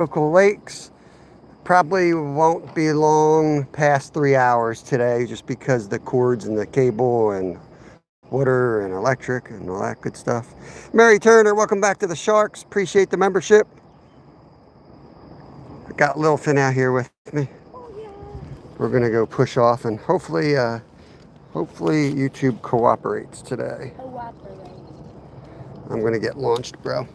local lakes. Probably won't be long past 3 hours today just because the cords and the cable and water and electric and all that good stuff. Mary Turner, welcome back to the Sharks. Appreciate the membership. I got Lilfin out here with me. We're gonna go push off and hopefully YouTube cooperates today. I'm gonna get launched, bro.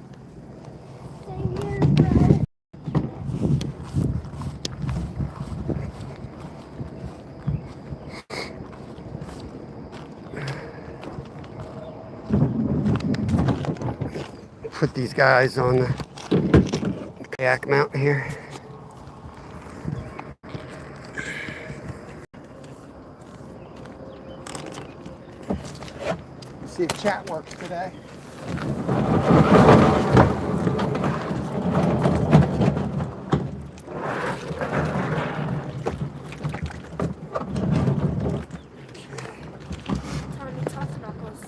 Put these guys on the kayak mount here. See if chat works today.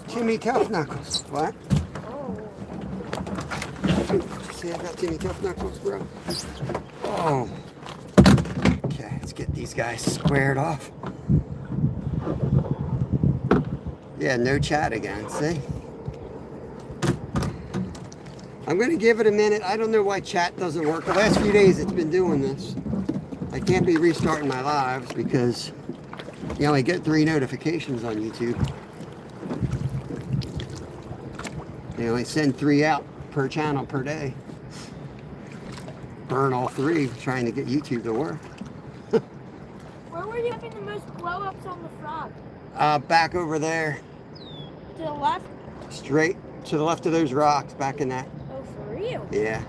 Timmy Tough Knuckles. What? See, I got Timmy Tough Knuckles, bro. Oh. Okay, let's get these guys squared off. Yeah, no chat again, see? I'm going to give it a minute. I don't know why chat doesn't work. The last few days it's been doing this. I can't be restarting my lives because you only get 3 notifications on YouTube. They only send 3 out per channel per day. Burn all 3 trying to get YouTube to work. Where were you having the most blow-ups on the frog? Back over there. To the left? Straight to the left of those rocks, back in that. Oh, for real? Yeah.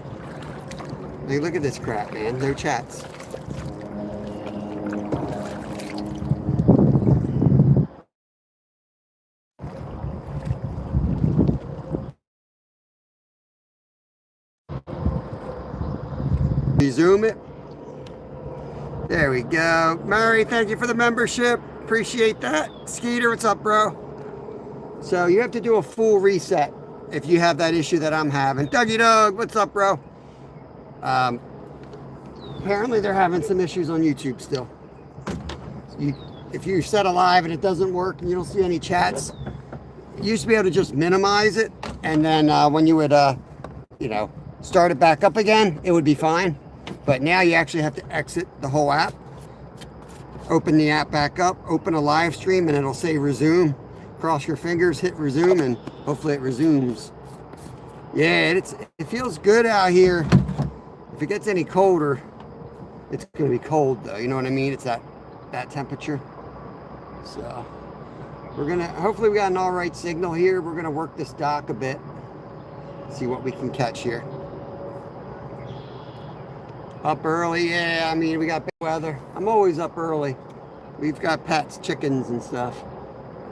Hey, look at this crap, man. No chats. Resume it. There we go. Mary, thank you for the membership. Appreciate that. Skeeter, what's up, bro? So you have to do a full reset if you have that issue that I'm having. Dougie Doug, what's up, bro? Apparently they're having some issues on YouTube still. If you set a live and it doesn't work and you don't see any chats, you used to be able to just minimize it, and then when you would, start it back up again, it would be fine. But now you actually have to exit the whole app, open the app back up, open a live stream, and it'll say resume. Cross your fingers, hit resume, and hopefully it resumes. Yeah, it feels good out here. If it gets any colder, it's gonna be cold though, you know what I mean? It's that temperature. So hopefully we got an all right signal here. We're gonna work this dock a bit, see what we can catch here. Up early, yeah, I mean, we got bad weather. I'm always up early. We've got pets, chickens and stuff.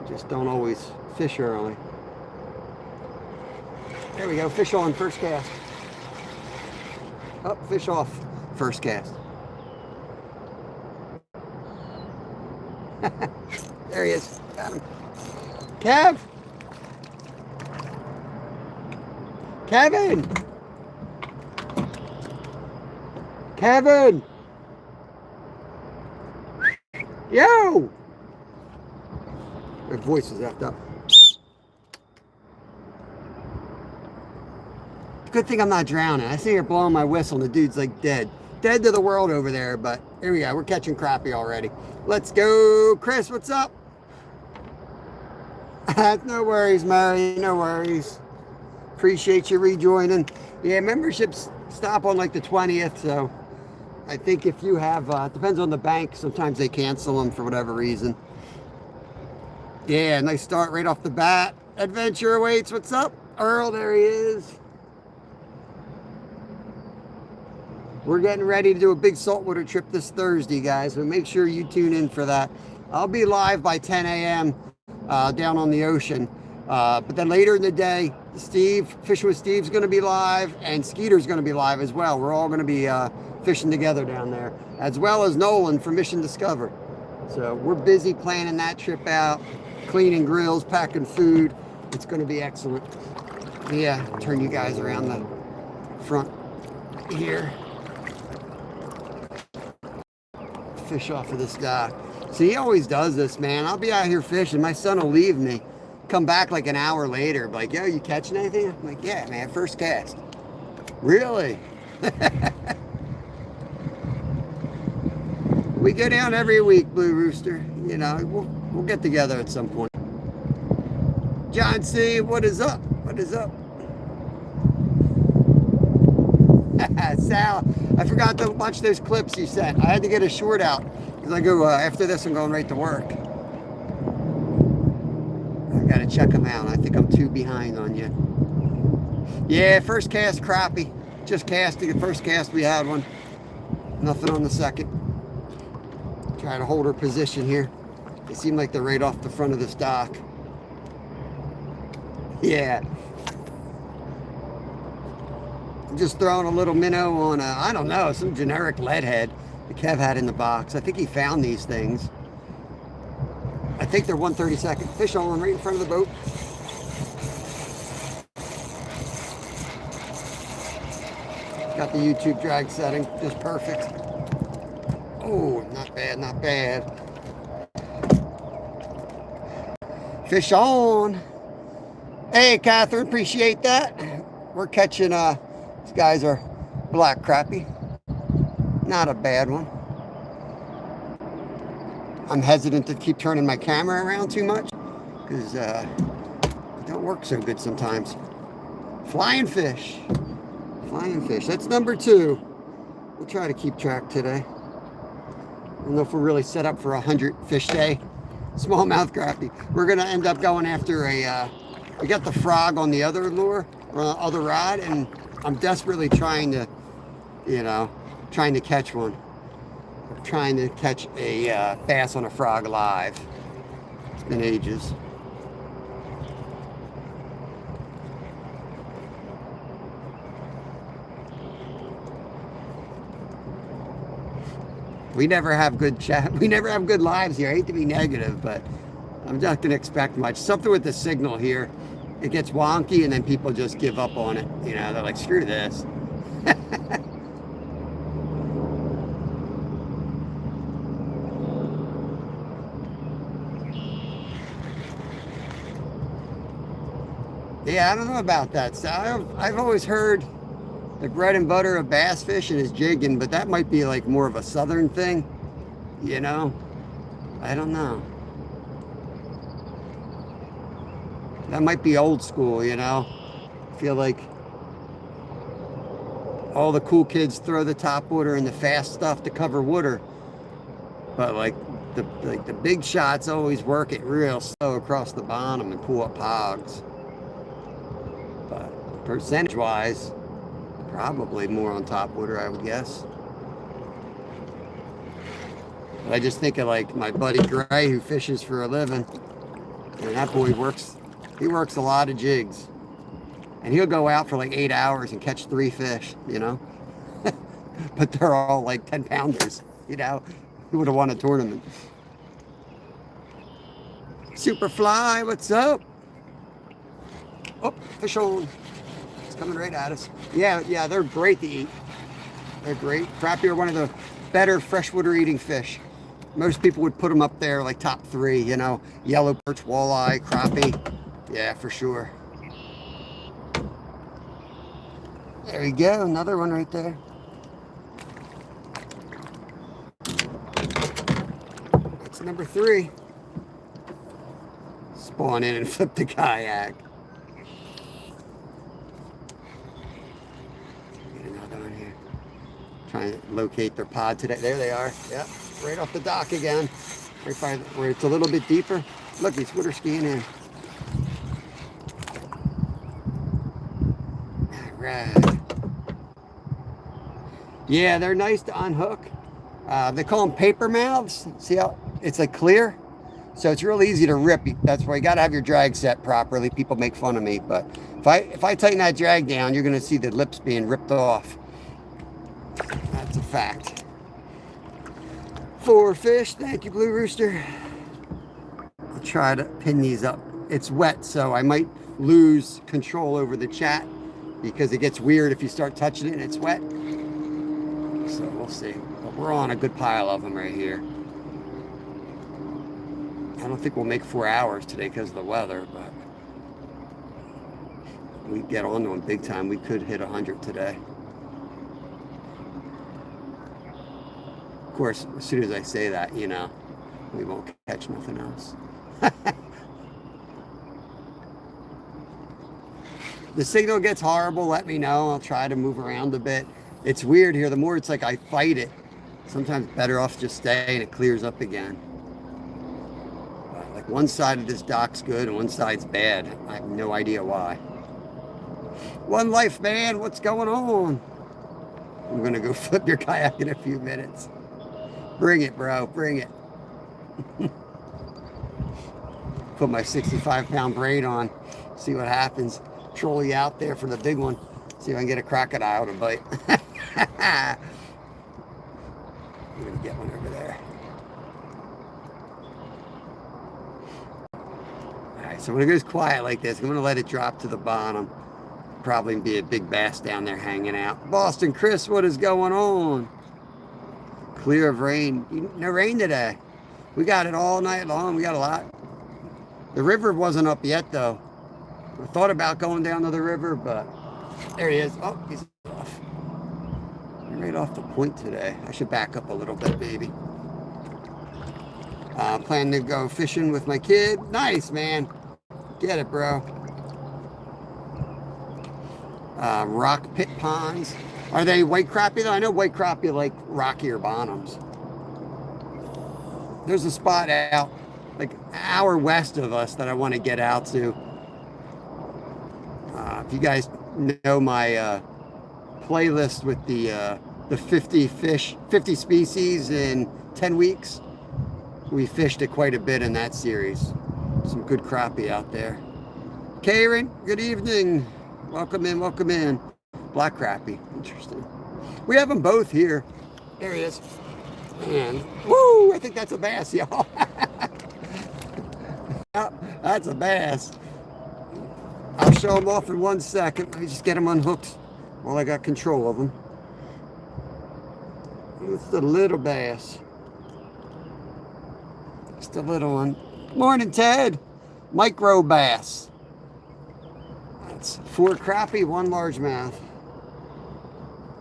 Just don't always fish early. There we go, fish on first cast. Up, fish off first cast. There he is, got him. Kev! Kevin! Kevin! Yo! My voice is effed up. Good thing I'm not drowning. I see her blowing my whistle and the dude's like dead. Dead to the world over there, but here we go. We're catching crappie already. Let's go. Chris, what's up? No worries, Mary. No worries. Appreciate you rejoining. Yeah, memberships stop on like the 20th, so I think if you have, depends on the bank. Sometimes they cancel them for whatever reason. Yeah, nice start right off the bat. Adventure awaits. What's up? Earl, there he is. We're getting ready to do a big saltwater trip this Thursday, guys, so make sure you tune in for that. I'll be live by 10 a.m. Down on the ocean. But then later in the day, Fishing with Steve's going to be live, and Skeeter's going to be live as well. We're all going to be fishing together down there, as well as Nolan from Mission Discover. So we're busy planning that trip out, cleaning grills, packing food. It's going to be excellent. Yeah, turn you guys around the front here. fish off of this dock. So he always does this, man. I'll be out here fishing. My son will leave me, come back like an hour later, like, yo, you catching anything? I'm like, yeah, man, first cast. Really? We go down every week, Blue Rooster. You know, we'll get together at some point. John C., what is up? What is up? Sal, I forgot to watch those clips you sent. I had to get a short out because I go, after this, I'm going right to work. I got to check them out. I think I'm 2 behind on you. Yeah, first cast crappie. Just casting the first cast, we had one. Nothing on the second. Try to hold her position here. They seem like they're right off the front of this dock. Yeah. I'm just throwing a little minnow on, I don't know, some generic lead head that Kev had in the box. I think he found these things. I think they're 1/32. Fish on right in front of the boat. Got the YouTube drag setting just perfect. Oh, not bad, not bad. Fish on. Hey, Catherine, appreciate that. We're catching, these guys are black crappie. Not a bad one. I'm hesitant to keep turning my camera around too much because it don't work so good sometimes. Flying fish. Flying fish. That's number 2. We'll try to keep track today. I don't know if we're really set up for a 100 fish day. Smallmouth crappie. We're going to end up going after a, we got the frog on the other lure, or other rod, and I'm desperately trying to, you know, trying to catch one. I'm trying to catch a bass on a frog live. It's been ages. We never have good chat. We never have good lives here. I hate to be negative, but I'm not going to expect much. Something with the signal here. It gets wonky, and then people just give up on it. You know, they're like, screw this. Yeah, I don't know about that. So I've always heard the bread and butter of bass fishing is jigging, but that might be like more of a southern thing, you know? I don't know. That might be old school, you know? I feel like all the cool kids throw the top water and the fast stuff to cover water, but like the big shots always work it real slow across the bottom and pull up hogs. But percentage-wise, probably more on top water, I would guess. But I just think of like my buddy Gray, who fishes for a living, and that boy works a lot of jigs, and he'll go out for like 8 hours and catch 3 fish, you know. But they're all like 10-pounders, you know. Who would have won a tournament? Superfly, what's up? Oh, fish on. It's coming right at us. Yeah, they're great to eat. They're great. Crappie are one of the better freshwater eating fish. Most people would put them up there like top 3, you know. Yellow perch, walleye, crappie. Yeah, for sure. There we go, another one right there. That's number 3. Spawn in and flip the kayak. Get another one here. Trying to locate their pod today. There they are. Yep, right off the dock again. Right by where it's a little bit deeper. Look, he's water skiing in. All right. Yeah, they're nice to unhook. They call them paper mouths. See how it's like clear? So it's real easy to rip. That's why you got to have your drag set properly. People make fun of me, but if I tighten that drag down, you're going to see the lips being ripped off. That's a fact. 4 fish. Thank you, Blue Rooster. I'll try to pin these up. It's wet, so I might lose control over the chat because it gets weird if you start touching it and it's wet. So we'll we'll see. But we're on a good pile of them right here. I don't think we'll make 4 hours today because of the weather, but we get on to them big time. We could hit 100 today. Of course, as soon as I say that, you know, we won't catch nothing else. The signal gets horrible, let me know. I'll try to move around a bit. It's weird here. The more it's like I fight it, sometimes better off just stay and it clears up again. Like one side of this dock's good and one side's bad. I have no idea why. One life, man. What's going on? I'm going to go flip your kayak in a few minutes. Bring it, bro. Bring it. Put my 65-pound braid on. See what happens. Trolley out there for the big one. See if I can get a crocodile to bite. I'm going to get one over there. Alright, so when it goes quiet like this, I'm going to let it drop to the bottom. Probably be a big bass down there hanging out. Boston Chris, what is going on? Clear of rain. No rain today. We got it all night long. We got a lot. The river wasn't up yet, though. I thought about going down to the river, but there he is. Oh, he's off. I'm right off the point today. I should back up a little bit, maybe. Plan to go fishing with my kid. Nice, man. Get it, bro. Rock pit ponds. Are they white crappie, though? I know white crappie like rockier bottoms. There's a spot out like an hour west of us that I want to get out to. If you guys know my playlist with the 50 species in 10 weeks, we fished it quite a bit in that series. Some good crappie out there. Karen, good evening. Welcome in, welcome in. Black crappie, interesting. We have them both here. There he is. And woo, I think that's a bass, y'all. That's a bass. I'll show them off in 1 second. Let me just get them unhooked while I got control of them. It's a little bass. Just a little one. Morning, Ted. Micro bass. That's 4 crappie, 1 largemouth.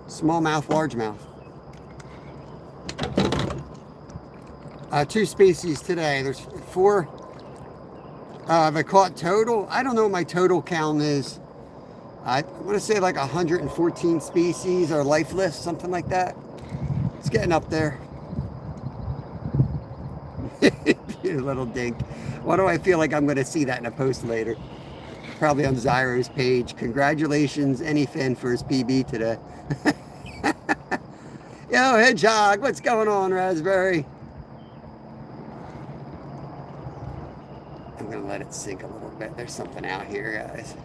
Smallmouth, largemouth. 2 species today. There's 4. Have I caught total? I don't know what my total count is. I want to say like 114 species or lifeless, something like that. It's getting up there. You little dink. Why do I feel like I'm going to see that in a post later? Probably on Zyro's page. Congratulations, Anyfin, for his PB today. Yo, Hedgehog, what's going on, Raspberry? I'm going to let it sink a little bit. There's something out here, guys.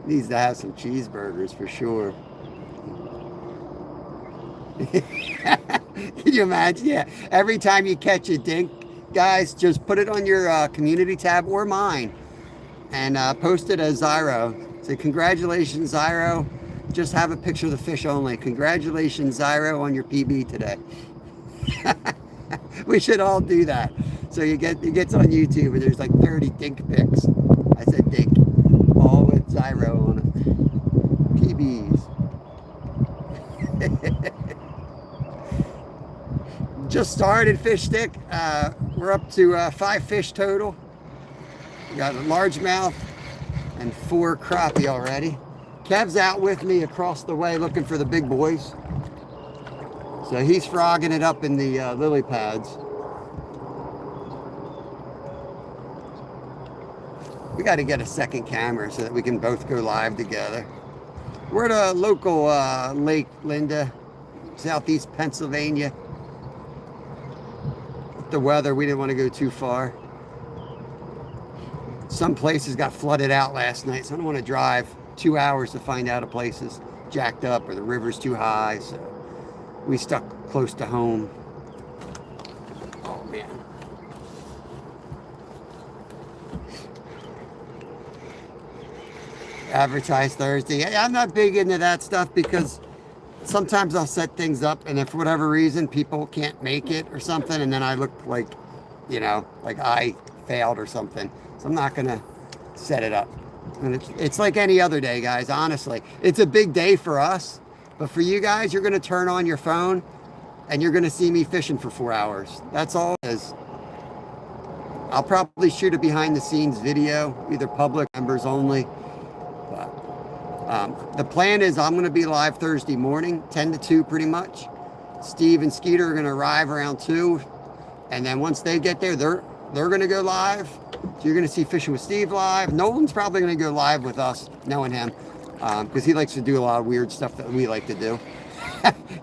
Needs to have some cheeseburgers for sure. Can you imagine? Yeah. Every time you catch a dink, guys, just put it on your community tab or mine and post it as Zyro. Say, congratulations, Zyro. Just have a picture of the fish only. Congratulations, Zyro, on your PB today. We should all do that. So it gets on YouTube and there's like 30 dink pics. I said dink. All with Zyro on it. PBs. Just started fish stick. We're up to 5 fish total. We got a largemouth and 4 crappie already. Kev's out with me across the way looking for the big boys. So he's frogging it up in the lily pads. We got to get a second camera so that we can both go live together. We're at a local Lake Linda, southeast Pennsylvania. With the weather, we didn't want to go too far. Some places got flooded out last night, so I don't want to drive 2 hours to find out a place is jacked up or the river's too high, so we stuck close to home. Oh man. Advertise Thursday. Yeah, I'm not big into that stuff because sometimes I'll set things up and if for whatever reason people can't make it or something, and then I look like, you know, like I failed or something. So I'm not gonna set it up. And it's like any other day, guys, honestly. It's a big day for us, but for you guys, you're gonna turn on your phone and you're gonna see me fishing for 4 hours. That's all it is. I'll probably shoot a behind the scenes video, either public, members only. But the plan is I'm going to be live Thursday morning, 10 to 2 pretty much. Steve and Skeeter are going to arrive around 2. And then once they get there, they're going to go live. So you're going to see Fishing with Steve live. Nolan's probably going to go live with us, knowing him, because he likes to do a lot of weird stuff that we like to do.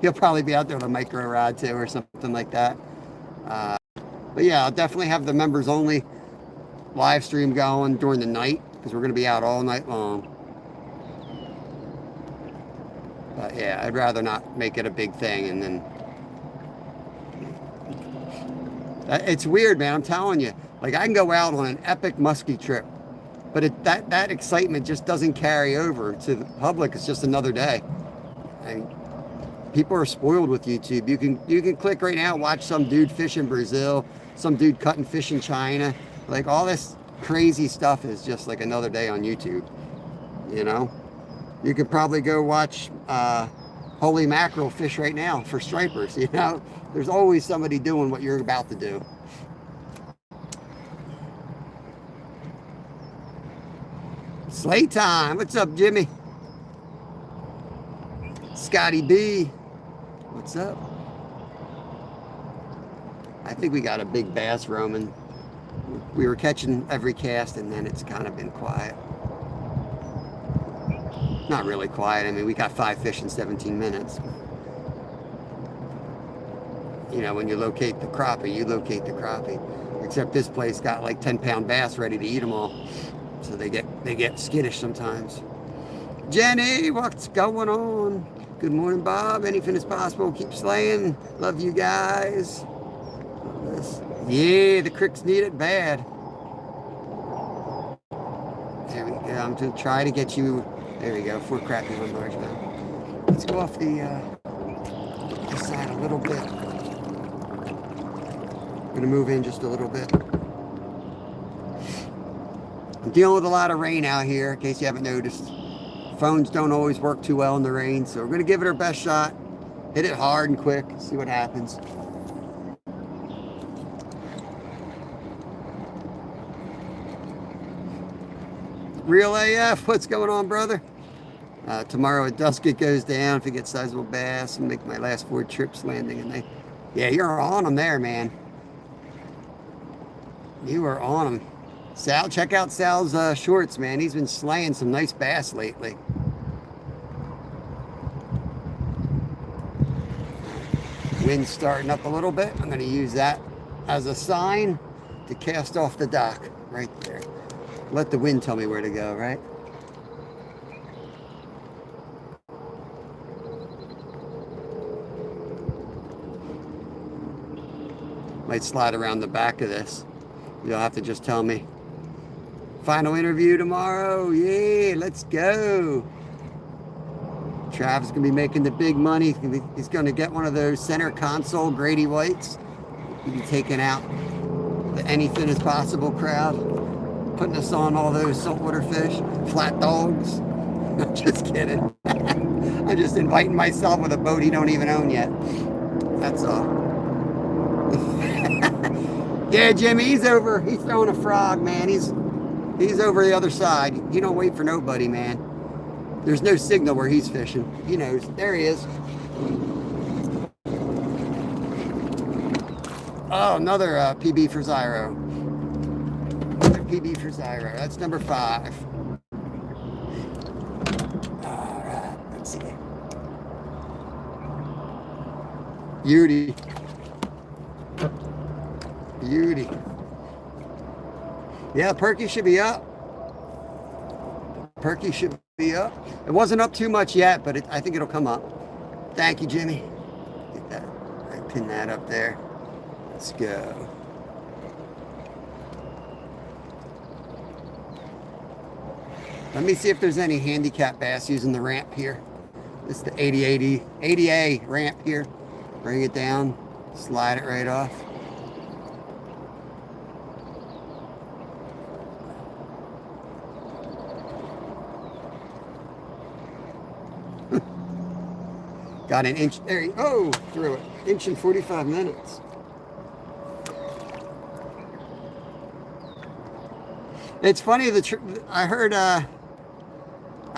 He'll probably be out there with a micro rod too or something like that. But yeah, I'll definitely have the members only live stream going during the night because we're going to be out all night long. But yeah, I'd rather not make it a big thing. And then it's weird, man. I'm telling you, like I can go out on an epic muskie trip, but that excitement just doesn't carry over to the public. It's just another day. And people are spoiled with YouTube. You can click right now, watch some dude fish in Brazil, some dude cutting fish in China. Like all this crazy stuff is just like another day on YouTube, you know? You could probably go watch holy mackerel fish right now for stripers, you know? There's always somebody doing what you're about to do. Slate time. What's up, Jimmy? Scotty B. What's up? I think we got a big bass roaming. We were catching every cast and then it's kind of been quiet. Not really quiet. I mean, we got 5 fish in 17 minutes. You know, when you locate the crappie, you locate the crappie. Except this place got like 10-pound bass ready to eat them all. So they get skittish sometimes. Jenny, what's going on? Good morning, Bob. Anything is possible. Keep slaying. Love you guys. Yeah, the cricks need it bad. There we go. I'm going to try to get you. There we go. 4 crappie, 1 largemouth. Let's go off the side a little bit. I'm going to move in just a little bit. I'm dealing with a lot of rain out here, in case you haven't noticed. Phones don't always work too well in the rain, so we're going to give it our best shot. Hit it hard and quick, see what happens. Real AF, what's going on, brother? Tomorrow at dusk it goes down if it gets sizable bass and make my last 4 trips landing. And yeah, you're on them there, man. You are on them. Sal, check out Sal's shorts, man. He's been slaying some nice bass lately. Wind's starting up a little bit. I'm going to use that as a sign to cast off the dock right there. Let the wind tell me where to go, right? Might slide around the back of this. You'll have to just tell me. Final interview tomorrow. Yeah, let's go. Trav's going to be making the big money. He's going to get one of those center console Grady Whites. He'll be taking out the anything is possible crowd. Putting us on all those saltwater fish. Flat dogs. I'm just kidding. I'm just inviting myself with a boat he don't even own yet. That's all. Yeah, Jimmy, he's over. He's throwing a frog, man. He's over the other side. He don't wait for nobody, man. There's no signal where he's fishing. He knows. There he is. Oh, another PB for Zyro. Another PB for Zyro. That's number 5. All right, let's see. Beauty. Beauty. Yeah, Perky should be up. Perky should be up. It wasn't up too much yet, but I think it'll come up. Thank you, Jimmy. Get that. I pin that up there. Let's go. Let me see if there's any handicap bass using the ramp here. This is the 80A ramp here. Bring it down, slide it right off. Got an inch, there you, oh, threw it. Inch in 45 minutes. It's funny, I heard, I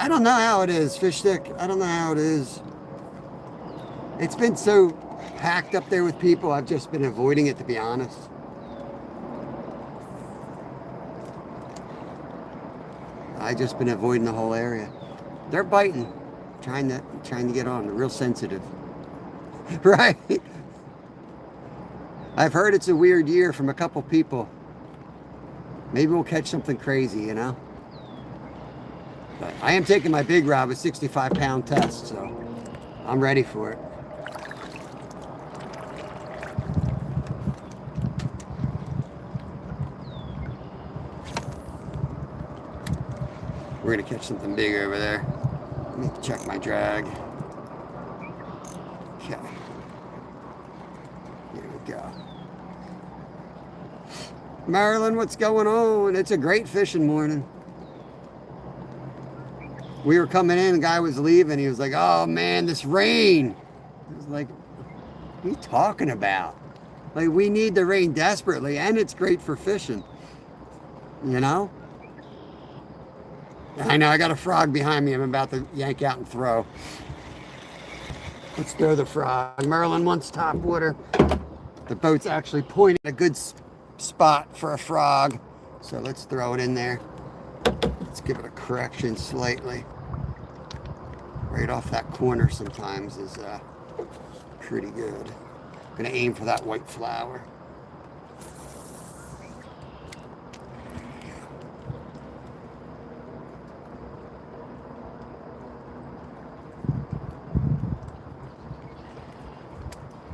don't know how it is, fish stick, I don't know how it is. It's been so packed up there with people, I've just been avoiding it, to be honest. I've just been avoiding the whole area. They're biting. Trying to get on. They're real sensitive. Right? I've heard it's a weird year from a couple people. Maybe we'll catch something crazy, you know? But I am taking my big rod with 65-pound test, so I'm ready for it. We're gonna catch something big over there. Let me check my drag. Okay. Here we go. Marilyn, what's going on? It's a great fishing morning. We were coming in, the guy was leaving. He was like, oh man, this rain. I was like, what are you talking about? Like, we need the rain desperately, and it's great for fishing. You know? I know, I got a frog behind me I'm about to yank out and throw. Let's throw the frog. Merlin wants top water. The boat's actually pointing at a good spot for a frog. So let's throw it in there. Let's give it a correction slightly. Right off that corner sometimes is pretty good. I'm gonna aim for that white flower.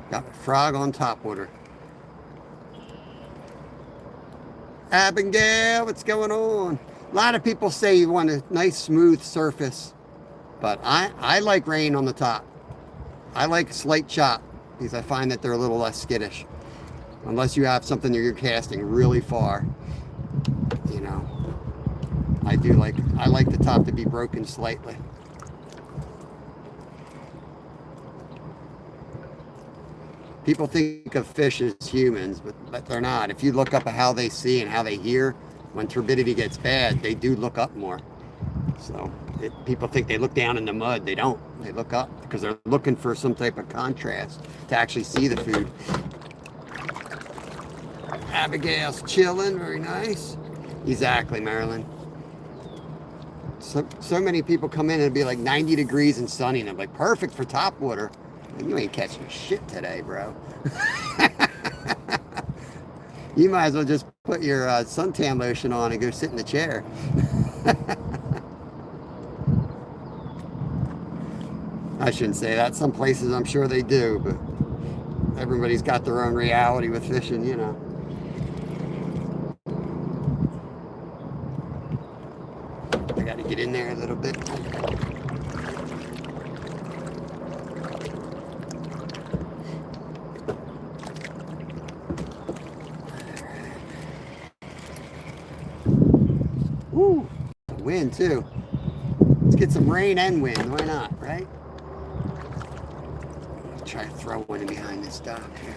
Got a frog on top water. Abigail, what's going on? A lot of people say you want a nice smooth surface, but I like rain on the top. I like slight chop because I find that they're a little less skittish. Unless you have something that you're casting really far. You know, I like the top to be broken slightly. People think of fish as humans, but they're not. If you look up at how they see and how they hear, when turbidity gets bad, they do look up more. So people think they look down in the mud. They don't. They look up because they're looking for some type of contrast to actually see the food. Abigail's chilling. Very nice. Exactly, Marilyn. So many people come in and it'll be like 90 degrees and sunny, and I'm like, perfect for top water. You ain't catching shit today, bro. You might as well just put your suntan lotion on and go sit in the chair. I shouldn't say that. Some places I'm sure they do, but everybody's got their own reality with fishing, you know. I got to get in there a little bit. Woo! Wind too. Let's get some rain and wind. Why not, right? Try to throw one in behind this dock here.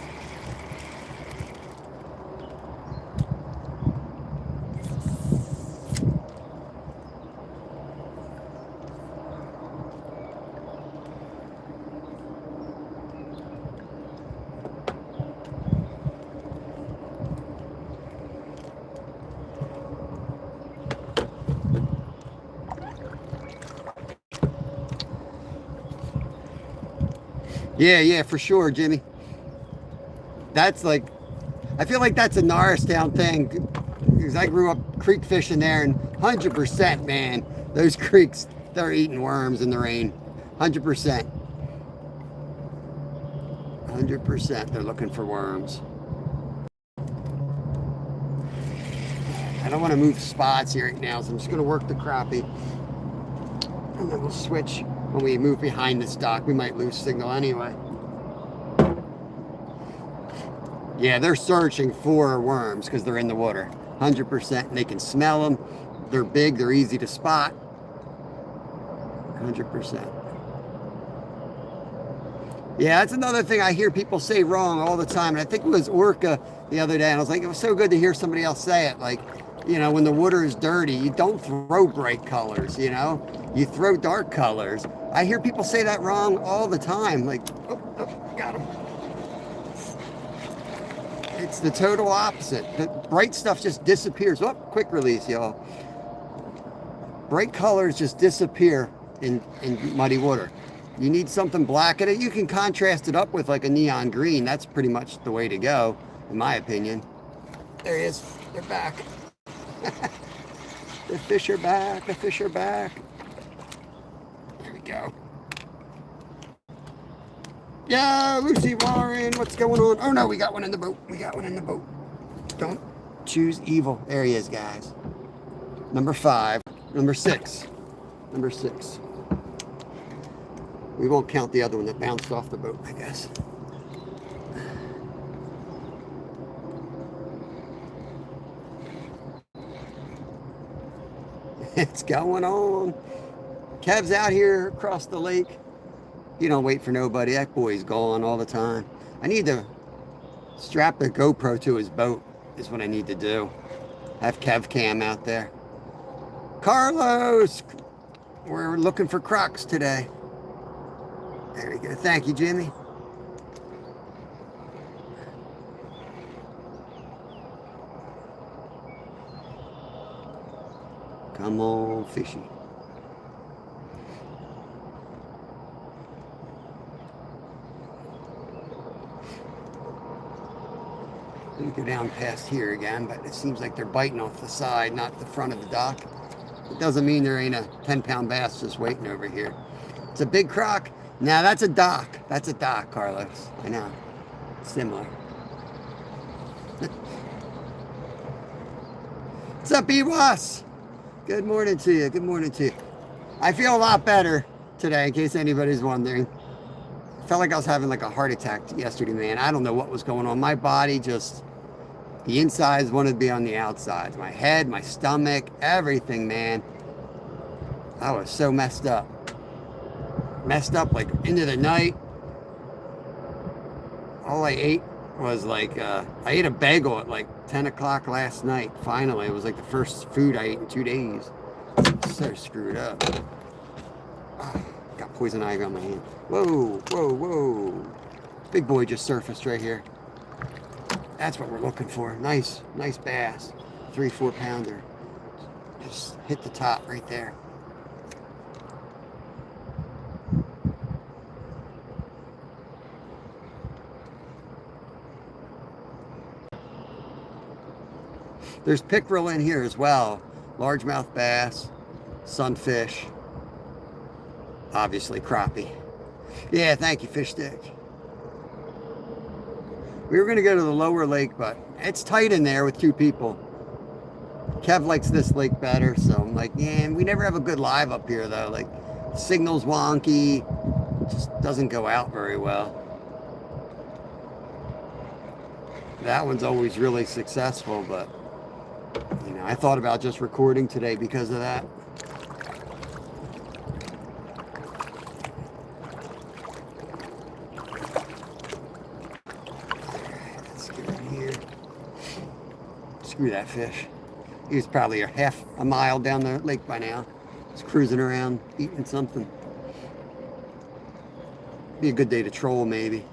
Yeah, for sure, Jimmy. That's like, I feel like that's a Norristown thing because I grew up creek fishing there, and 100%, man, those creeks, they're eating worms in the rain. 100%. 100%, they're looking for worms. I don't want to move spots here right now, so I'm just going to work the crappie. And then we'll switch when we move behind this dock. We might lose signal anyway. Yeah, they're searching for worms because they're in the water. 100%. And they can smell them. They're big. They're easy to spot. 100%. Yeah, that's another thing I hear people say wrong all the time. And I think it was Orca the other day. And I was like, it was so good to hear somebody else say it. Like, you know, when the water is dirty, you don't throw bright colors, you know? You throw dark colors. I hear people say that wrong all the time. Like, oh, got him. It's the total opposite. The bright stuff just disappears. Oh, quick release, y'all. Bright colors just disappear in muddy water. You need something black in it. You can contrast it up with like a neon green. That's pretty much the way to go, in my opinion. There he is. They're back. The fish are back. The fish are back. There we go. Yeah, Lucy Warren, what's going on? Oh no, we got one in the boat. We got one in the boat. Don't choose evil. There he is, guys. Number 5. Number 6. Number 6. We won't count the other one that bounced off the boat, I guess. It's going on. Kev's out here across the lake. He don't wait for nobody. That boy's gone all the time. I need to strap the GoPro to his boat is what I need to do. Have Kev cam out there. Carlos! We're looking for crocs today. There we go. Thank you, Jimmy. Come on, fishy. Let me go down past here again, but it seems like they're biting off the side, not the front of the dock. It doesn't mean there ain't a 10-pound bass just waiting over here. It's a big croc. Now that's a dock. That's a dock, Carlos. I know. Similar. What's up, Ewas? Good morning to you. Good morning to you. I feel a lot better today, in case anybody's wondering. I felt like I was having like a heart attack yesterday, man. I don't know what was going on. My body just, the insides wanted to be on the outsides. My head, my stomach, everything, man. I was so messed up. Messed up like into the night. All I ate was like, I ate a bagel at like 10 o'clock last night. Finally, it was like the first food I ate in 2 days. So screwed up. Oh, got poison ivy on my hand. Whoa, whoa, whoa. Big boy just surfaced right here. That's what we're looking for. Nice, nice bass. 3-4 pounder. Just hit the top right there. There's pickerel in here as well. Largemouth bass, sunfish, obviously crappie. Yeah, thank you, fish stick. We were gonna go to the lower lake, but it's tight in there with 2 people. Kev likes this lake better, so I'm like, yeah, we never have a good live up here though. Like, signal's wonky, just doesn't go out very well. That one's always really successful, but you know, I thought about just recording today because of that. Alright, let's get in here. Screw that fish. He was probably a mile down the lake by now. He's cruising around, eating something. Be a good day to troll, maybe.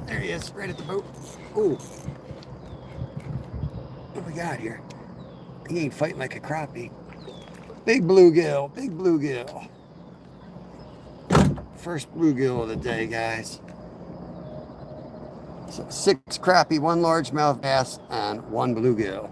There he is, right at the boat. Ooh. What do we got here? He ain't fighting like a crappie. Big bluegill, big bluegill. First bluegill of the day, guys. So 6 crappie, 1 largemouth bass, and 1 bluegill.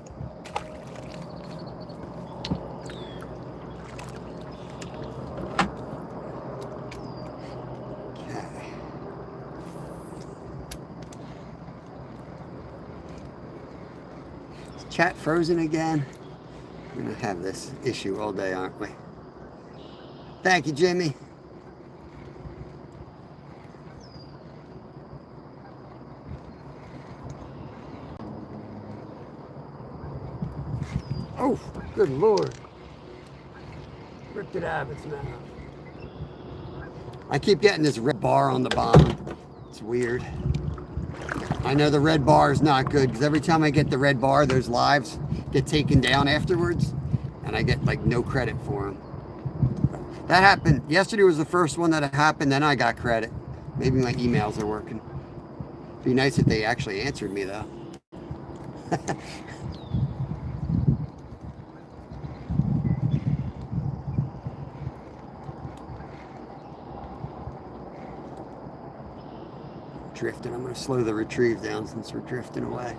Chat frozen again. We're gonna have this issue all day, aren't we? Thank you, Jimmy. Oh, good Lord. Ripped it out of its mouth. I keep getting this red bar on the bottom. It's weird. I know the red bar is not good because every time I get the red bar, those lives get taken down afterwards and I get like no credit for them. That happened. Yesterday was the first one that happened, then I got credit. Maybe my emails are working. Be nice if they actually answered me though. Drifting. I'm going to slow the retrieve down since we're drifting away.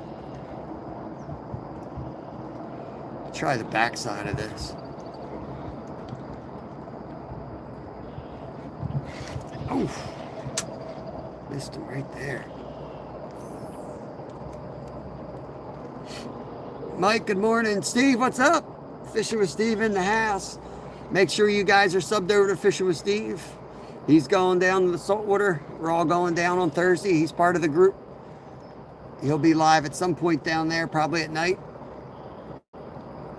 Try the back side of this. Oh, missed him right there. Mike, good morning. Steve, what's up? Fishing with Steve in the house. Make sure you guys are subbed over to Fishing with Steve. He's going down to the saltwater. We're all going down on Thursday. He's part of the group. He'll be live at some point down there, probably at night.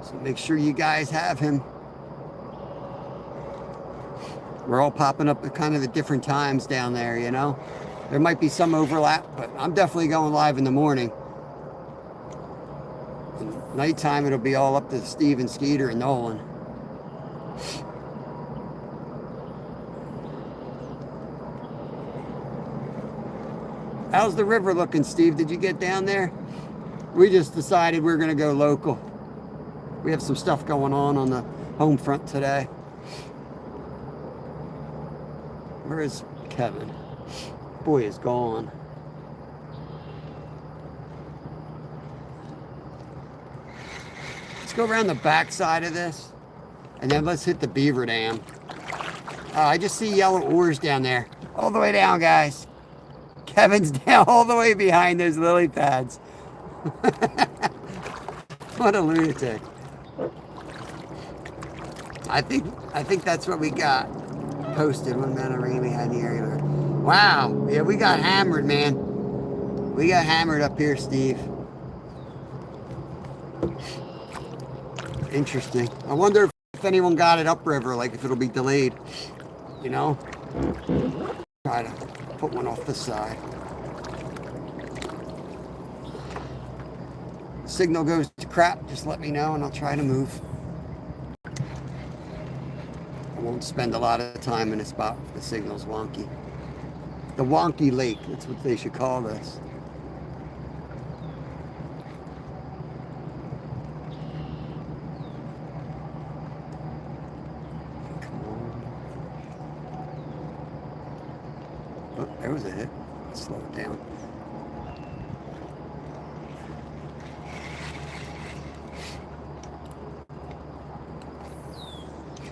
So make sure you guys have him. We're all popping up at kind of the different times down there, you know. There might be some overlap, but I'm definitely going live in the morning. And nighttime, it'll be all up to Steve and Skeeter and Nolan. How's the river looking, Steve? Did you get down there? We just decided we're going to go local. We have some stuff going on the home front today. Where is Kevin? Boy is gone. Let's go around the back side of this, and then let's hit the beaver dam. I just see yellow oars down there. All the way down, guys. Kevin's down all the way behind those lily pads. What a lunatic. I think that's what we got posted. One amount of rain we had here. Wow. Yeah, we got hammered, man. We got hammered up here, Steve. Interesting. I wonder if anyone got it upriver, like if it'll be delayed. You know? Try to put one off the side. Signal goes to crap, just let me know and I'll try to move. I won't spend a lot of time in a spot if the signal's wonky. The wonky lake, that's what they should call this. Come on. Oh, there was a hit. Slow it down.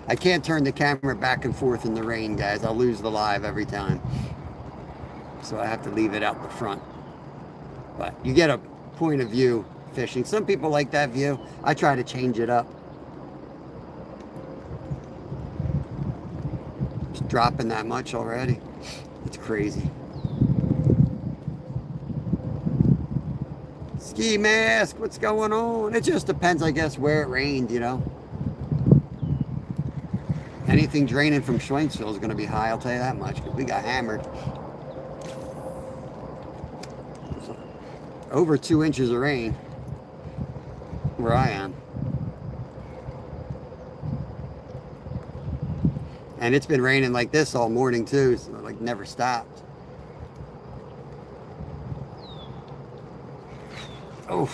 I can't turn the camera back and forth in the rain, guys. I'll lose the live every time. So I have to leave it out the front. But you get a point of view fishing. Some people like that view. I try to change it up. It's dropping that much already. It's crazy. Ski mask, what's going on? It just depends, I guess, where it rained, you know. Anything draining from Schwenksville is going to be high, I'll tell you that much, because we got hammered. So, over 2 inches of rain where I am. And it's been raining like this all morning too, so like never stopped. Oh,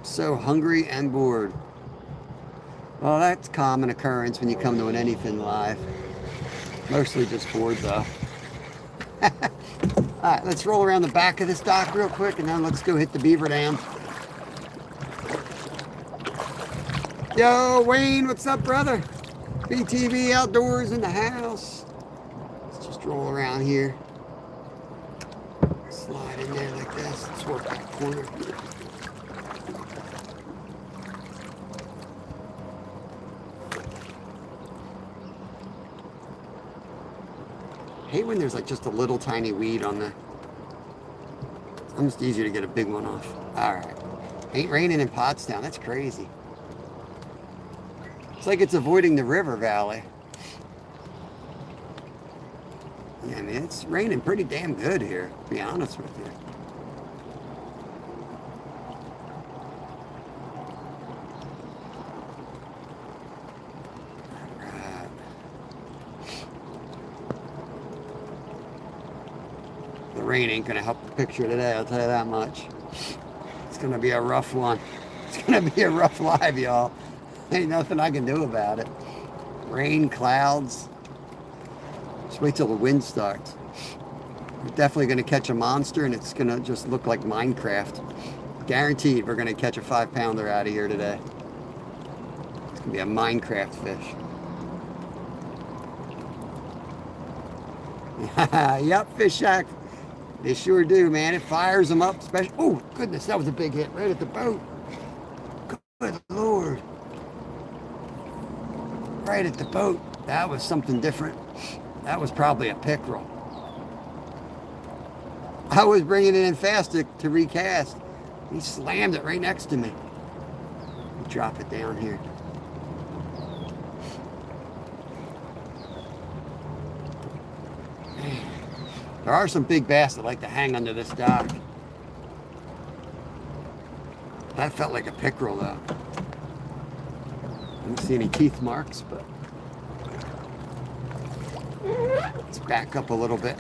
so hungry and bored. Well, that's a common occurrence when you come to an anything live. Mostly just bored though. Alright, let's roll around the back of this dock real quick and then let's go hit the beaver dam. Yo, Wayne, what's up, brother? BTV Outdoors in the house. Let's just roll around here. Slide in there like this. Let's work that corner. hate when there's like just a little tiny weed on the. It's almost easier to get a big one off. All right. Ain't raining in Pottstown. That's crazy. It's like it's avoiding the river valley. Yeah, man, it's raining pretty damn good here, to be honest with you. Alright. The rain ain't gonna help the picture today, I'll tell you that much. It's gonna be a rough one. It's gonna be a rough live, y'all. Ain't nothing I can do about it. Rain, clouds. Just wait till the wind starts. We're definitely going to catch a monster, and it's going to just look like Minecraft. Guaranteed we're going to catch a 5-pounder out of here today. It's going to be a Minecraft fish. Yep, fish shack. They sure do, man. It fires them up. Especially. Oh, goodness, that was a big hit right at the boat. Good Lord. Right at the boat. That was something different. That was probably a pickerel. I was bringing it in fast to recast. He slammed it right next to me. Drop it down here. Man. There are some big bass that like to hang under this dock. That felt like a pickerel though. I don't see any teeth marks, but let's back up a little bit.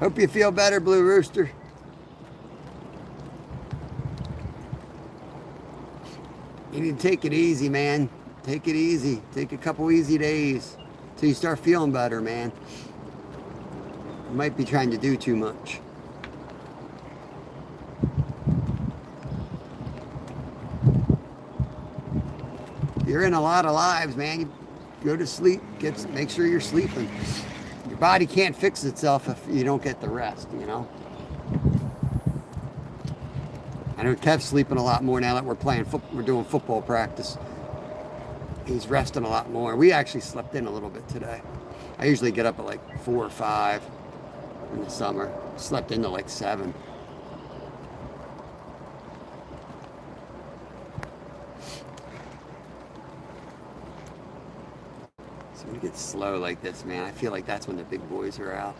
Hope you feel better, Blue Rooster. You need to take it easy, man. Take it easy. Take a couple easy days till you start feeling better, man. You might be trying to do too much. You're in a lot of lives, man. You go to sleep, make sure you're sleeping. Your body can't fix itself if you don't get the rest, you know? I know Kev's sleeping a lot more now that we're doing football practice. He's resting a lot more. We actually slept in a little bit today. I usually get up at like 4 or 5 in the summer. Slept into like 7. So when it gets slow like this, man, I feel like that's when the big boys are out.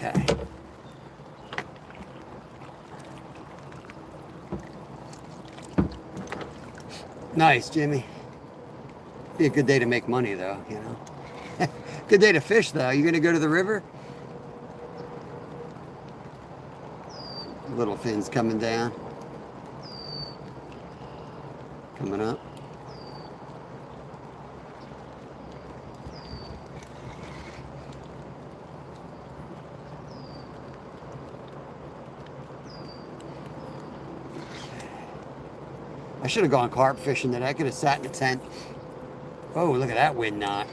Okay. Nice, Jimmy. Be a good day to make money, though, you know. Good day to fish, though. You gonna go to the river? Little fins coming down. Coming up. I should have gone carp fishing today. I could have sat in the tent. Oh, look at that wind knot.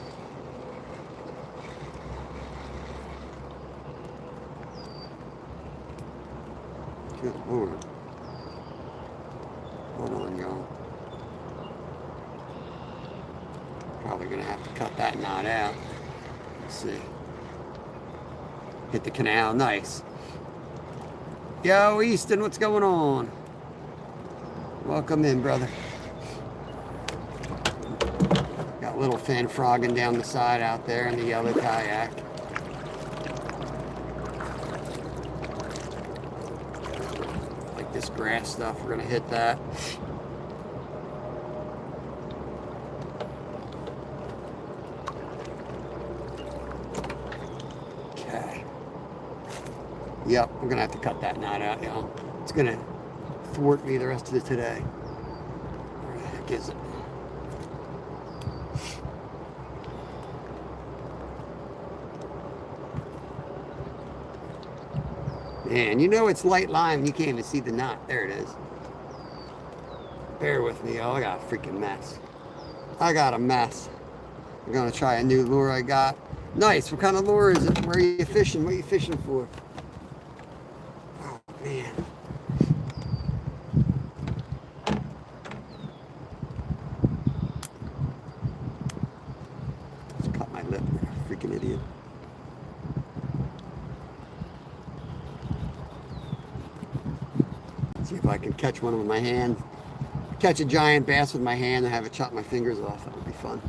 Good Lord. Hold on, y'all. Probably going to have to cut that knot out. Let's see. Hit the canal. Nice. Yo, Easton, what's going on? Welcome in, brother. Got little fin frogging down the side out there in the yellow kayak. Like this grass stuff, we're gonna hit that. Okay. Yep, we're gonna have to cut that knot out, y'all. It's gonna thwart me the rest of today. Where the heck is it? Man, you know it's light line. You can't even see the knot. There it is. Bear with me, y'all. I got a freaking mess. I got a mess. I'm gonna try a new lure I got. Nice. What kind of lure is it? Where are you fishing? What are you fishing for? Oh, man. Just cut my lip. Freaking idiot. See if I can catch one with my hand. Catch a giant bass with my hand and have it chop my fingers off. That would be fun.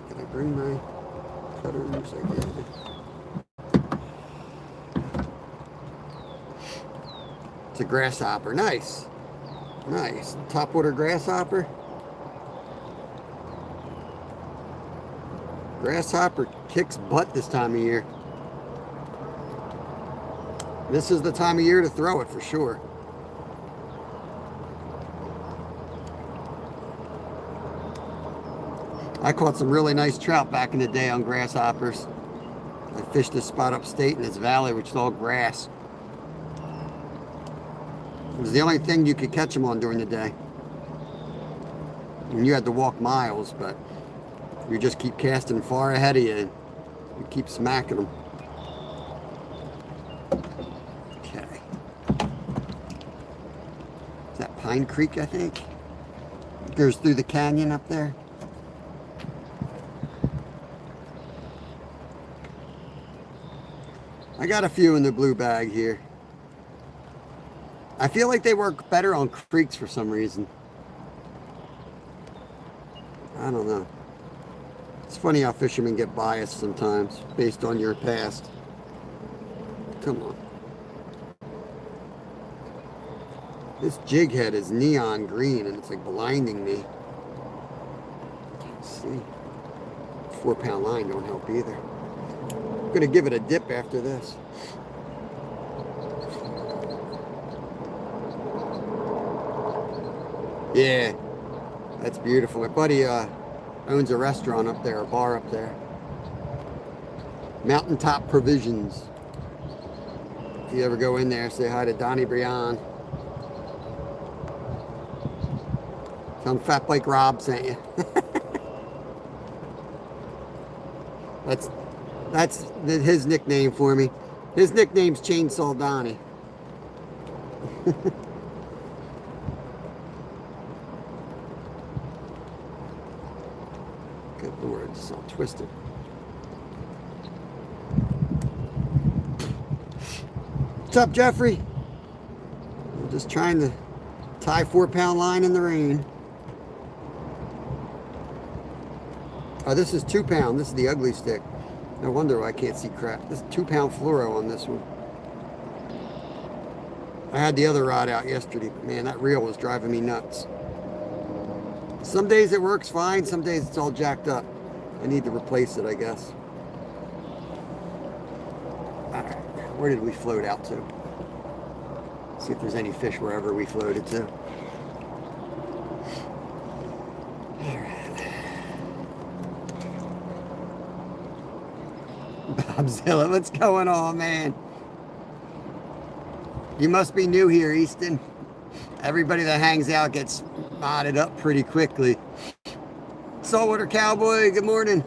Can I bring my cutters? I did. It's a grasshopper. Nice. Nice. Topwater grasshopper. Grasshopper kicks butt this time of year. This is the time of year to throw it for sure. I caught some really nice trout back in the day on grasshoppers. I fished this spot upstate in this valley, which is all grass. It was the only thing you could catch them on during the day. And you had to walk miles, but you just keep casting far ahead of you and you keep smacking them. Okay. Is that Pine Creek, I think? It goes through the canyon up there. I got a few in the blue bag here. I feel like they work better on creeks for some reason. I don't know. It's funny how fishermen get biased sometimes based on your past. Come on. This jig head is neon green and it's like blinding me. Can't see. 4-pound line don't help either. I'm gonna give it a dip after this. Yeah, that's beautiful. My buddy owns a restaurant up there, a bar up there. Mountaintop Provisions. If you ever go in there, say hi to Donnie Brian. Tell him Fat Bike Rob sent you. That's his nickname for me. His nickname's Chainsaw Donnie. Good Lord, it's all twisted. What's up, Jeffrey? I'm just trying to tie 4-pound line in the rain. Oh, this is 2-pound. This is the ugly stick. No wonder why I can't see crap. This is 2-pound fluoro on this one. I had the other rod out yesterday, but man, that reel was driving me nuts. Some days it works fine, some days it's all jacked up. I need to replace it, I guess. All right, where did we float out to? See if there's any fish wherever we floated to. All right. Bobzilla, what's going on, man? You must be new here, Easton. Everybody that hangs out gets modded up pretty quickly. Saltwater Cowboy, good morning.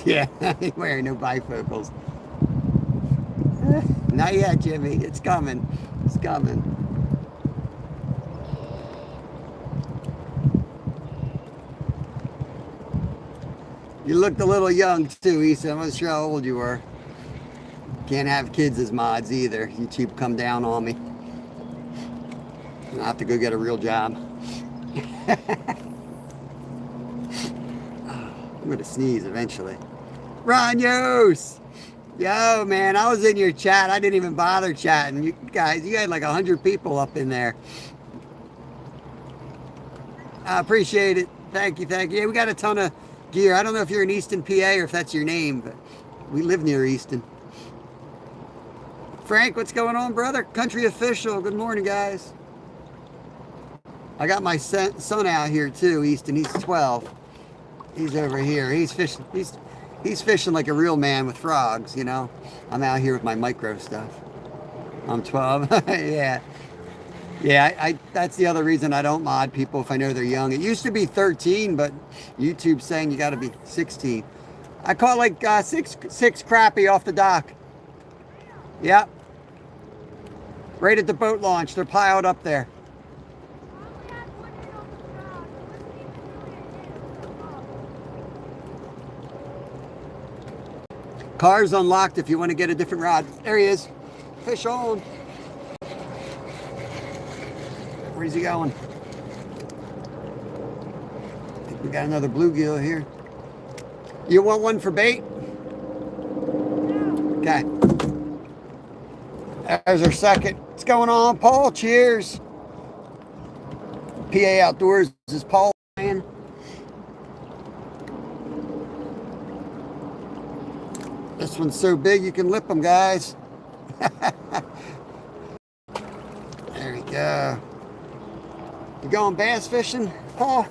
Yeah, wearing no bifocals. Not yet, Jimmy. It's coming. It's coming. You looked a little young too, Easton. I'm not sure how old you were. Can't have kids as mods either. YouTube come down on me. I'll have to go get a real job. I'm gonna sneeze eventually. Ronyos! Yo, man, I was in your chat. I didn't even bother chatting. You guys, you had like 100 people up in there. I appreciate it. Thank you, thank you. Yeah, we got a ton of gear. I don't know if you're in Easton, PA, or if that's your name, but we live near Easton. Frank, what's going on, brother? Country official. Good morning, guys. I got my son out here too, Easton. He's 12. He's over here. He's fishing. He's fishing like a real man with frogs, you know. I'm out here with my micro stuff. I'm 12. Yeah. Yeah, that's the other reason I don't mod people if I know they're young. It used to be 13, but YouTube's saying you got to be 16. I caught like six crappie off the dock. Yep. Right at the boat launch. They're piled up there. Car's unlocked if you want to get a different rod. There he is. Fish on. Where's he going? I think we got another bluegill here. You want one for bait? Okay. There's our second. What's going on, Paul? Cheers. PA Outdoors is Paul playing. This one's so big you can lip them, guys. There we go. You going bass fishing, Paul?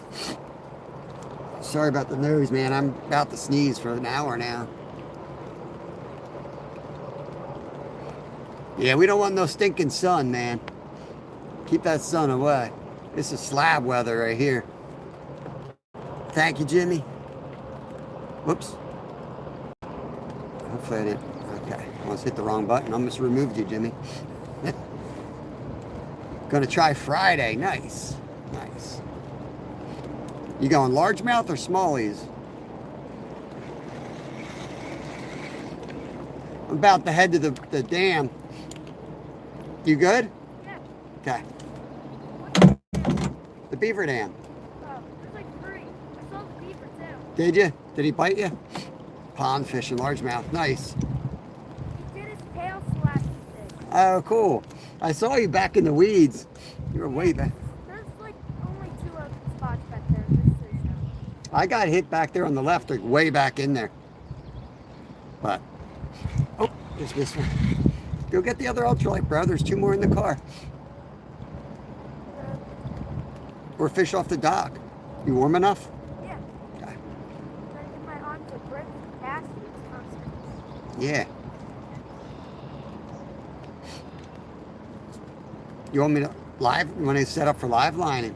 Sorry about the nose, man. I'm about to sneeze for an hour now. Yeah, we don't want no stinking sun, man. Keep that sun away. This is slab weather right here. Thank you, Jimmy. Whoops. Hopefully I didn't. Okay, I almost hit the wrong button. I almost removed you, Jimmy. Gonna try Friday. Nice. Nice. You going largemouth or smallies? I'm about to head to the dam. You good? Yeah. Okay. The beaver dam. Oh, there's like 3. I saw the beaver too. Did you? Did he bite you? Pond fishing, largemouth. Nice. He did his tail slap thing. Oh, cool. I saw you back in the weeds. You were way back. There's like only 2 open spots back there. Just so you know. I got hit back there on the left, like way back in there. But, oh, there's this one. Go get the other ultralight, bro. There's 2 more in the car. Or fish off the dock. You warm enough? Yeah. Okay. Trying to get my arms to grip fast. It's constant. Yeah. You want me to live? You want to set up for live lining?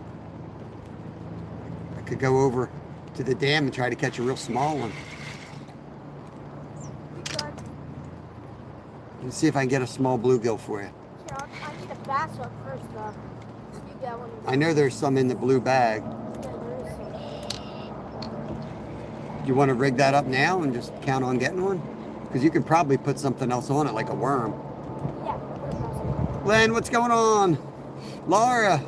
I could go over to the dam and try to catch a real small one. You good? And see if I can get a small bluegill for you. Sure, I need a bass hook first, though. You got one. I know there's some in the blue bag. Yeah, there is some. You want to rig that up now and just count on getting one? Because you could probably put something else on it, like a worm. Yeah. Len, what's going on? Laura,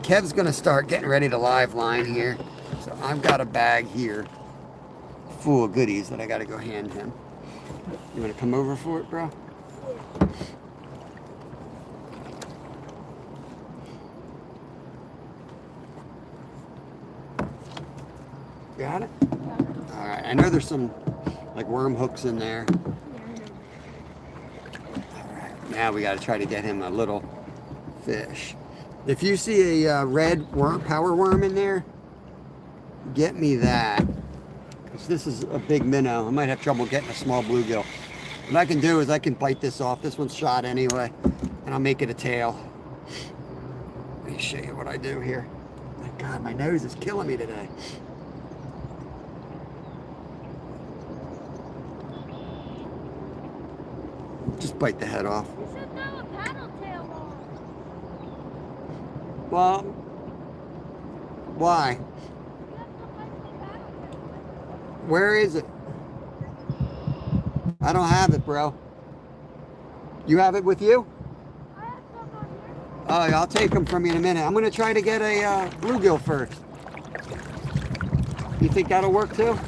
Kev's gonna start getting ready to live line here. So I've got a bag here full of goodies that I gotta go hand him. You wanna come over for it, bro? Yeah. Got it? All right, I know there's some like worm hooks in there. All right, now we gotta try to get him a little fish. If you see a red worm, power worm in there, get me that. Because this is a big minnow. I might have trouble getting a small bluegill. What I can do is I can bite this off. This one's shot anyway. And I'll make it a tail. Let me show you what I do here. My God, my nose is killing me today. Just bite the head off. You should throw a paddle tail on. Well, why? You have to find the paddle tail. Where is it? I don't have it, bro. You have it with you? I have some on here. Oh, yeah, I'll take them from you in a minute. I'm going to try to get a bluegill first. You think that'll work too?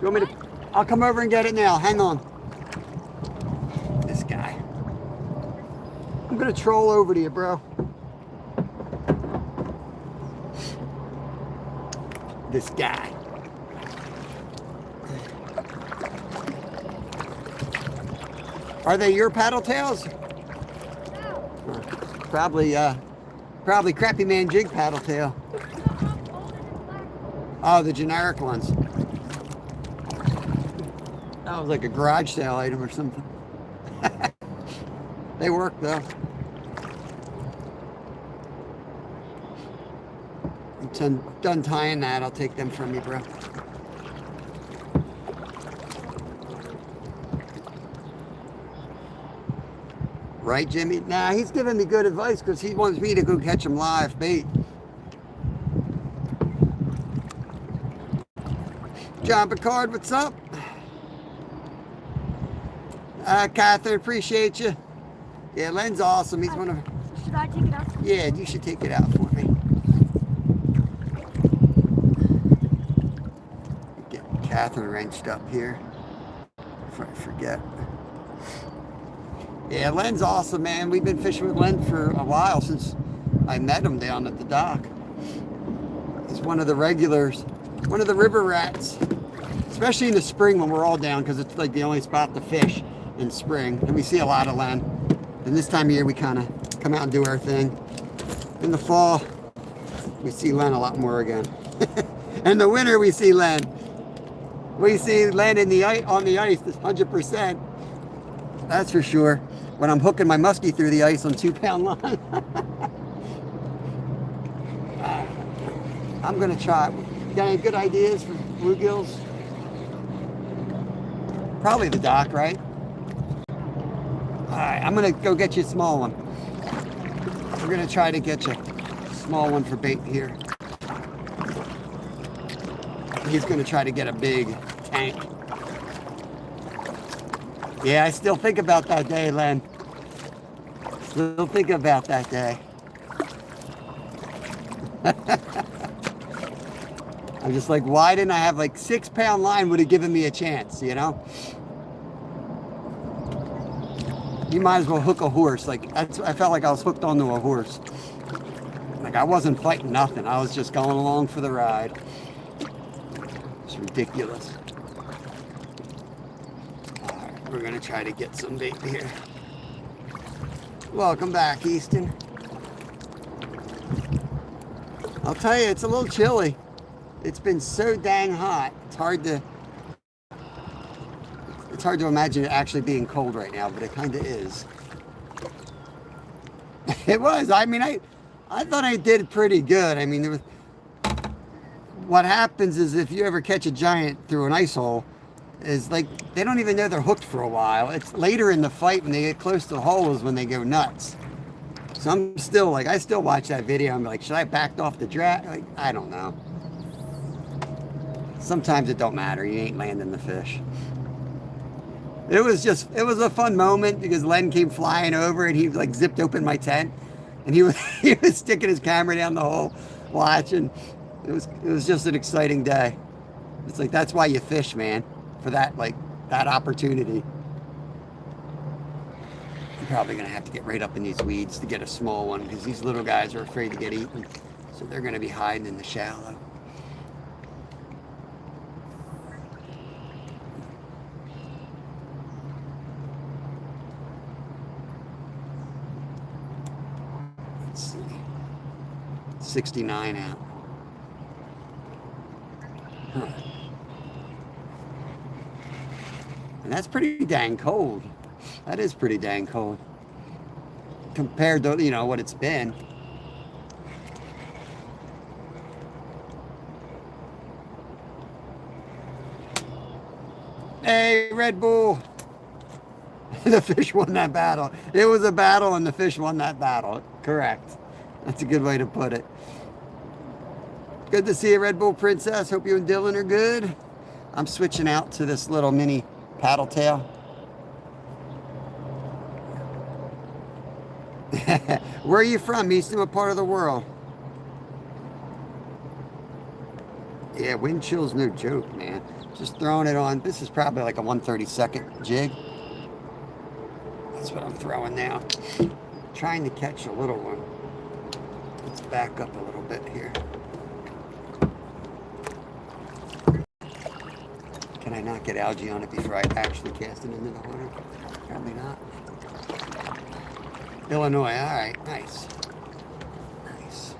You want me to? I'll come over and get it now. Hang on. This guy. I'm going to troll over to you, bro. This guy. Are they your paddle tails? No. Probably Crappie Man Jig paddle tail. Golden and black. Oh, the generic ones. That was like a garage sale item or something. They work though. I'm done tying that. I'll take them from you, bro. Right, Jimmy? Nah, he's giving me good advice because he wants me to go catch him live bait. John Picard, what's up? Catherine, appreciate you. Yeah, Len's awesome. He's one of... Should I take it out? Yeah, you should take it out for me. Get Catherine wrenched up here before I forget. Yeah, Len's awesome, man. We've been fishing with Len for a while, since I met him down at the dock. He's one of the regulars, one of the river rats, especially in the spring when we're all down, because it's like the only spot to fish in spring. And we see a lot of Len. And this time of year, we kind of come out and do our thing. In the fall, we see Len a lot more again. In the winter, we see Len. We see Len in the on the ice, 100%. That's for sure. When I'm hooking my muskie through the ice on 2-pound line. I'm gonna try. You got any good ideas for bluegills? Probably the dock, right? All right, I'm gonna go get you a small one. We're gonna try to get you a small one for bait here. He's gonna try to get a big tank. Yeah, I still think about that day, Len. Still think about that day. I'm just like, why didn't I have like 6-pound line would have given me a chance, you know? You might as well hook a horse. Like, I felt like I was hooked onto a horse. Like, I wasn't fighting nothing. I was just going along for the ride. It's ridiculous. All right, we're gonna try to get some bait here. Welcome back, Easton. I'll tell you, it's a little chilly. It's been so dang hot. It's hard to imagine it actually being cold right now, but it kind of is. It was. I mean, I thought I did pretty good. I mean, there was. What happens is if you ever catch a giant through an ice hole, is like they don't even know they're hooked for a while. It's later in the fight when they get close to the hole is when they go nuts. So I'm still like, I still watch that video. I'm like, should I back off the drag? Like, I don't know. Sometimes it don't matter. You ain't landing the fish. It was a fun moment because Len came flying over and he like zipped open my tent and he was sticking his camera down the hole watching. It was just an exciting day. It's like, that's why you fish, man, for that, like, that opportunity. I'm probably gonna have to get right up in these weeds to get a small one because these little guys are afraid to get eaten, so they're gonna be hiding in the shallow. Let's see, 69 out. Huh. And that's pretty dang cold. That is pretty dang cold compared to, you know, what it's been. Hey, Red Bull. The fish won that battle. It was a battle and the fish won that battle. Correct. That's a good way to put it. Good to see you, Red Bull Princess. Hope you and Dylan are good. I'm switching out to this little mini paddle tail. Where are you from, Easton? What part of the world? Yeah, wind chill's no joke, man. Just throwing it on. This is probably like a 1/32 jig. That's what I'm throwing now. Trying to catch a little one. Let's back up a little bit here. Can I not get algae on it before I actually cast it into the water? Probably not. Illinois, all right, nice. Nice.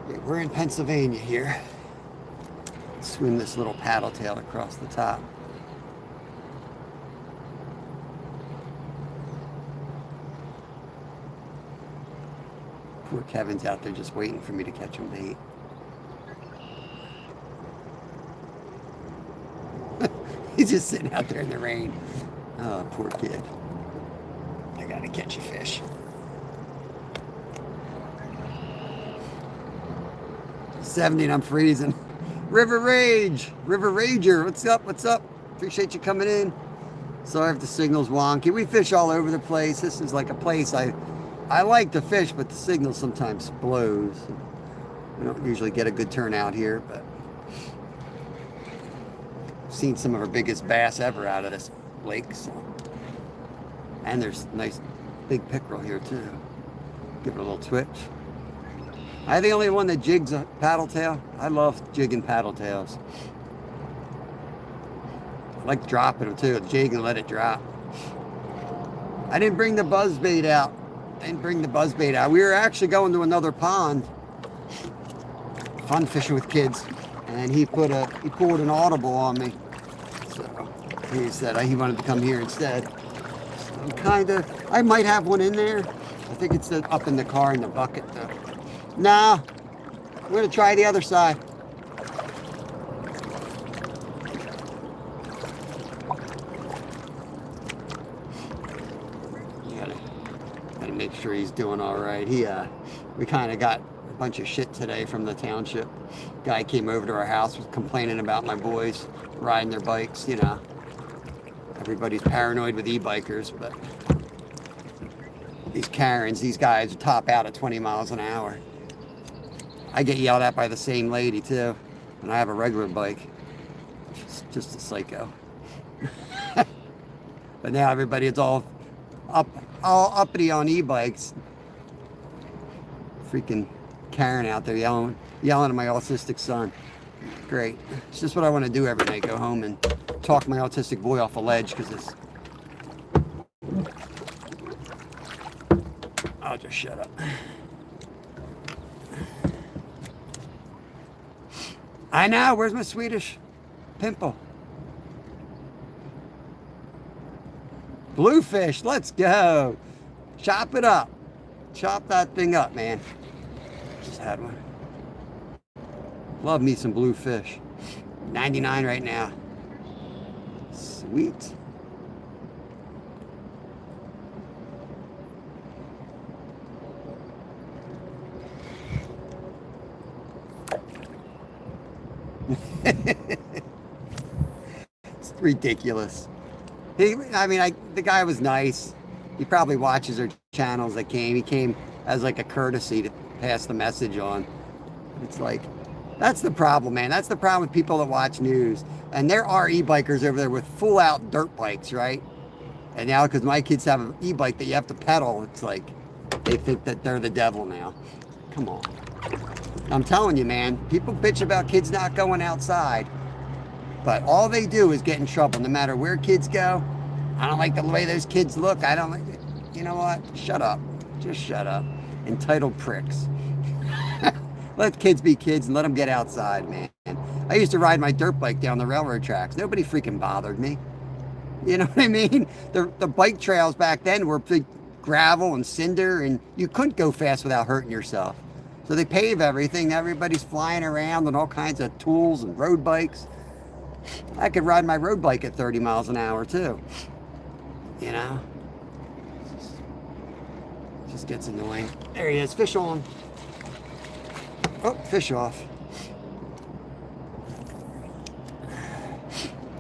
Yeah, we're in Pennsylvania here. Swim this little paddle tail across the top. Poor Kevin's out there just waiting for me to catch him bait. He's just sitting out there in the rain. Oh, poor kid. I gotta catch a fish. 70 and I'm freezing. River Rage, River Rager, what's up, what's up? Appreciate you coming in. Sorry if the signal's wonky. We fish all over the place. This is like a place I like to fish, but the signal sometimes blows. We don't usually get a good turnout here, but I've seen some of our biggest bass ever out of this lake. So. And there's nice big pickerel here too. Give it a little twitch. Am I the only one that jigs a paddle tail? I love jigging paddle tails. I like dropping them too, jig and let it drop. I didn't bring the buzz bait out. We were actually going to another pond. Fun fishing with kids. And he pulled an audible on me. So he said he wanted to come here instead. So I might have one in there. I think it's up in the car in the bucket though. Nah, we're gonna try the other side. Gotta make sure he's doing all right. We kind of got a bunch of shit today from the township. Guy came over to our house, was complaining about my boys riding their bikes. You know, everybody's paranoid with e-bikers, but these Karens, these guys top out at 20 miles an hour. I get yelled at by the same lady too, and I have a regular bike. She's just a psycho. But now everybody is all uppity on e-bikes. Freaking Karen out there yelling at my autistic son. Great. It's just what I want to do every night. Go home and talk my autistic boy off a ledge because it's. I'll just shut up. I know. Where's my Swedish pimple? Bluefish. Let's go. Chop it up. Chop that thing up, man. Just had one. Love me some bluefish. 99 right now. Sweet. It's ridiculous. The guy was nice. He probably watches our channels that came. He came as like a courtesy to pass the message on. It's like, that's the problem, man. That's the problem with people that watch news. And there are e-bikers over there with full out dirt bikes, right? And now because my kids have an e-bike that you have to pedal, it's like they think that they're the devil now. Come on. I'm telling you, man, people bitch about kids not going outside, but all they do is get in trouble no matter where kids go. I don't like the way those kids look. I don't like it. You know what? Shut up. Just shut up. Entitled pricks. Let kids be kids and let them get outside, man. I used to ride my dirt bike down the railroad tracks. Nobody freaking bothered me. You know what I mean? The bike trails back then were big gravel and cinder, and you couldn't go fast without hurting yourself. So they pave everything. Everybody's flying around on all kinds of tools and road bikes. I could ride my road bike at 30 miles an hour too. You know? Just gets annoying. There he is, fish on. Oh, fish off.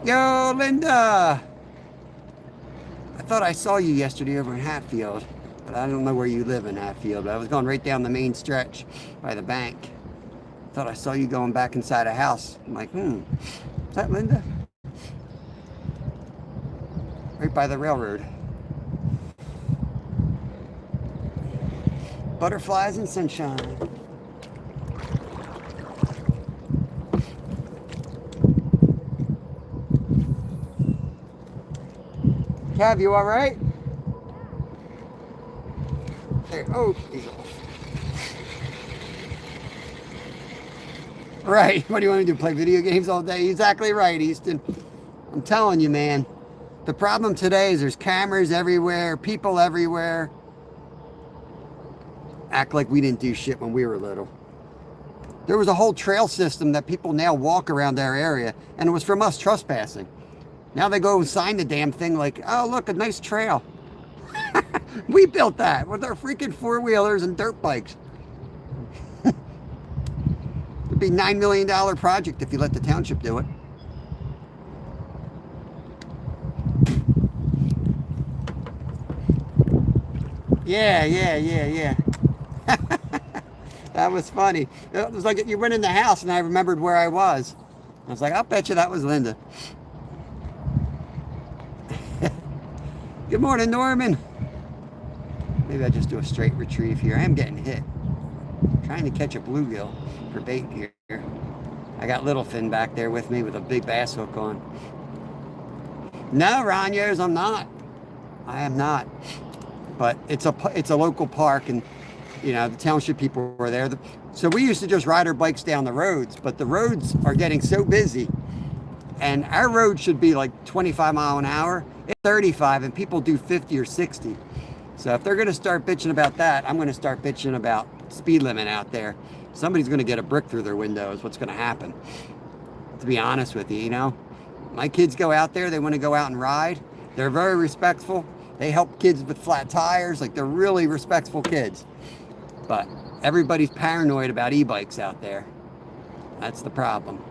Yo, Linda! I thought I saw you yesterday over in Hatfield, but I don't know where you live in Hatfield, but I was going right down the main stretch by the bank. Thought I saw you going back inside a house. I'm like, is that Linda? Right by the railroad. Butterflies and sunshine. Cav, you all right? There. Oh, he's off. Right. What do you want to do? Play video games all day? Exactly right, Easton. I'm telling you, man. The problem today is there's cameras everywhere, people everywhere. act like we didn't do shit when we were little. There was a whole trail system that people now walk around our area, and it was from us trespassing. Now they go and sign the damn thing like, oh, look, a nice trail. We built that with our freaking four-wheelers and dirt bikes. It'd be $9 million project if you let the township do it. Yeah. That was funny. It was like you went in the house and I remembered where I was. I was like, I'll bet you that was Linda. Good morning, Norman. Maybe I just do a straight retrieve here. I am getting hit. I'm trying to catch a bluegill for bait here. I got Littlefin back there with me with a big bass hook on. No, Ranios, I'm not. I am not. But it's a local park, and you know the township people were there. So we used to just ride our bikes down the roads, but the roads are getting so busy, and our road should be like 25 mile an hour. It's 35, and people do 50 or 60. So if they're going to start bitching about that, I'm going to start bitching about speed limit out there. Somebody's going to get a brick through their window is what's going to happen. To be honest with you, you know, my kids go out there. They want to go out and ride. They're very respectful. They help kids with flat tires. Like, they're really respectful kids. But everybody's paranoid about e-bikes out there. That's the problem.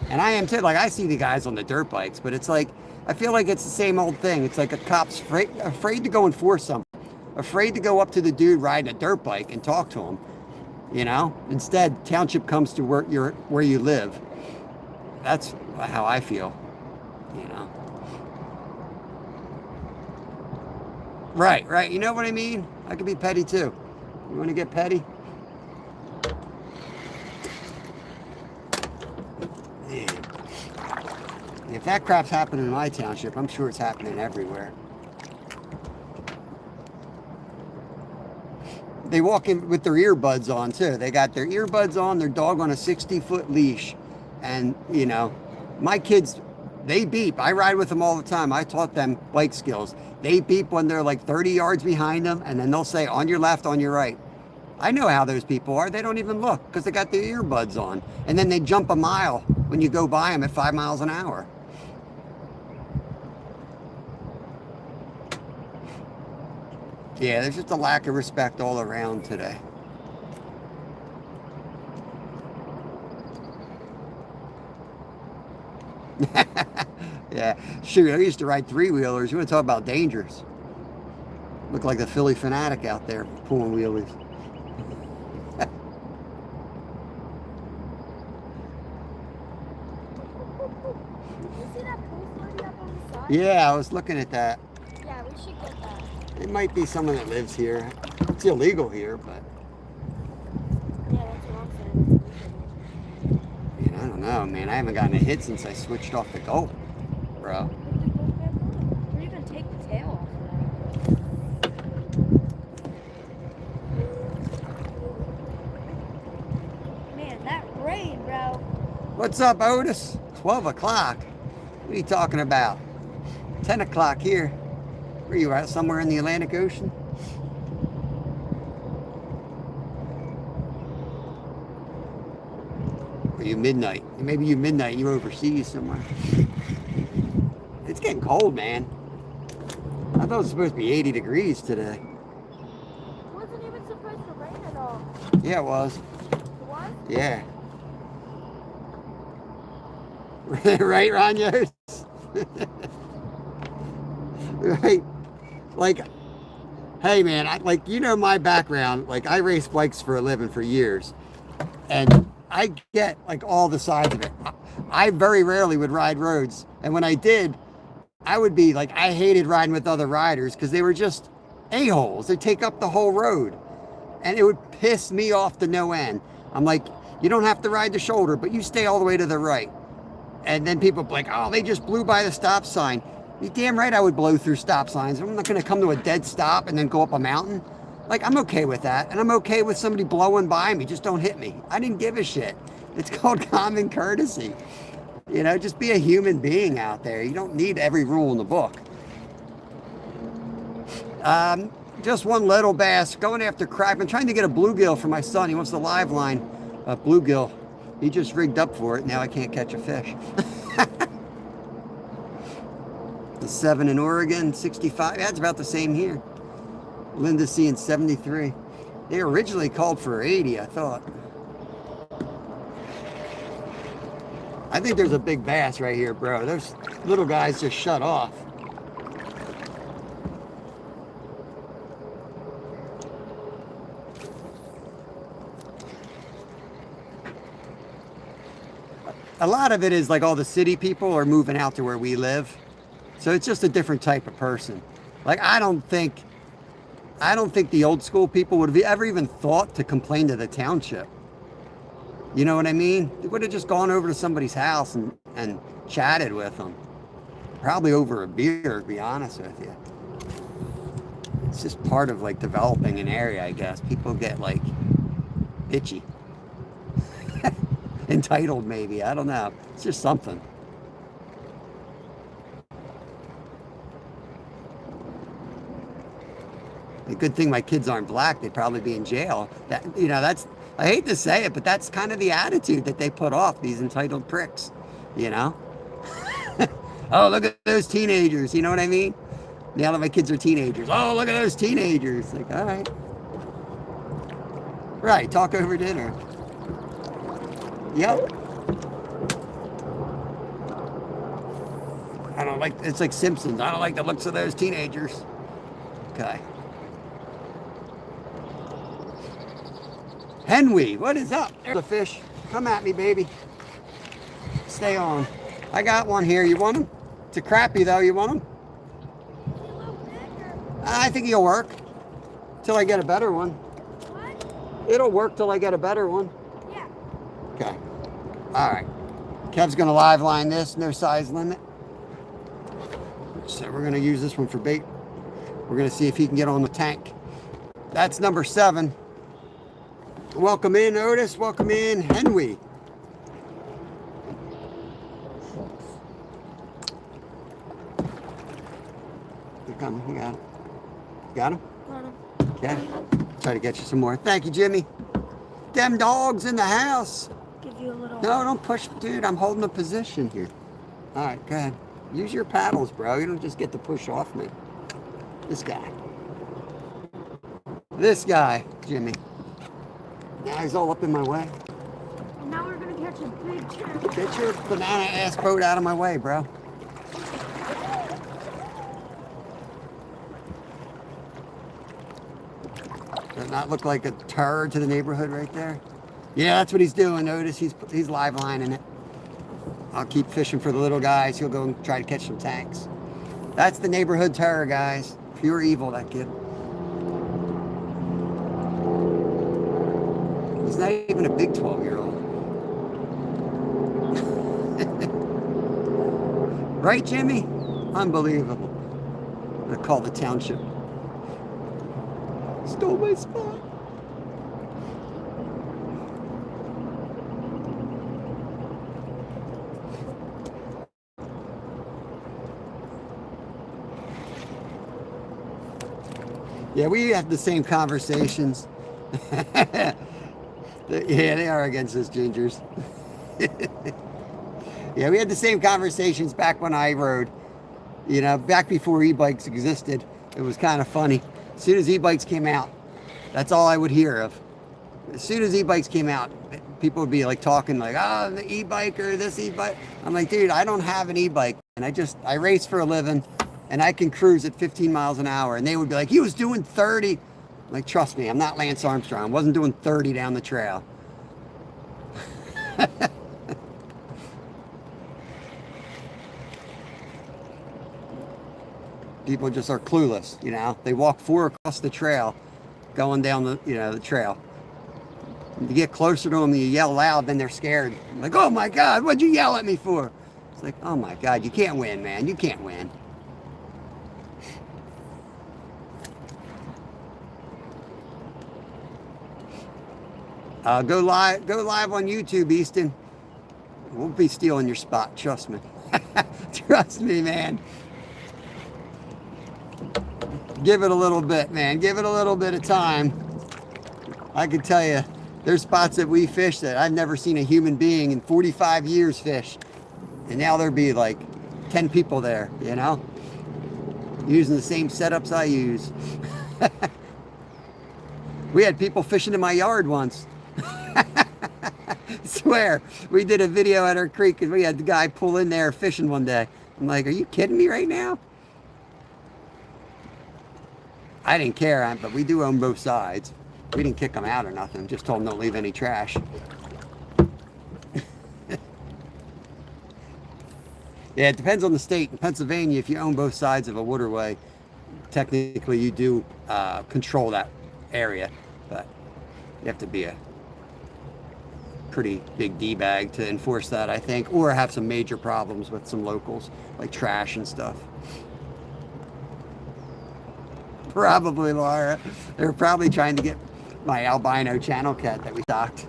And I am too. Like, I see the guys on the dirt bikes, but it's like, I feel like it's the same old thing. It's like a cop's afraid to go enforce something. Afraid to go up to the dude riding a dirt bike and talk to him. You know? Instead, township comes to where you live. That's how I feel. You know? Right. You know what I mean? I could be petty too. You want to get petty? Yeah. If that crap's happening in my township, I'm sure it's happening everywhere. They walk in with their earbuds on too. They got their earbuds on, their dog on a 60-foot leash. And, you know, my kids, they beep. I ride with them all the time. I taught them bike skills. They beep when they're like 30 yards behind them, and then they'll say, on your left, on your right. I know how those people are. They don't even look because they got their earbuds on. And then they jump a mile when you go by them at 5 miles an hour. Yeah, there's just a lack of respect all around today. Yeah, shoot, I used to ride three-wheelers. You want to talk about dangerous. Look like the Philly fanatic out there pulling wheelies. You see that pool floaty up on the side? Yeah, I was looking at that. Yeah, we should get that. It might be someone that lives here. It's illegal here, but Yeah, that's what I'm saying. man, I don't know, man. I haven't gotten a hit since I switched off the Gulp, bro. Or even take the tail off of that. Man, that rain, bro. What's up, Otis? 12 o'clock. What are you talking about? 10 o'clock here. Where you at? Somewhere in the Atlantic Ocean? Or you midnight? Maybe you midnight. You're overseas somewhere. It's getting cold, man. I thought it was supposed to be 80 degrees today. It wasn't even supposed to rain at all. Yeah, it was. It was? Yeah. Right, Ranios? Right. Like, hey man, you know my background. Like, I race bikes for a living for years, and I get like all the sides of it. I very rarely would ride roads, and when I did, I would be like, I hated riding with other riders because they were just a-holes. They take up the whole road, and it would piss me off to no end. I'm like, you don't have to ride the shoulder, but you stay all the way to the right. And then people be like, oh, they just blew by the stop sign. You damn right I would blow through stop signs. I'm not going to come to a dead stop and then go up a mountain. Like, I'm okay with that. And I'm okay with somebody blowing by me. Just don't hit me. I didn't give a shit. It's called common courtesy. You know, just be a human being out there. You don't need every rule in the book. Just one little bass going after crappie. I'm trying to get a bluegill for my son. He wants the live line bluegill. He just rigged up for it. Now I can't catch a fish. The 7 in Oregon, 65. That's about the same here. Linda's seeing 73. They originally called for 80, I thought. I think there's a big bass right here, bro. Those little guys just shut off. A lot of it is like all the city people are moving out to where we live. So it's just a different type of person. Like I don't think the old school people would have ever even thought to complain to the township. You know what I mean? They would have just gone over to somebody's house and chatted with them. Probably over a beer, to be honest with you. It's just part of like developing an area, I guess. People get like bitchy. Entitled maybe, I don't know. It's just something. The good thing my kids aren't black, they'd probably be in jail. That, you know, that's, I hate to say it, but that's kind of the attitude that they put off, these entitled pricks, you know? Oh, look at those teenagers, you know what I mean? Now that my kids are teenagers, oh, look at those teenagers. Like, all right. Right, talk over dinner. Yep. I don't like, it's like Simpsons. I don't like the looks of those teenagers. Okay. Henry, what is up? There's a fish. Come at me, baby. Stay on. I got one here. You want him? It's a crappie, though. You want him? I think he'll work. Till I get a better one. What? It'll work till I get a better one. Yeah. Okay. All right. Kev's going to live line this. No size limit. So we're going to use this one for bait. We're going to see if he can get on the tank. That's number 7. Welcome in, Otis. Welcome in, Henry. Here come. You got him. Got him? Got him. Okay. Try to get you some more. Thank you, Jimmy. Them dogs in the house. Give you a little. No, don't push, dude. I'm holding a position here. All right, go ahead. Use your paddles, bro. You don't just get to push off me. This guy. This guy, Jimmy. Now he's all up in my way. And now we're gonna catch a big fish. Get your banana ass boat out of my way, bro. Does it not look like a terror to the neighborhood right there? Yeah, that's what he's doing. Notice he's live lining it. I'll keep fishing for the little guys. He'll go and try to catch some tanks. That's the neighborhood terror, guys. Pure evil, that kid. He's not even a big 12-year-old. Right, Jimmy? Unbelievable. I'm gonna call the township. Stole my spot. Yeah, we have the same conversations. Yeah, they are against us gingers. Yeah, we had the same conversations back when I rode. You know, back before e-bikes existed. It was kind of funny. As soon as e-bikes came out, that's all I would hear of. As soon as e-bikes came out, people would be like talking like, oh, the e-bike or this e-bike. I'm like, dude, I don't have an e-bike. And I race for a living and I can cruise at 15 miles an hour. And they would be like, he was doing 30. I'm like, trust me, I'm not Lance Armstrong. I wasn't doing 30 down the trail. People just are clueless, you know. They walk 4 across the trail, going down the, you know, the trail. You get closer to them, you yell loud, then they're scared. I'm like, oh my God, what'd you yell at me for? It's like, oh my God, you can't win, man. You can't win. Go live on YouTube, Easton. We'll be stealing your spot, trust me. Trust me, man. Give it a little bit, man. Give it a little bit of time. I can tell you, there's spots that we fish that I've never seen a human being in 45 years fish. And now there'd be like 10 people there, you know? Using the same setups I use. We had people fishing in my yard once. I swear, we did a video at our creek and we had the guy pull in there fishing one day. I'm like, are you kidding me right now? I didn't care, but we do own both sides. We didn't kick them out or nothing, just told them don't leave any trash. Yeah, it depends on the state. In Pennsylvania, if you own both sides of a waterway, technically you do control that area, but you have to be a pretty big D-bag to enforce that, I think, or have some major problems with some locals, like trash and stuff. Probably, Laura. They were probably trying to get my albino channel cat that we stocked.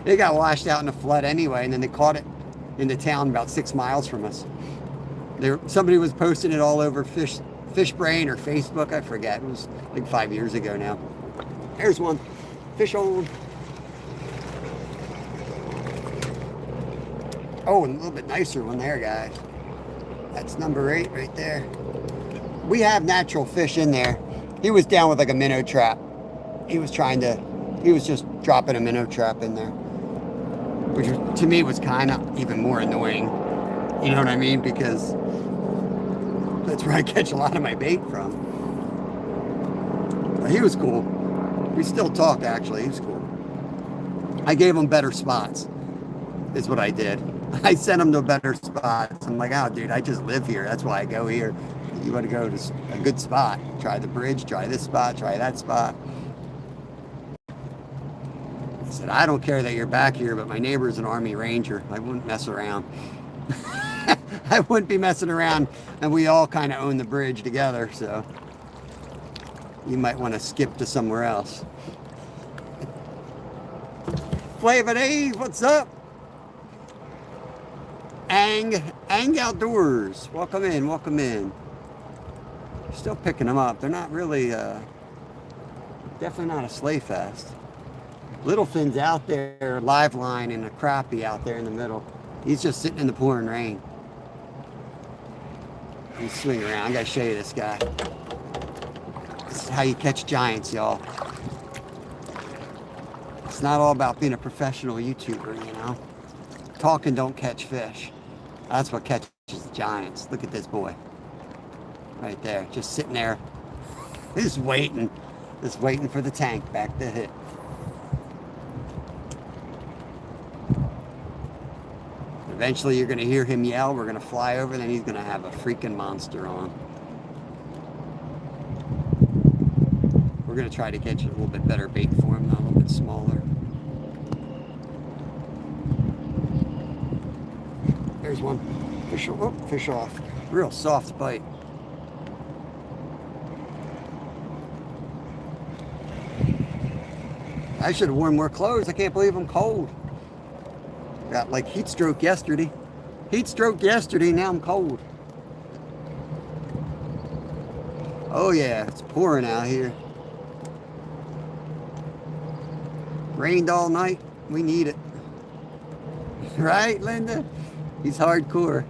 It got washed out in a flood anyway, and then they caught it in the town about 6 miles from us. Somebody was posting it all over Fish Brain or Facebook, I forget. It was like 5 years ago now. There's one. Fish on. Oh, and a little bit nicer one there, guys. That's number 8 right there. We have natural fish in there. He was down with like a minnow trap. He was just dropping a minnow trap in there, which to me was kind of even more annoying. You know what I mean? Because that's where I catch a lot of my bait from. But he was cool. We still talk, actually. He was cool. I gave him better spots, is what I did. I sent him to better spots. I'm like, oh, dude, I just live here. That's why I go here. You want to go to a good spot. Try the bridge, try this spot, try that spot. I said, I don't care that you're back here, but my neighbor's an Army Ranger. I wouldn't mess around. I wouldn't be messing around, and we all kind of own the bridge together, so you might want to skip to somewhere else. Flavor Dave, what's up? Ang Outdoors, welcome in, welcome in. Still picking them up. They're not really, definitely not a sleigh fest. Littlefin's out there, live line, and a crappie out there in the middle. He's just sitting in the pouring rain. He's swinging around. I gotta show you this guy. This is how you catch giants, y'all. It's not all about being a professional YouTuber, you know. Talking don't catch fish. That's what catches the giants. Look at this boy. Right there, just sitting there, just waiting for the tank back to hit. Eventually you're gonna hear him yell, we're gonna fly over, then he's gonna have a freaking monster on. We're gonna try to catch a little bit better bait for him, not a little bit smaller. There's one. Fish off. Real soft bite. I should have worn more clothes. I can't believe I'm cold. Got like heat stroke yesterday. Now I'm cold. Oh yeah, it's pouring out here. Rained all night. We need it. Right, Linda? He's hardcore.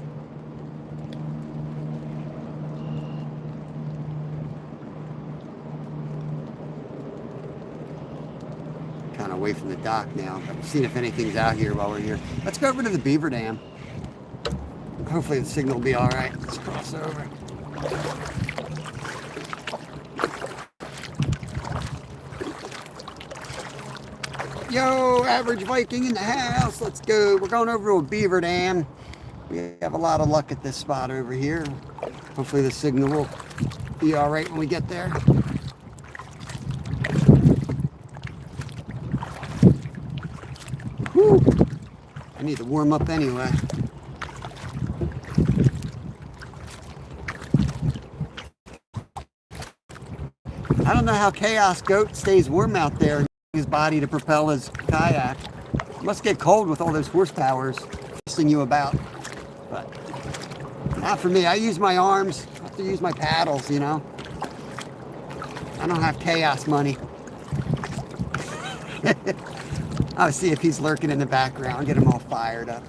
Kind of away from the dock now. I'm seeing if anything's out here while we're here. Let's go over to the beaver dam. Hopefully the signal will be all right. Let's cross over. Yo, average Viking in the house. Let's go. We're going over to a beaver dam. We have a lot of luck at this spot over here. Hopefully the signal will be all right when we get there. Whew. I need to warm up anyway. I don't know how Chaos Goat stays warm out there. His body to propel his kayak. Must get cold with all those horsepowers forcing you about. But not for me. I use my arms. have to use my paddles, you know. I don't have chaos money. I'll see if he's lurking in the background, get him all fired up.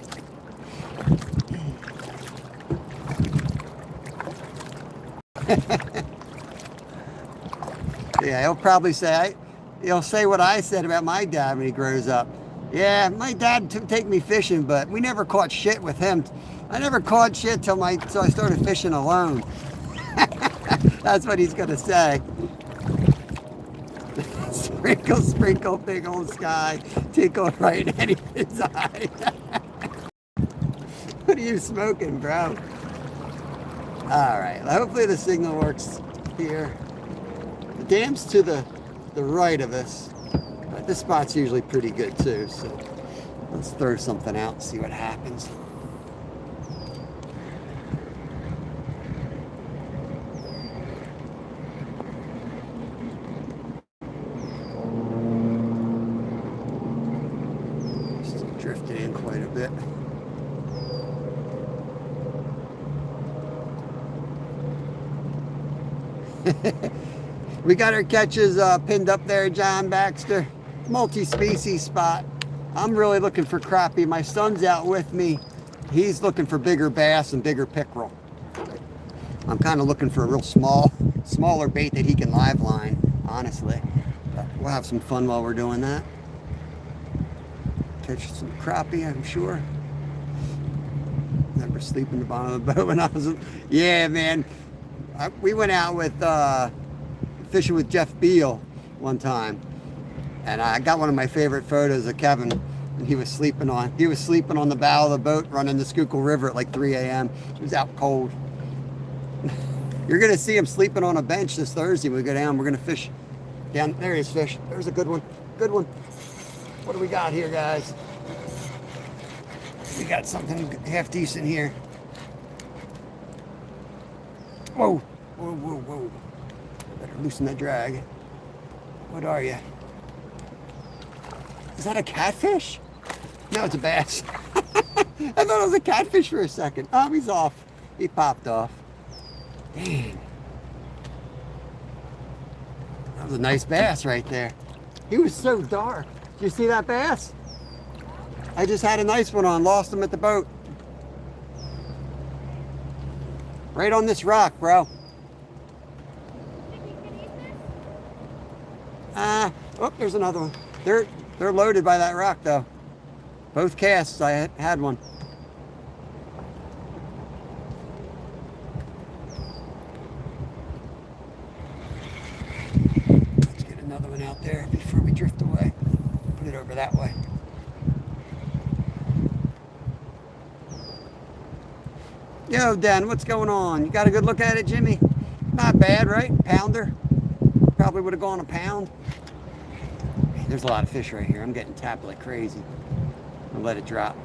Yeah, he'll probably say, he'll say what I said about my dad when he grows up. Yeah, my dad took take me fishing, but we never caught shit with him. I never caught shit till I started fishing alone. That's what he's gonna say. Sprinkle, sprinkle, big old sky, tinkle right in anything's eye. What are you smoking, bro? All right, hopefully the signal works here. The dam's to the right of us, but this spot's usually pretty good too, so let's throw something out and see what happens. Still drifting in quite a bit. We got our catches pinned up there, John Baxter. Multi-species spot. I'm really looking for crappie. My son's out with me. He's looking for bigger bass and bigger pickerel. I'm kind of looking for a real smaller bait that he can live line, honestly. But we'll have some fun while we're doing that. Catch some crappie, I'm sure. Never sleep in the bottom of the boat when I was... Yeah, man. We went out with... fishing with Jeff Beal one time, and I got one of my favorite photos of Kevin, and he was sleeping on the bow of the boat running the Schuylkill River at like 3 a.m. It was out cold. You're gonna see him sleeping on a bench this Thursday when we go down. We're gonna fish down there. Is fish. There's a good one. What do we got here, guys? We got something half decent here. Whoa. Better loosen that drag. What are you? Is that a catfish? No, it's a bass. I thought it was a catfish for a second. Oh, he's off. He popped off. Dang. That was a nice bass right there. He was so dark. Did you see that bass? I just had a nice one on. Lost him at the boat. Right on this rock, bro. Oh, there's another one. They're loaded by that rock though. Both casts, I had one. Let's get another one out there before we drift away. Put it over that way. Yo, Dan, what's going on? You got a good look at it, Jimmy? Not bad, right? Pounder. Probably would have gone a pound. There's a lot of fish right here. I'm getting tapped like crazy. I'll let it drop.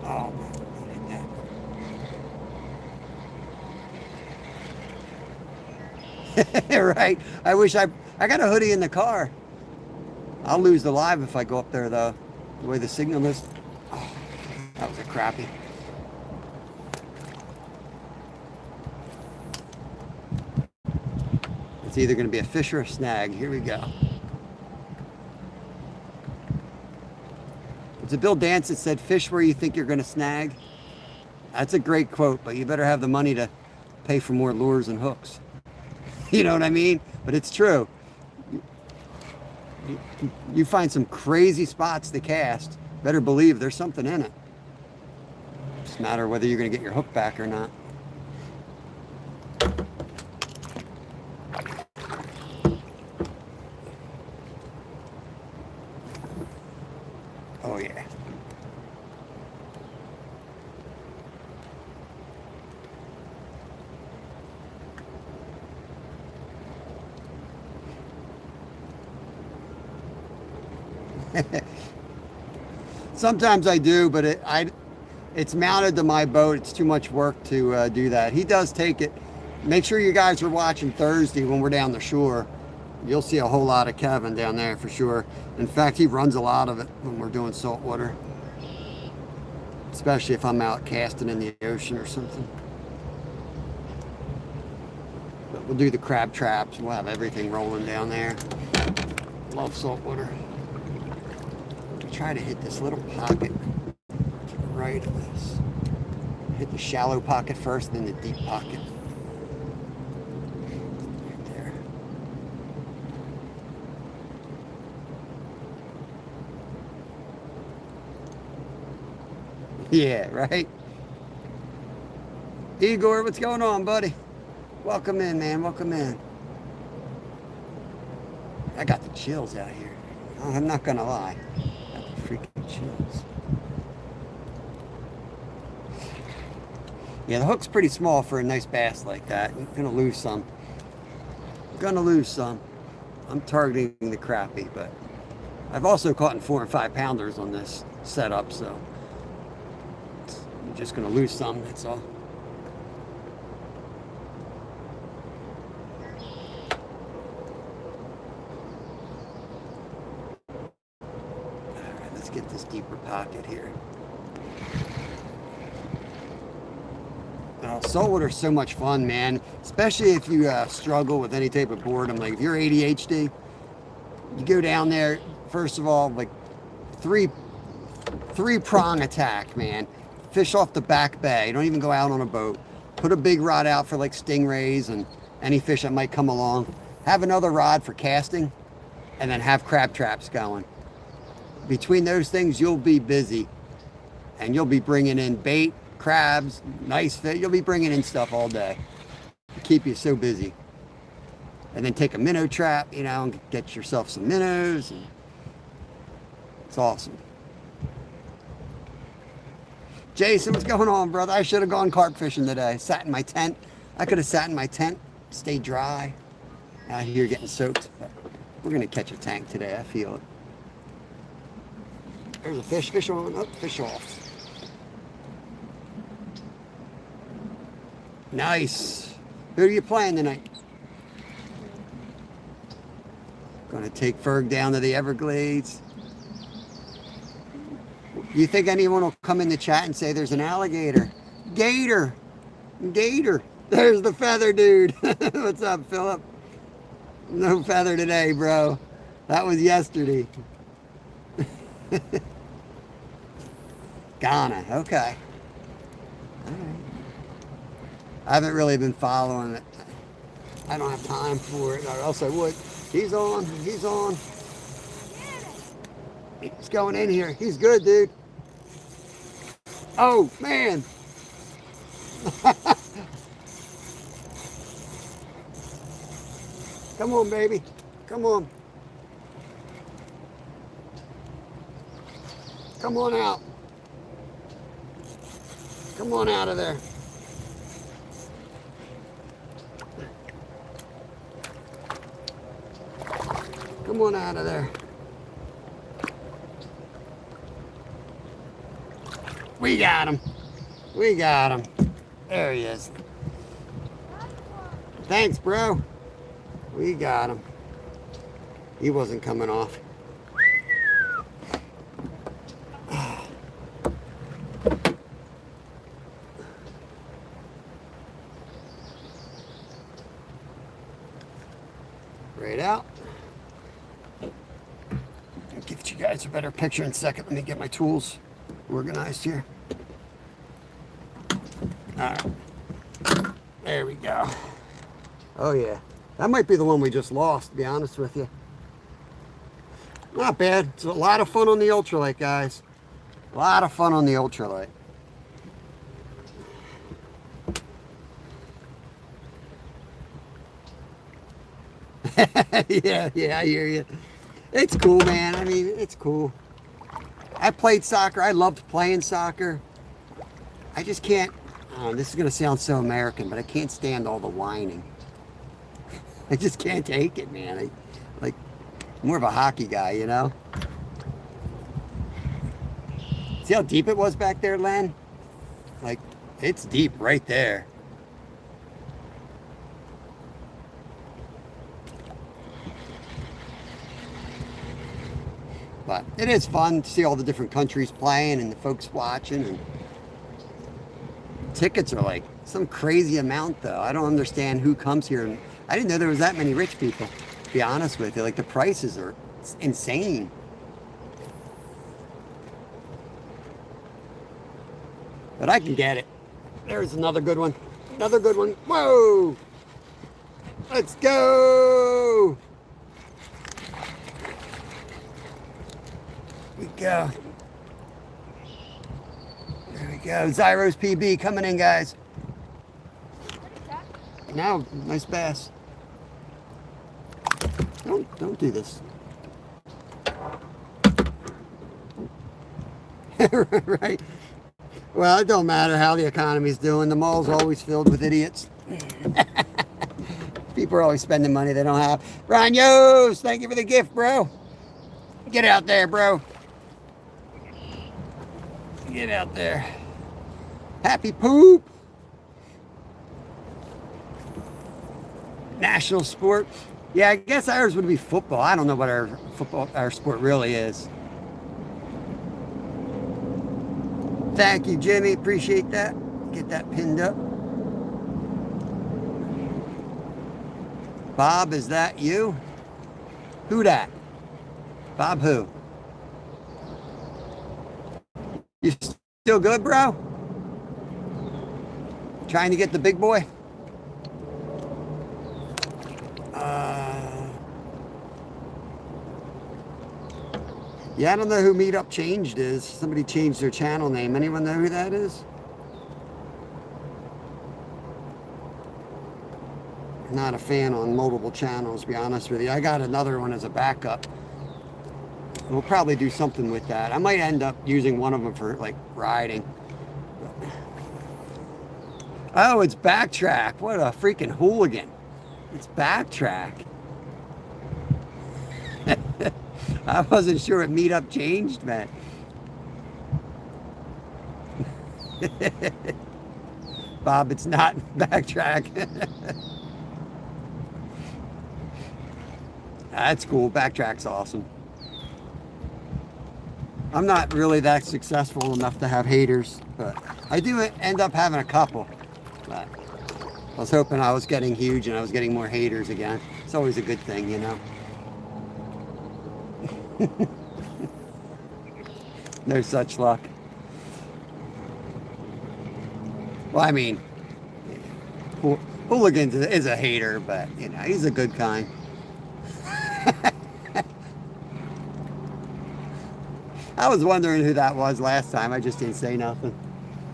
Oh, right. I wish I got a hoodie in the car. I'll lose the live if I go up there though. The way the signal is. Oh, that was a crappie. It's either going to be a fish or a snag. Here we go. It's a Bill Dance that said, "Fish where you think you're going to snag." That's a great quote, but you better have the money to pay for more lures and hooks. You know what I mean? But it's true. You find some crazy spots to cast, better believe there's something in it. It's a matter of whether you're going to get your hook back or not. Oh yeah. Sometimes I do, but it's mounted to my boat. It's too much work to do that. He does take it. make sure you guys are watching Thursday when we're down the shore. You'll see a whole lot of Kevin down there for sure. In fact, he runs a lot of it when we're doing saltwater, especially if I'm out casting in the ocean or something. But we'll do the crab traps. We'll have everything rolling down there. Love saltwater. Try to hit this little pocket to the right of this. Hit the shallow pocket first, then the deep pocket. Right there. Yeah, right? Igor, what's going on, buddy? Welcome in, man. Welcome in. I got the chills out here. I'm not gonna lie. Freaking chills. Yeah, the hook's pretty small for a nice bass like that. I'm gonna lose some. I'm targeting the crappie, but I've also caught in 4 and 5 pounders on this setup, so I'm just gonna lose some, that's all. Get this deeper pocket here. Saltwater is so much fun, man. Especially if you struggle with any type of boredom. Like if you're ADHD, you go down there. First of all, like three prong attack, man. Fish off the back bay. Don't even go out on a boat. Put a big rod out for like stingrays and any fish that might come along. Have another rod for casting, and then have crab traps going. Between those things, you'll be busy, and you'll be bringing in bait, crabs, nice fish. You'll be bringing in stuff all day to keep you so busy. And then take a minnow trap, you know, and get yourself some minnows. And it's awesome. Jason, what's going on, brother? I should have gone carp fishing today. Sat in my tent. I could have sat in my tent, stayed dry. Out here getting soaked. But we're gonna catch a tank today. I feel it. There's a fish. Fish on. Oh, fish off. Nice. Who are you playing tonight? Gonna take Ferg down to the Everglades. You think anyone will come in the chat and say there's an alligator? Gator. Gator. There's the feather dude. What's up, Philip? No feather today, bro. That was yesterday. Ghana, okay. All right. I haven't really been following it. I don't have time for it, or else I would. He's on, he's on. He's going in here. He's good, dude. Oh, man. Come on, baby. Come on. Come on out. Come on out of there. Come on out of there. We got him. We got him. There he is. Thanks, bro. We got him. He wasn't coming off. Right out. I'll give you guys a better picture in a second. Let me get my tools organized here. All right. There we go. Oh, yeah. That might be the one we just lost, to be honest with you. Not bad. It's a lot of fun on the ultralight, guys. A lot of fun on the ultralight. yeah, I hear you. It's cool, man. I mean, it's cool. I played soccer. I loved playing soccer. I just can't, this is going to sound so American, but I can't stand all the whining. I just can't take it, man. I'm more of a hockey guy, you know? See how deep it was back there, Len? Like, it's deep right there. But it is fun to see all the different countries playing and the folks watching. And tickets are like some crazy amount, though. I don't understand who comes here. And I didn't know there was that many rich people, to be honest with you. Like, the prices are insane. But I can get it. There's another good one. Another good one. Whoa! Let's go! Here we go. There we go. Zyros PB coming in, guys. Now, nice bass. Don't do this. Right? Well, it don't matter how the economy's doing. The mall's always filled with idiots. People are always spending money they don't have. Ron Yost, thank you for the gift, bro. Get out there, bro. Get out there. Happy poop. National sport. Yeah, I guess ours would be football. I don't know what our sport really is. Thank you, Jimmy. Appreciate that. Get that pinned up. Bob, is that you? Who dat? Bob who? You still good, bro? Trying to get the big boy? Yeah, I don't know who Meetup Changed is. Somebody changed their channel name. Anyone know who that is? Not a fan on multiple channels, to be honest with you. I got another one as a backup. We'll probably do something with that. I might end up using one of them for, like, riding. Oh, it's Backtrack. What a freaking hooligan. It's Backtrack. I wasn't sure what Meetup Changed meant. Bob, it's not Backtrack. That's cool. Backtrack's awesome. I'm not really that successful enough to have haters, but I do end up having a couple. But I was hoping I was getting huge and I was getting more haters again. It's always a good thing, you know. No such luck. Well, I mean, Hooligans is a hater, but, you know, he's a good kind. I was wondering who that was last time. I just didn't say nothing.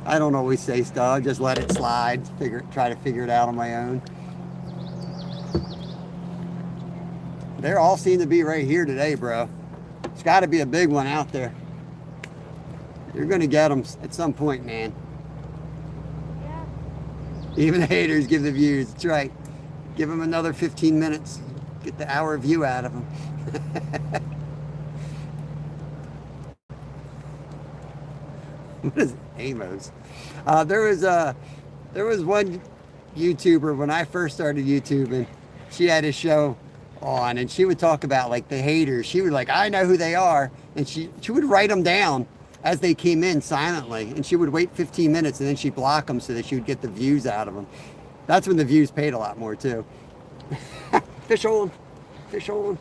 I don't always say stuff. I just let it slide. Try to figure it out on my own. They all seem to be right here today, bro. It's got to be a big one out there. You're going to get them at some point, man. Yeah. Even the haters give the views. That's right. Give them another 15 minutes. Get the hour view out of them. What is Amos? There was one YouTuber when I first started YouTubing. She had a show on, and she would talk about, like, the haters. She would, like, I know who they are, and she would write them down as they came in silently, and she would wait 15 minutes and then she'd block them so that she would get the views out of them. That's when the views paid a lot more too. Fish on, fish on,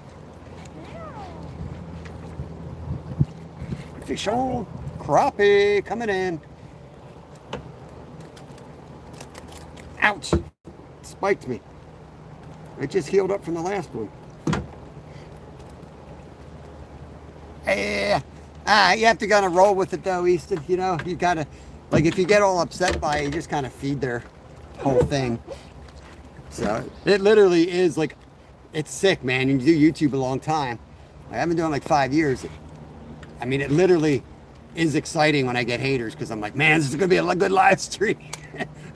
fish on. Crappie coming in. Ouch! Spiked me. It just healed up from the last one. Yeah. You have to kind of roll with it though, Easton. You know, you gotta, like, if you get all upset by it, you just kind of feed their whole thing. So it literally is like, it's sick, man. You do YouTube a long time. I've been doing like 5 years. I mean, it literally is exciting when I get haters because I'm like, man, this is gonna be a good live stream.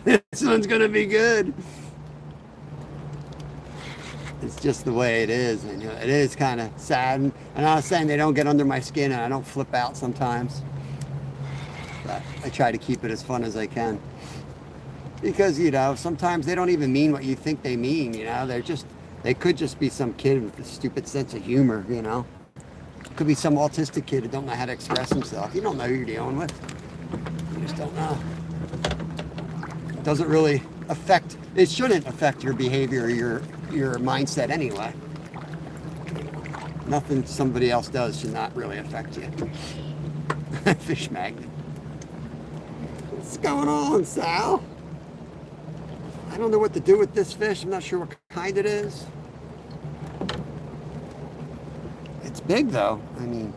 This one's gonna be good. It's just the way it is, and you know, it is kind of sad. And I'm not saying they don't get under my skin, and I don't flip out sometimes. But I try to keep it as fun as I can, because, you know, sometimes they don't even mean what you think they mean. You know, they could just be some kid with a stupid sense of humor. You know, Could be some autistic kid who don't know how to express himself. You don't know who you're dealing with. You just don't know. It doesn't really affect, it shouldn't affect your behavior or your mindset anyway. Nothing somebody else does should not really affect you. Fish magnet. What's going on, Sal? I don't know what to do with this fish. I'm not sure what kind it is. It's big though. I mean,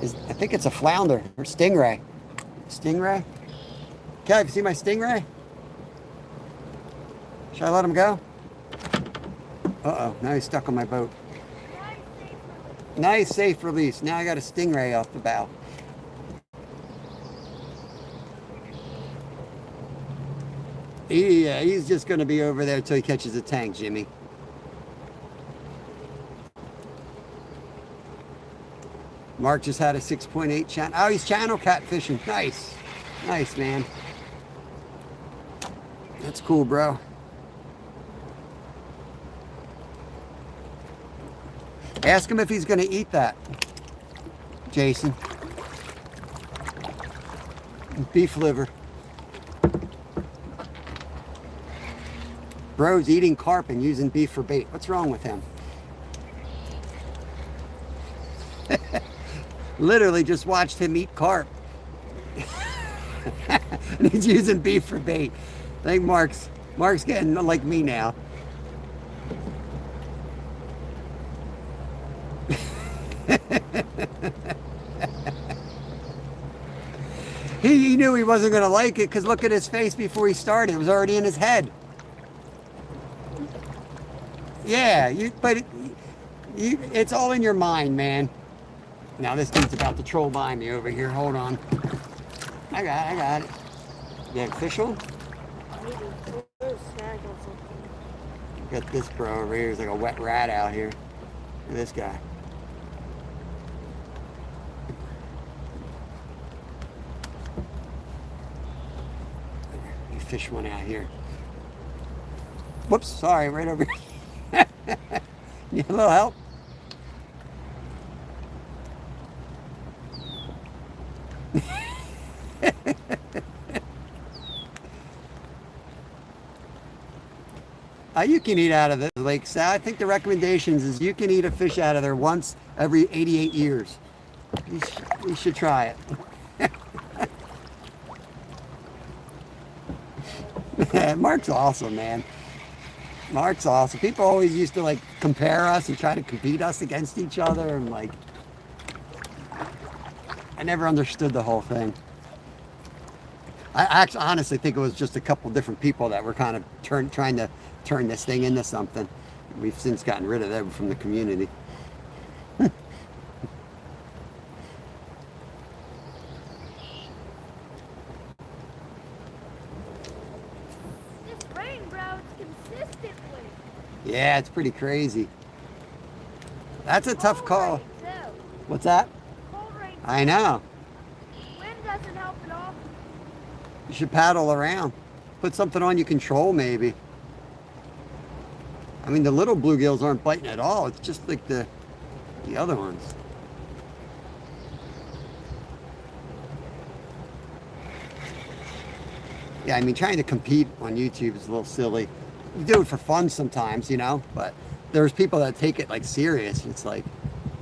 I think it's a flounder or stingray. Stingray? Kev, you see my stingray? Should I let him go? Uh-oh, now he's stuck on my boat. Nice, safe release. Now I got a stingray off the bow. Yeah, he's just going to be over there until he catches a tank, Jimmy. Mark just had a 6.8 channel. Oh, he's channel catfishing. Nice. Nice, man. That's cool, bro. Ask him if he's going to eat that, Jason. Beef liver. Bro's eating carp and using beef for bait. What's wrong with him? Literally just watched him eat carp. And he's using beef for bait. I think Mark's getting like me now. He knew he wasn't going to like it because look at his face before he started. It was already in his head. Yeah, it's all in your mind, man. Now this dude's about to troll by me over here. Hold on. I got it. You have fish on? Got this bro over here. He's like a wet rat out here. Look at this guy. You fish one out here. Whoops, sorry, right over here. Need a little help? You can eat out of the lake, Sal. I think the recommendations is you can eat a fish out of there once every 88 years. You should try it. Mark's awesome, man. Mark's awesome. People always used to like compare us and try to compete us against each other, and like I never understood the whole thing. I actually honestly think it was just a couple different people that were kind of trying to turn this thing into something. We've since gotten rid of them from the community. This rain, bro, it's consistently. Yeah, it's pretty crazy. That's a tough call. Rain, too. What's that? Cold rain. I know. Wind doesn't help at all. You should paddle around. Put something on you control, maybe. I mean, the little bluegills aren't biting at all. It's just like the other ones. Yeah, I mean, trying to compete on YouTube is a little silly. You do it for fun sometimes, you know, but there's people that take it like serious. It's like,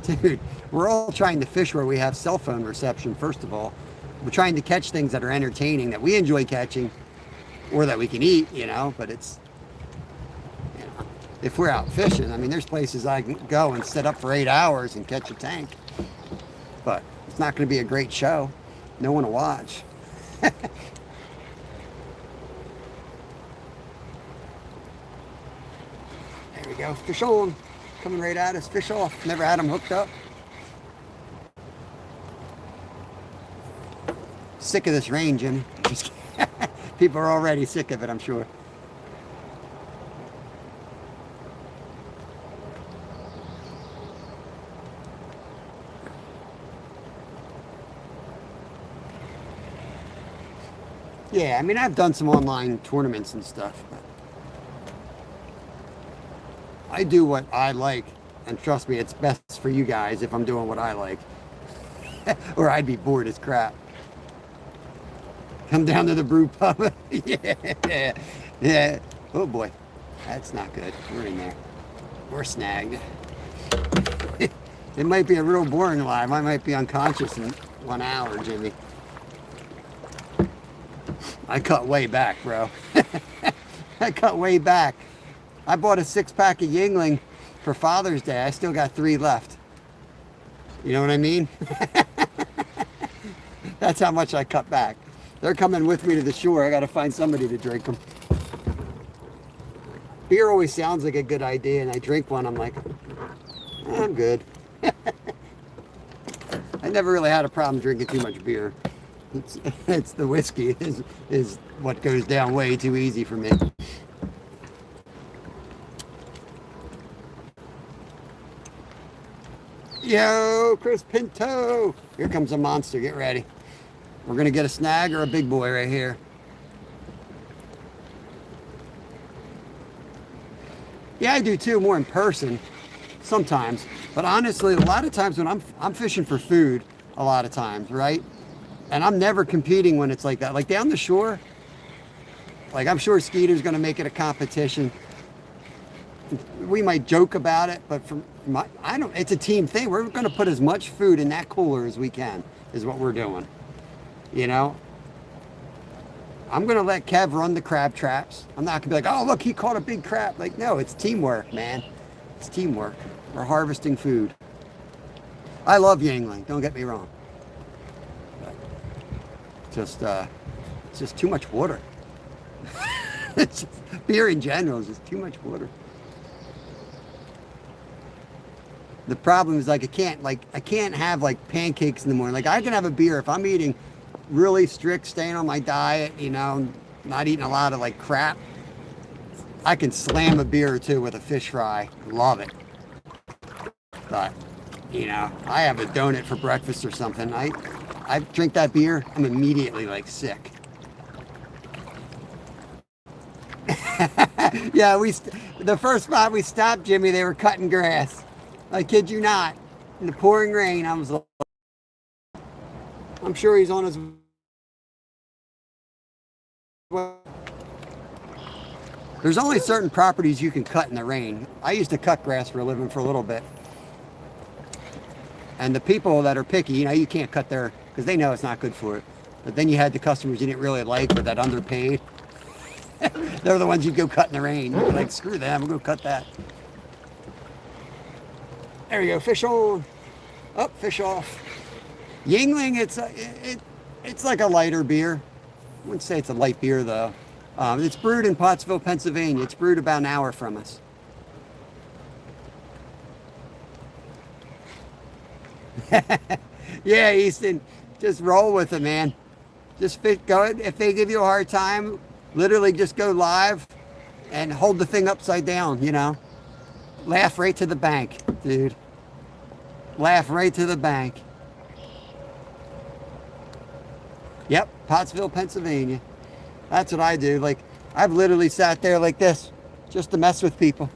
dude, we're all trying to fish where we have cell phone reception, first of all. We're trying to catch things that are entertaining, that we enjoy catching, or that we can eat, you know, but it's, you know, if we're out fishing, I mean, there's places I can go and sit up for 8 hours and catch a tank, but it's not going to be a great show. No one to watch. There we go, fish on, coming right at us, fish off. Never had them hooked up. Sick of this rain, Jimmy. People are already sick of it, I'm sure. Yeah, I mean, I've done some online tournaments and stuff, but I do what I like, And trust me, it's best for you guys if I'm doing what I like. Or I'd be bored as crap. Come down to the brew pub. Yeah. Yeah. Oh boy. That's not good. We're in there. We're snagged. It might be a real boring live. I might be unconscious in 1 hour, Jimmy. I cut way back, bro. I cut way back. I bought a 6-pack of Yingling for Father's Day. I still got 3 left. You know what I mean? That's how much I cut back. They're coming with me to the shore. I got to find somebody to drink them. Beer always sounds like a good idea, and I drink one, I'm like, I'm good. I never really had a problem drinking too much beer. It's the whiskey is what goes down way too easy for me. Yo, Chris Pinto. Here comes a monster. Get ready. We're going to get a snag or a big boy right here. Yeah, I do too, more in person sometimes. But honestly, a lot of times when I'm fishing for food, a lot of times, right? And I'm never competing when it's like that. Like down the shore, like I'm sure Skeeter's going to make it a competition. We might joke about it, but it's a team thing. We're going to put as much food in that cooler as we can, is what we're doing. You know? I'm going to let Kev run the crab traps. I'm not going to be like, oh, look, he caught a big crab. Like, no, it's teamwork, man. It's teamwork. We're harvesting food. I love Yangling, don't get me wrong. But it's just too much water. It's just, beer in general is just too much water. The problem is like I can't have like pancakes in the morning. Like I can have a beer if I'm eating really strict, staying on my diet, you know, not eating a lot of like crap. I can slam a beer or two with a fish fry. Love it. But, you know, I have a donut for breakfast or something. I drink that beer, I'm immediately like sick. Yeah, the first spot we stopped, Jimmy, they were cutting grass. I kid you not. In the pouring rain, I was like, I'm sure he's on his way. There's only certain properties you can cut in the rain. I used to cut grass for a living for a little bit. And the people that are picky, you know, you can't cut there because they know it's not good for it. But then you had the customers you didn't really like or that underpaid. They're the ones you go cut in the rain. You're like, screw them, I'm going to cut that. There you go, fish on. Oh, fish off. Yingling, it's like a lighter beer. I wouldn't say it's a light beer though. It's brewed in Pottsville, Pennsylvania. It's brewed about an hour from us. Yeah, Easton, just roll with it, man. Just go. If they give you a hard time, literally just go live and hold the thing upside down, you know. Laugh right to the bank, dude. Laugh right to the bank. Yep, Pottsville, Pennsylvania. That's what I do. Like, I've literally sat there like this just to mess with people.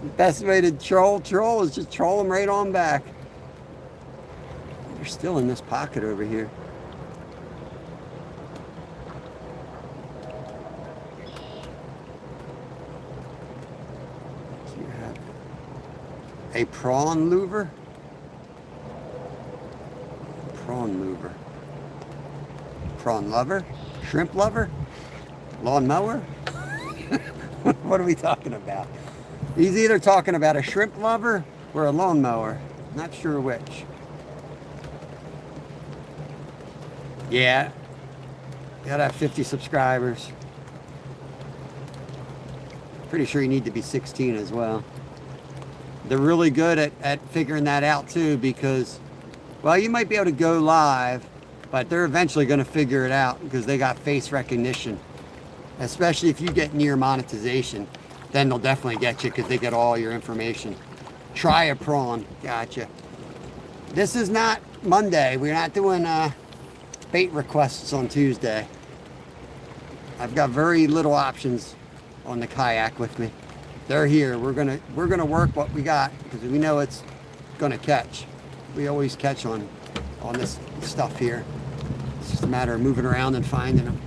The best way to troll is just troll them right on back. They're still in this pocket over here. So you have a prawn louver. Prawn louver. Prawn lover? Shrimp lover? Lawn mower? What are we talking about? He's either talking about a shrimp lover or a lawnmower. Not sure which. Yeah. Gotta have 50 subscribers. Pretty sure you need to be 16 as well. They're really good at figuring that out too because, well, you might be able to go live, but they're eventually going to figure it out because they got face recognition. Especially if you get near monetization, then they'll definitely get you because they get all your information. Try a prawn. Gotcha. This is not Monday. We're not doing bait requests on Tuesday. I've got very little options on the kayak with me. they're here. We're gonna work what we got because we know it's gonna catch. We always catch on this stuff here. It's just a matter of moving around and finding them.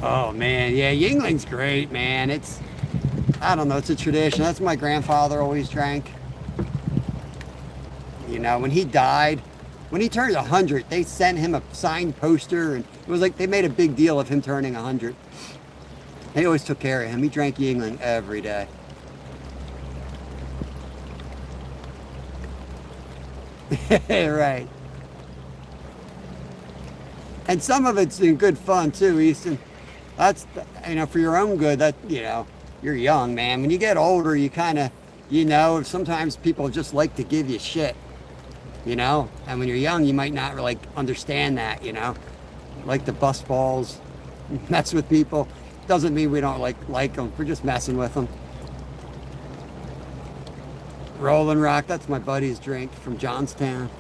Oh man, yeah, Yingling's great, man. I don't know, it's a tradition. That's what my grandfather always drank. You know, when he died, when he turned 100, they sent him a signed poster, and it was like they made a big deal of him turning 100. They always took care of him. He drank Yingling every day. Right. And some of it's in good fun too, Easton. That's, you know, for your own good. That, you know, you're young, man. When you get older, you kind of, you know, sometimes people just like to give you shit, you know. And when you're young, you might not like understand that, you know. Like the bust balls, mess with people. Doesn't mean we don't like them. We're just messing with them. Rolling Rock, that's my buddy's drink from Johnstown.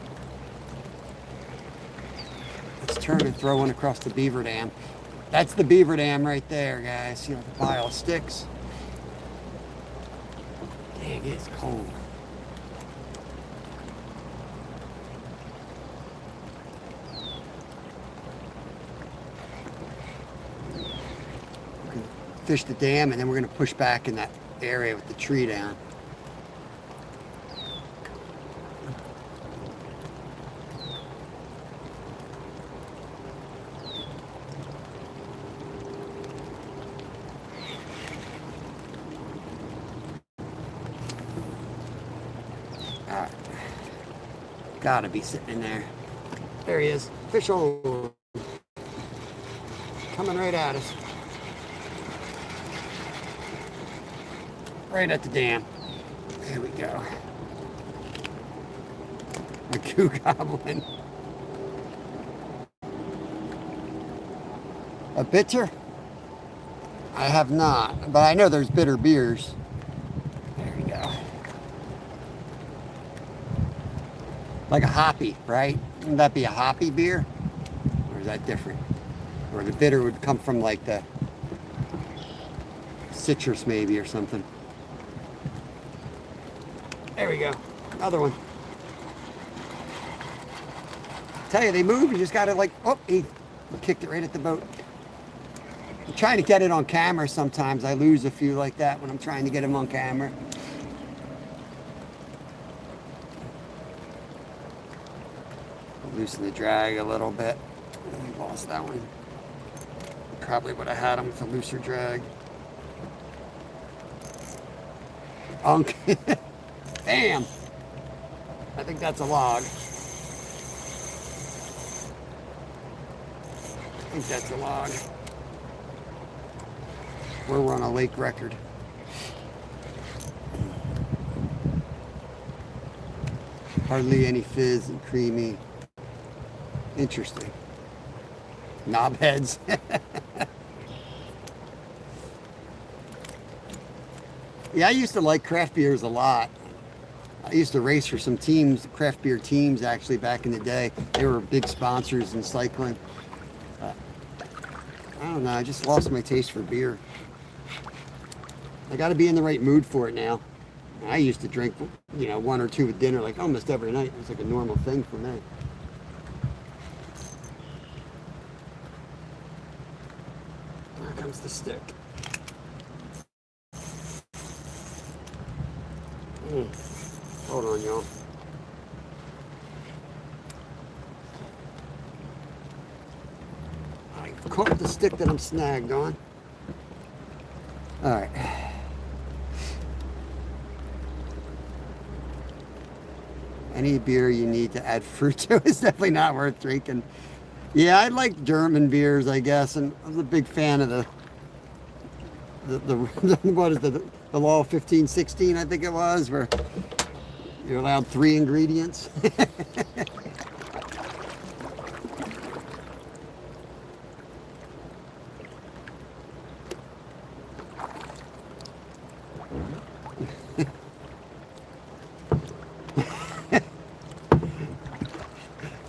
Let's turn and throw one across the beaver dam. That's the beaver dam right there, guys. See the pile of sticks? Dang, it's cold. We're gonna fish the dam and then we're gonna push back in that area with the tree down. Gotta be sitting in there. There he is. Fish on. Coming right at us. Right at the dam. There we go. A goo goblin. A bitter? I have not, but I know there's bitter beers. There we go. Like a hoppy, right? Wouldn't that be a hoppy beer? Or is that different? Or the bitter would come from like the citrus maybe or something. There we go. Another one. Tell you, they move. You just got to like, oh, he kicked it right at the boat. I'm trying to get it on camera sometimes. I lose a few like that when I'm trying to get them on camera. Loosen the drag a little bit. We lost that one. Probably would have had him with a looser drag. Unk. Damn. I think that's a log. I think that's a log. We're on a lake record. Hardly any fizz and creamy. Interesting. Knobheads. Yeah, I used to like craft beers a lot. I used to race for some teams, craft beer teams actually back in the day. They were big sponsors in cycling. I don't know, I just lost my taste for beer. I got to be in the right mood for it now. I used to drink, you know, one or two with dinner like almost every night. It was like a normal thing for me. Here comes the stick. Hold on, y'all. I caught the stick that I'm snagged on. All right. Any beer you need to add fruit to is definitely not worth drinking. Yeah, I like German beers, I guess, and I was a big fan of the what is the law of 1516, I think it was, where you're allowed 3 ingredients.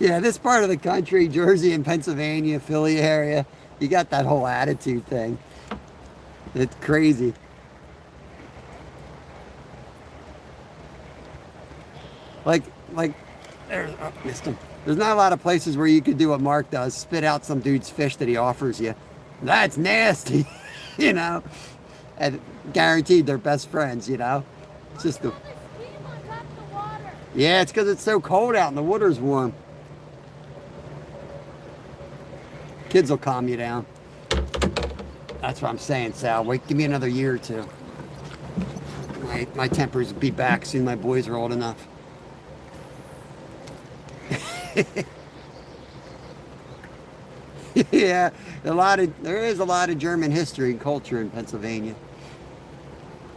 Yeah, this part of the country, Jersey and Pennsylvania, Philly area, you got that whole attitude thing. It's crazy. Like, there's, oh, missed him. There's not a lot of places where you could do what Mark does, spit out some dude's fish that he offers you. That's nasty, you know? And guaranteed they're best friends, you know? It's just the... Yeah, it's because it's so cold out and the water's warm. Kids will calm you down. That's what I'm saying, Sal. Wait, give me another year or two. My tempers will be back soon. My boys are old enough. Yeah, there is a lot of German history and culture in Pennsylvania,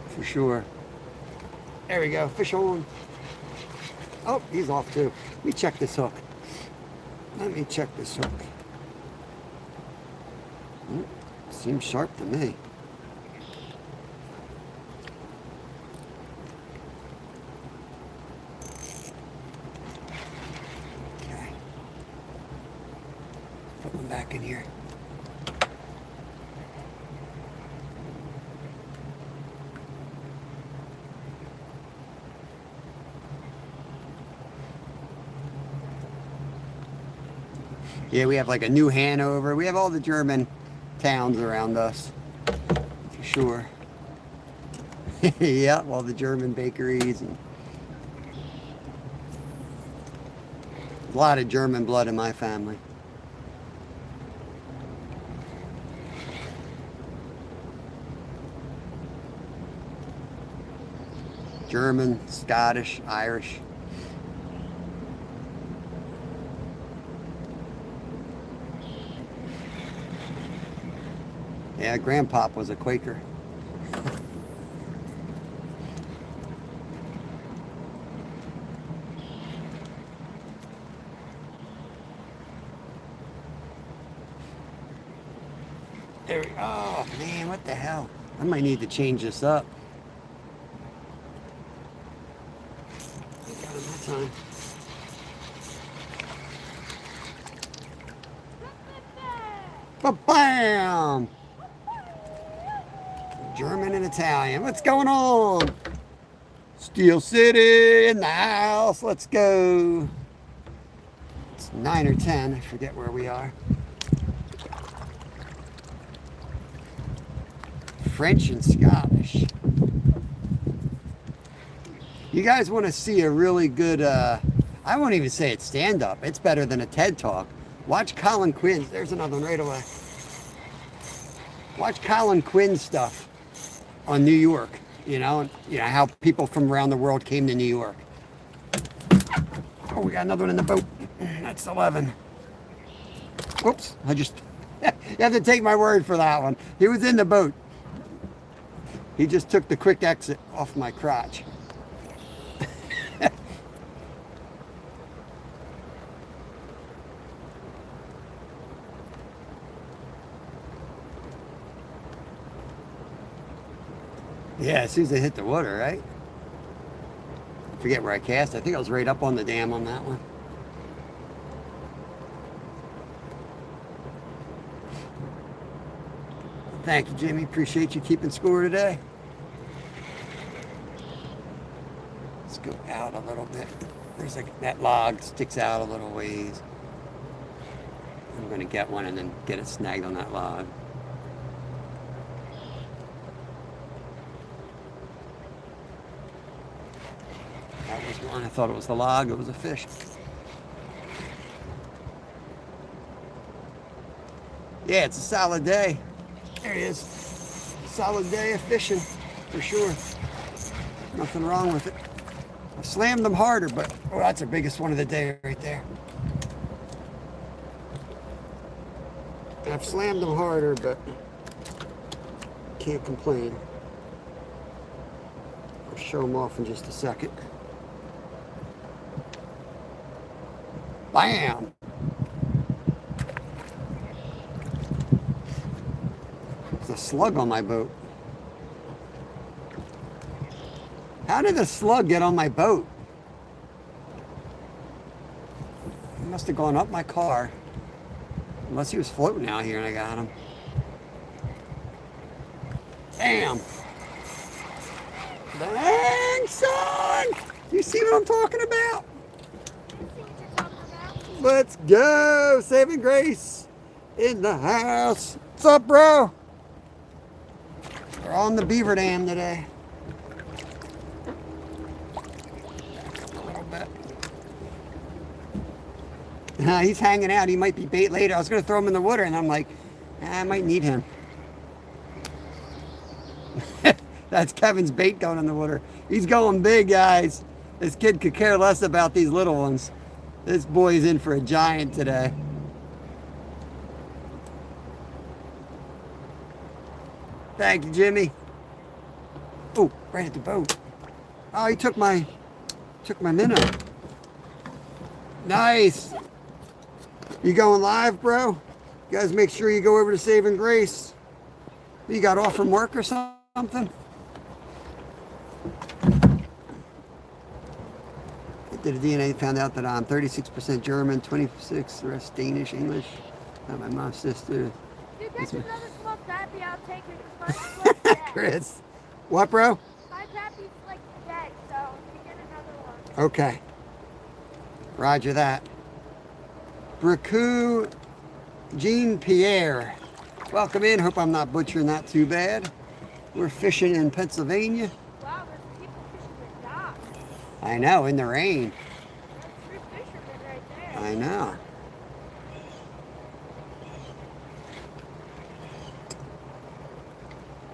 for sure. There we go, fish on. Oh, he's off too. Let me check this hook. Seems sharp to me. Okay. Put one back in here. Yeah, we have like a New Hanover. We have all the German towns around us, for sure. Yeah, all the German bakeries. And a lot of German blood in my family. German, Scottish, Irish. Yeah, Grandpop was a Quaker. There we go. Oh, man, what the hell? I might need to change this up. Got enough time. Ba-bam! German and Italian. What's going on? Steel City in the house. Let's go. It's 9 or 10. I forget where we are. French and Scottish. You guys want to see a really good, I won't even say it's stand-up. It's better than a TED Talk. Watch Colin Quinn's. There's another one right away. Watch Colin Quinn's stuff on New York. You know how people from around the world came to New York. Oh, we got another one in the boat. That's 11. Whoops, you have to take my word for that one. He was in the boat. He just took the quick exit off my crotch. Yeah, as soon as they hit the water, right? I forget where I cast. I think I was right up on the dam on that one. Thank you, Jimmy. Appreciate you keeping score today. Let's go out a little bit. There's that log sticks out a little ways. I'm going to get one and then get it snagged on that log. That was one. I thought it was the log. It was a fish. Yeah, it's a solid day. There he is. Solid day of fishing, for sure. Nothing wrong with it. I slammed them harder, but oh, that's the biggest one of the day right there. I've slammed them harder, but can't complain. I'll show them off in just a second. Bam! There's a slug on my boat. How did the slug get on my boat? I'm must have gone up my car. Unless he was floating out here and I got him. Bam! Dang, son! You see what I'm talking about? Let's go! Saving Grace in the house. What's up, bro? We're on the beaver dam today. A little bit. He's hanging out. He might be bait later. I was going to throw him in the water, and I'm like, I might need him. That's Kevin's bait going in the water. He's going big, guys. This kid could care less about these little ones. This boy's in for a giant today. Thank you, Jimmy. Oh, right at the boat. Oh, he took my minnow. Nice. You going live, bro? You guys make sure you go over to Saving Grace. You got off from work or something? Did a DNA, found out that I'm 36% German, 26% the rest Danish, English. Not my mom's sister. You get another small crappie, I'll take it because my dead. Chris. What, bro? My crappie's like dead, so you get another one. Okay. Roger that. Bracu Jean Pierre. Welcome in. Hope I'm not butchering that too bad. We're fishing in Pennsylvania. Wow, there's people fishing with docks. I know, in the rain. There's 3 fishermen right there. I know.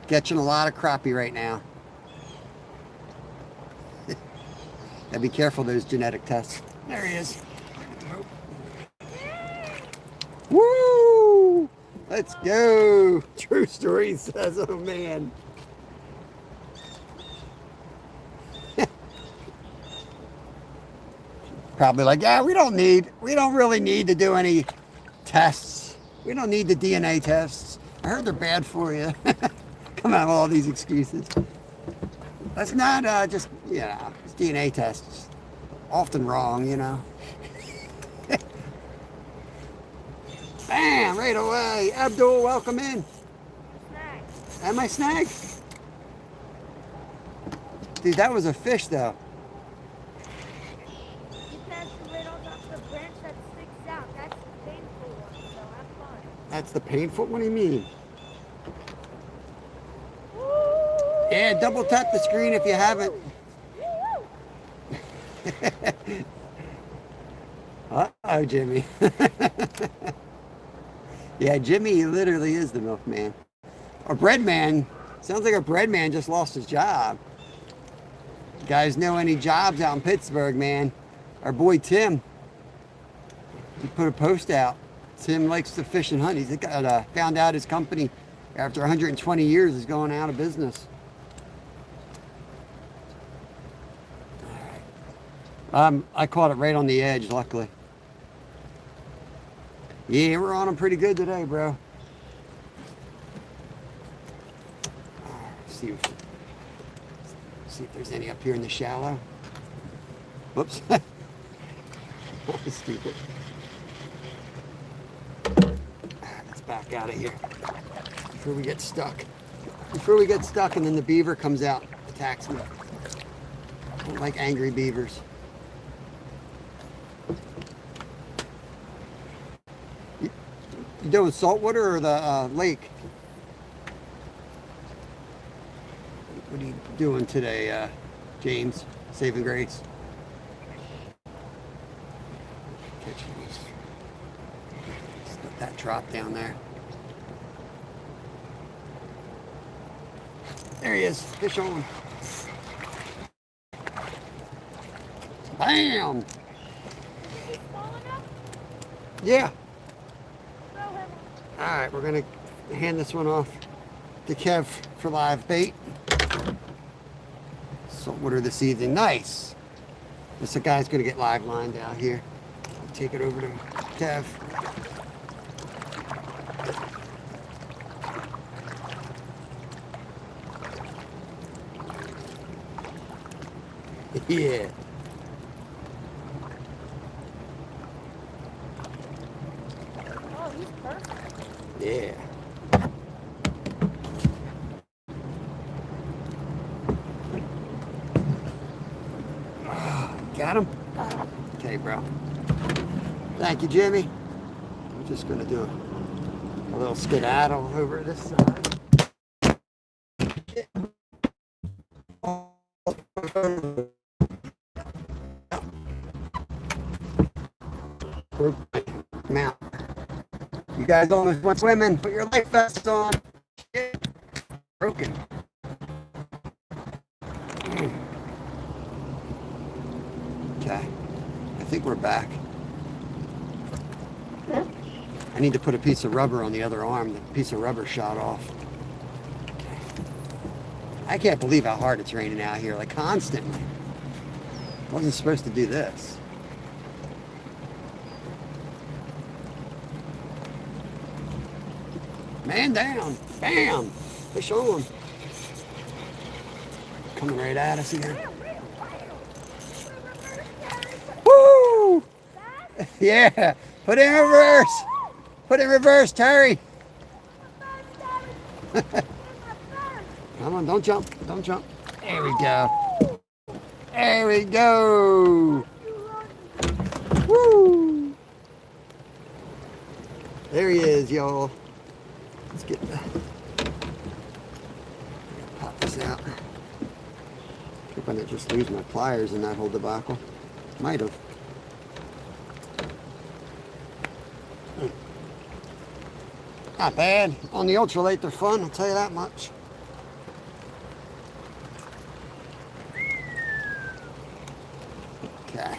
Catching a lot of crappie right now. Gotta be careful of those genetic tests. There he is. Woo! Let's go. True story says, oh man. Probably like, yeah, we don't really need to do any tests. We don't need the DNA tests. I heard they're bad for you. Come on, all these excuses. That's not just, it's DNA tests. Often wrong, Bam, right away. Abdul, welcome in. Snag. Am I snag? Dude, that was a fish, though. You pass the lid on the branch that sticks out. That's the painful one, so have fun. That's the painful? What do you mean? Woo! Yeah, double tap the screen if you haven't. Uh-oh, Jimmy. Yeah, Jimmy literally is the milkman. Our bread man, sounds like our bread man just lost his job. You guys know any jobs out in Pittsburgh, man? Our boy Tim, he put a post out. Tim likes to fish and hunt. He's got, found out his company, after 120 years, is going out of business. I caught it right on the edge, luckily. Yeah, we're on them pretty good today, bro. See if there's any up here in the shallow. Whoops. That was stupid. Let's back out of here before we get stuck. Before we get stuck and then the beaver comes out, attacks me. I don't like angry beavers. You doing saltwater or the lake? What are you doing today, James? Saving Grace? Catching these. Just let that drop down there. There he is. Fish on. Bam! Is he small enough? Yeah. Throw him. All right, we're gonna hand this one off to Kev for live bait. Saltwater this evening. Nice. This guy's gonna get live lined out here. Take it over to Kev. Yeah. Yeah. Got him? Okay, bro. Thank you, Jimmy. We're just gonna do a little skedaddle over this side. Mount. You guys almost went swimming. Put your life vests on. Shit. Broken. Okay. I think we're back. I need to put a piece of rubber on the other arm. The piece of rubber shot off. I can't believe how hard it's raining out here, like constantly. Wasn't supposed to do this. Man down. Bam. Fish on. Coming right at us again. Woo! Yeah. Put it in reverse. Put it in reverse, Terry. Come on, don't jump. Don't jump. There we go. There we go. Woo! There he is, y'all. Let's get the pop this out. Hope I didn't just lose my pliers in that whole debacle. Might have. Not bad. On the ultralight, they're fun, I'll tell you that much. Okay.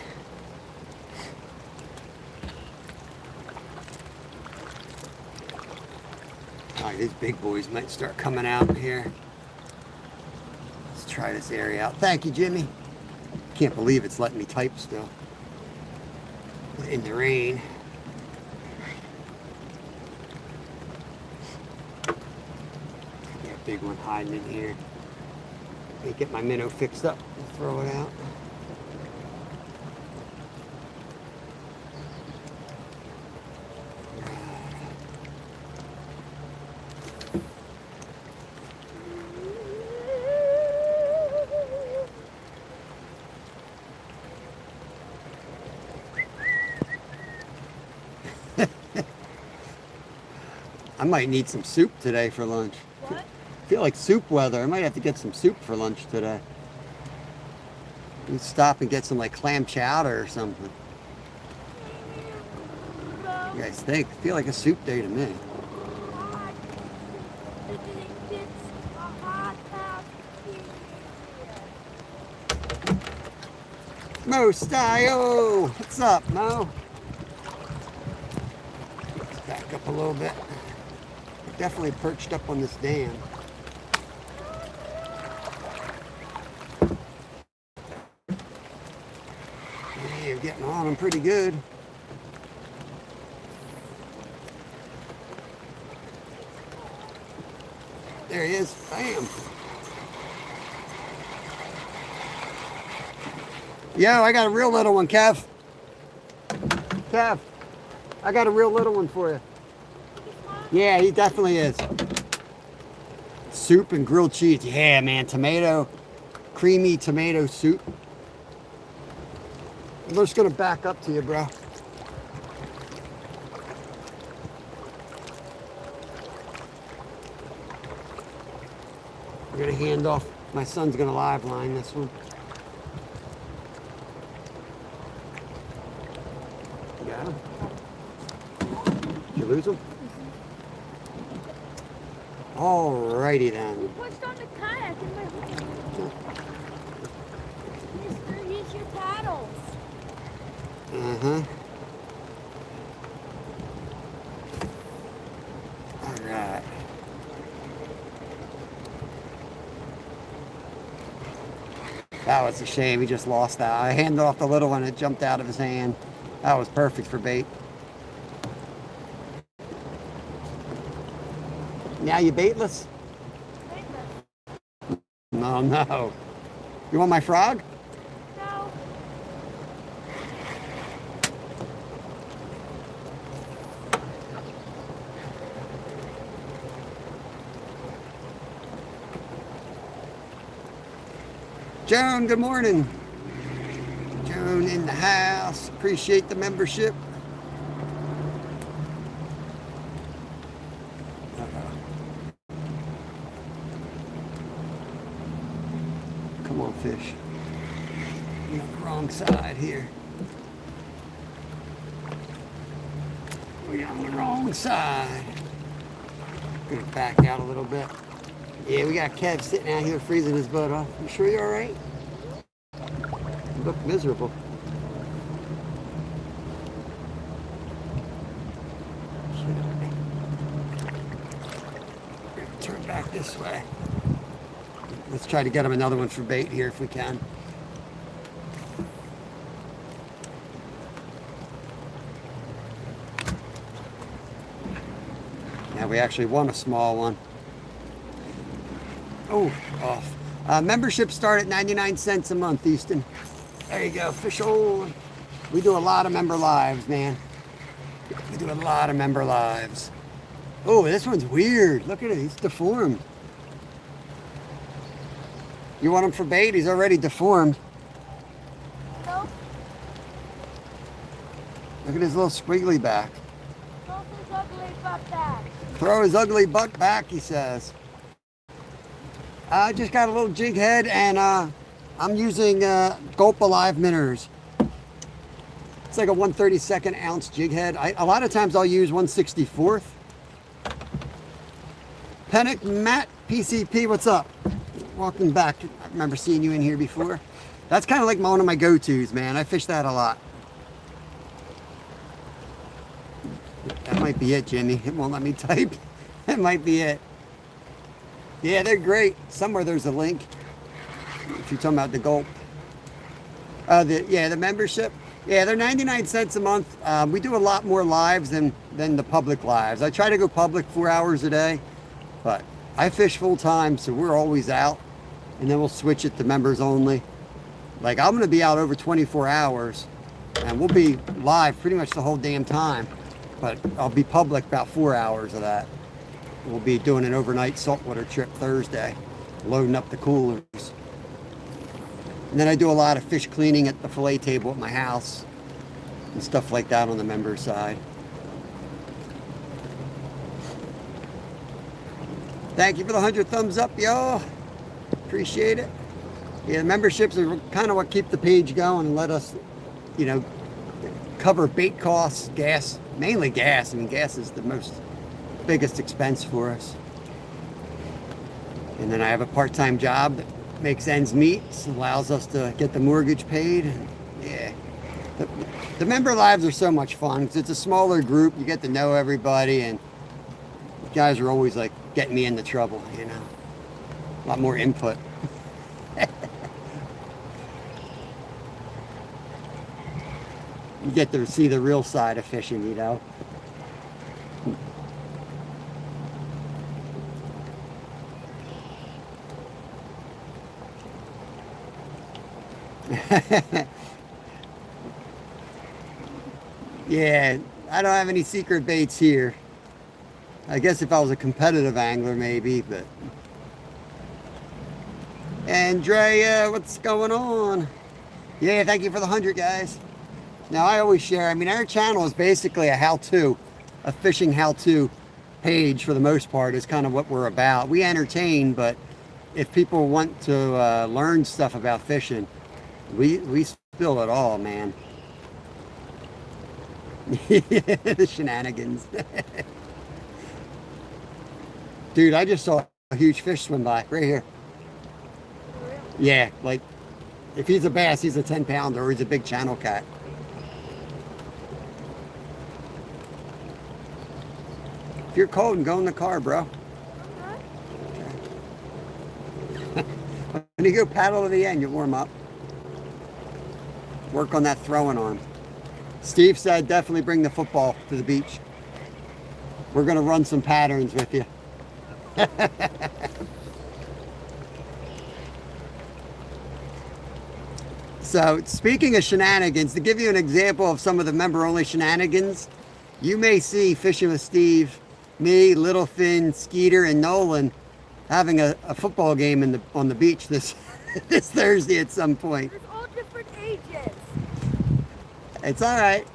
Alright, these big boys might start coming out here. Let's try this area out. Thank you, Jimmy. Can't believe it's letting me type still. In the rain. Big one hiding in here. Let me get my minnow fixed up and throw it out. I might need some soup today for lunch. What? I feel like soup weather. I might have to get some soup for lunch today. Let's stop and get some like clam chowder or something. You guys think? I feel like a soup day to me. Mo Style! What's up, Mo? Let's back up a little bit. Definitely perched up on this dam. Yeah, you're getting on them pretty good. There he is. Bam. Yo, I got a real little one, Kev. Kev, I got a real little one for you. Yeah, he definitely is. Soup and grilled cheese. Yeah, man. Tomato, creamy tomato soup. I'm just going to back up to you, bro. I'm going to hand off. My son's going to live line this one. You got him? Did you lose him? Alrighty then. You pushed on the kayak in my home. Mister, use your paddles. Alright. That was a shame. He just lost that. I handed off the little one. It jumped out of his hand. That was perfect for bait. Now you baitless? No, no. You want my frog? No. Joan, good morning. Joan in the house. Appreciate the membership. Come on, fish. You're on the wrong side here. We're on the wrong side. Gonna back out a little bit. Yeah, we got Kev sitting out here freezing his butt off. You sure you're all right? You look miserable. Turn back this way. Let's try to get him another one for bait here if we can. Now we actually want a small one. Oh, off. Memberships start at 99 cents a month, Easton. There you go, fish on. We do a lot of member lives, man. We do a lot of member lives. Oh, this one's weird. Look at it, he's deformed. You want him for bait? He's already deformed. Nope. Look at his little squiggly back. Throw his ugly butt back. Throw his ugly butt back, he says. I just got a little jig head and I'm using Gulp Alive minnows. It's like a 1/32 ounce jig head. A lot of times I'll use 1/64. Pennick Matt PCP, what's up? Walking back, I remember seeing you in here before. That's kind of like one of my go-tos, man. I fish that a lot. That might be it, Jimmy. It won't let me type. That might be it. Yeah, they're great. Somewhere there's a link. If you're talking about the Gulp. The membership. Yeah, they're 99 cents a month. We do a lot more lives than the public lives. I try to go public 4 hours a day, but I fish full time, so we're always out. And then we'll switch it to members only. Like, I'm gonna be out over 24 hours and we'll be live pretty much the whole damn time. But I'll be public about 4 hours of that. We'll be doing an overnight saltwater trip Thursday, loading up the coolers. And then I do a lot of fish cleaning at the fillet table at my house and stuff like that on the member side. Thank you for the 100 thumbs up, y'all. Appreciate it. Yeah, the memberships are kind of what keep the page going and let us, cover bait costs, gas, mainly gas. I mean, gas is the biggest expense for us. And then I have a part-time job that makes ends meet, allows us to get the mortgage paid. And yeah, the member lives are so much fun because it's a smaller group. You get to know everybody, and you guys are always like getting me into trouble, a lot more input. You get to see the real side of fishing, Yeah, I don't have any secret baits here. I guess if I was a competitive angler, maybe, but... Andrea, what's going on? Yeah, thank you for the 100, guys. Now, I always share, our channel is basically a how-to, a fishing how-to page for the most part is kind of what we're about. We entertain, but if people want to learn stuff about fishing, we spill it all, man. The shenanigans. Dude, I just saw a huge fish swim by right here. Yeah, like if he's a bass, he's a 10-pounder, or he's a big channel cat. If you're cold, go in the car, bro. Okay. When you go paddle to the end, you warm up. Work on that throwing arm. Steve said definitely bring the football to the beach. We're going to run some patterns with you. So, speaking of shenanigans, to give you an example of some of the member-only shenanigans, you may see Fishing with Steve, me, Little Finn, Skeeter, and Nolan having a football game on the beach this this Thursday at some point. There's all different ages. It's all right.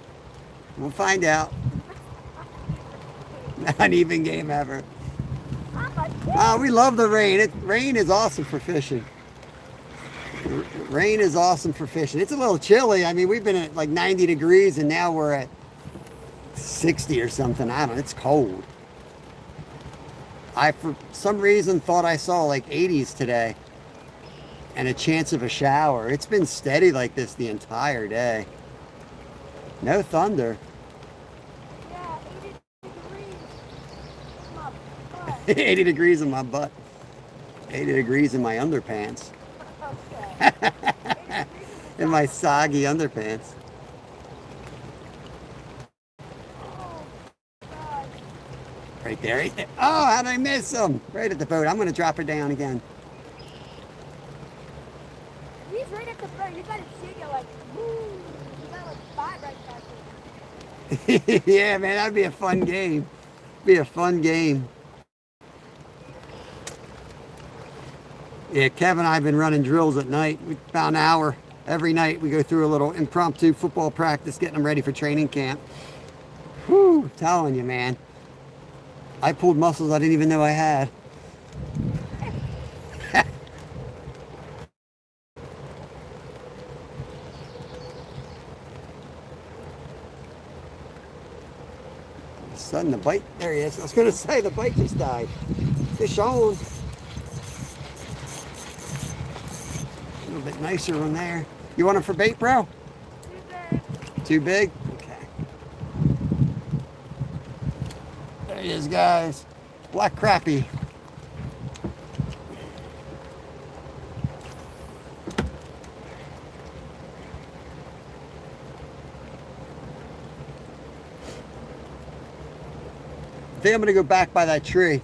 We'll find out. Not even game ever. I'm a kid. Oh, we love the rain. Rain is awesome for fishing. Rain is awesome for fishing. It's a little chilly. I mean, we've been at like 90 degrees and now we're at 60 or something. I don't know. It's cold. I, for some reason, thought I saw like 80s today and a chance of a shower. It's been steady like this the entire day. No thunder. Yeah, 80 degrees. My butt. 80 degrees in my butt. 80 degrees in my underpants. Okay. 80 degrees In my soggy underpants. Oh, God. Right there, right there. Oh, how did I miss him? Right at the boat. I'm going to drop her down again. He's right at the boat. You gotta see you like, woo. You got like 5 right back there. Yeah, man, that'd be a fun game. Be a fun game. Yeah, Kevin and I have been running drills at night. About an hour every night. We go through a little impromptu football practice, getting them ready for training camp. Whew, telling you, man. I pulled muscles I didn't even know I had. Sudden the bite, there he is. I was going to say the bite just died. Fish on. A little bit nicer one there. You want him for bait, bro? Too big. Too big? Okay. There he is, guys. Black crappie. I think I'm going to go back by that tree.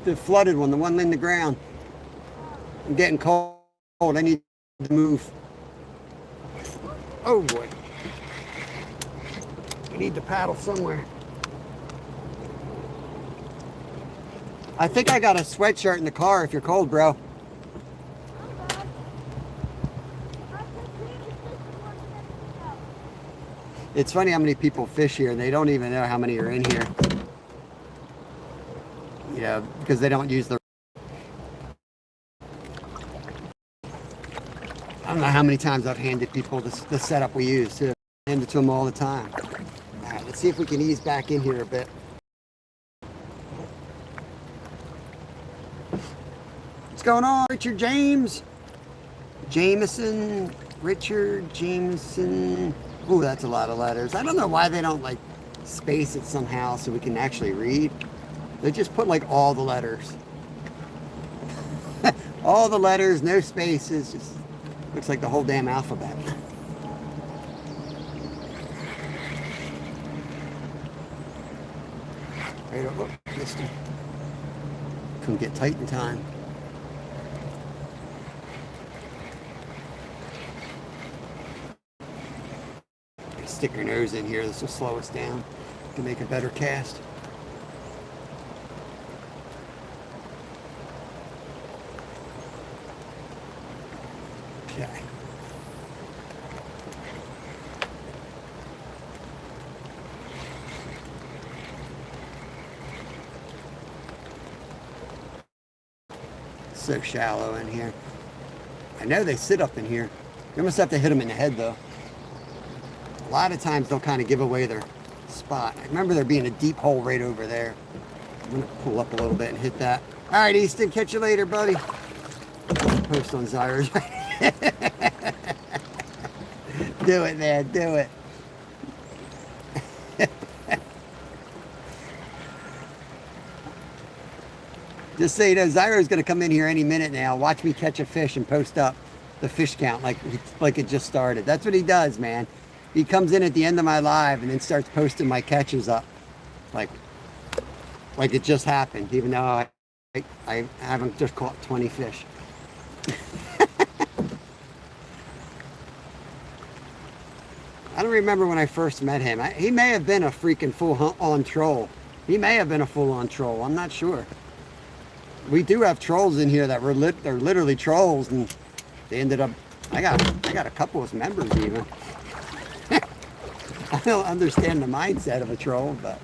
The flooded one, the one in the ground. I'm getting cold. I need to move. Oh boy. I need to paddle somewhere. I think I got a sweatshirt in the car if you're cold, bro. I'm bad. I think we just missed one second. It's funny how many people fish here and they don't even know how many are in here. You know, because they don't use the... I don't know how many times I've handed people the setup we use too. I hand it to them all the time. All right, let's see if we can ease back in here a bit. What's going on, Richard James? Jameson, Richard Jameson. Ooh, that's a lot of letters. I don't know why they don't like space it somehow so we can actually read. They just put like all the letters. All the letters, no spaces, just looks like the whole damn alphabet. Right up, missed him. Couldn't get tight in time. Stick your nose in here, this will slow us down to make a better cast. Okay. So shallow in here. I know they sit up in here. You almost have to hit them in the head though. A lot of times they'll kind of give away their spot. I remember there being a deep hole right over there. I'm gonna pull up a little bit and hit that. All right, Easton, catch you later, buddy. Post on Zyra's. Do it, man, do it. Just so you know, Zyra's gonna come in here any minute now. Watch me catch a fish and post up the fish count like it just started. That's what he does, man. He comes in at the end of my live and then starts posting my catches up like it just happened, even though I haven't just caught 20 fish. I don't remember when I first met him. He may have been a freaking full-on troll. He may have been a full-on troll. I'm not sure. We do have trolls in here that they're literally trolls, and they ended up. I got a couple of members even. I don't understand the mindset of a troll, but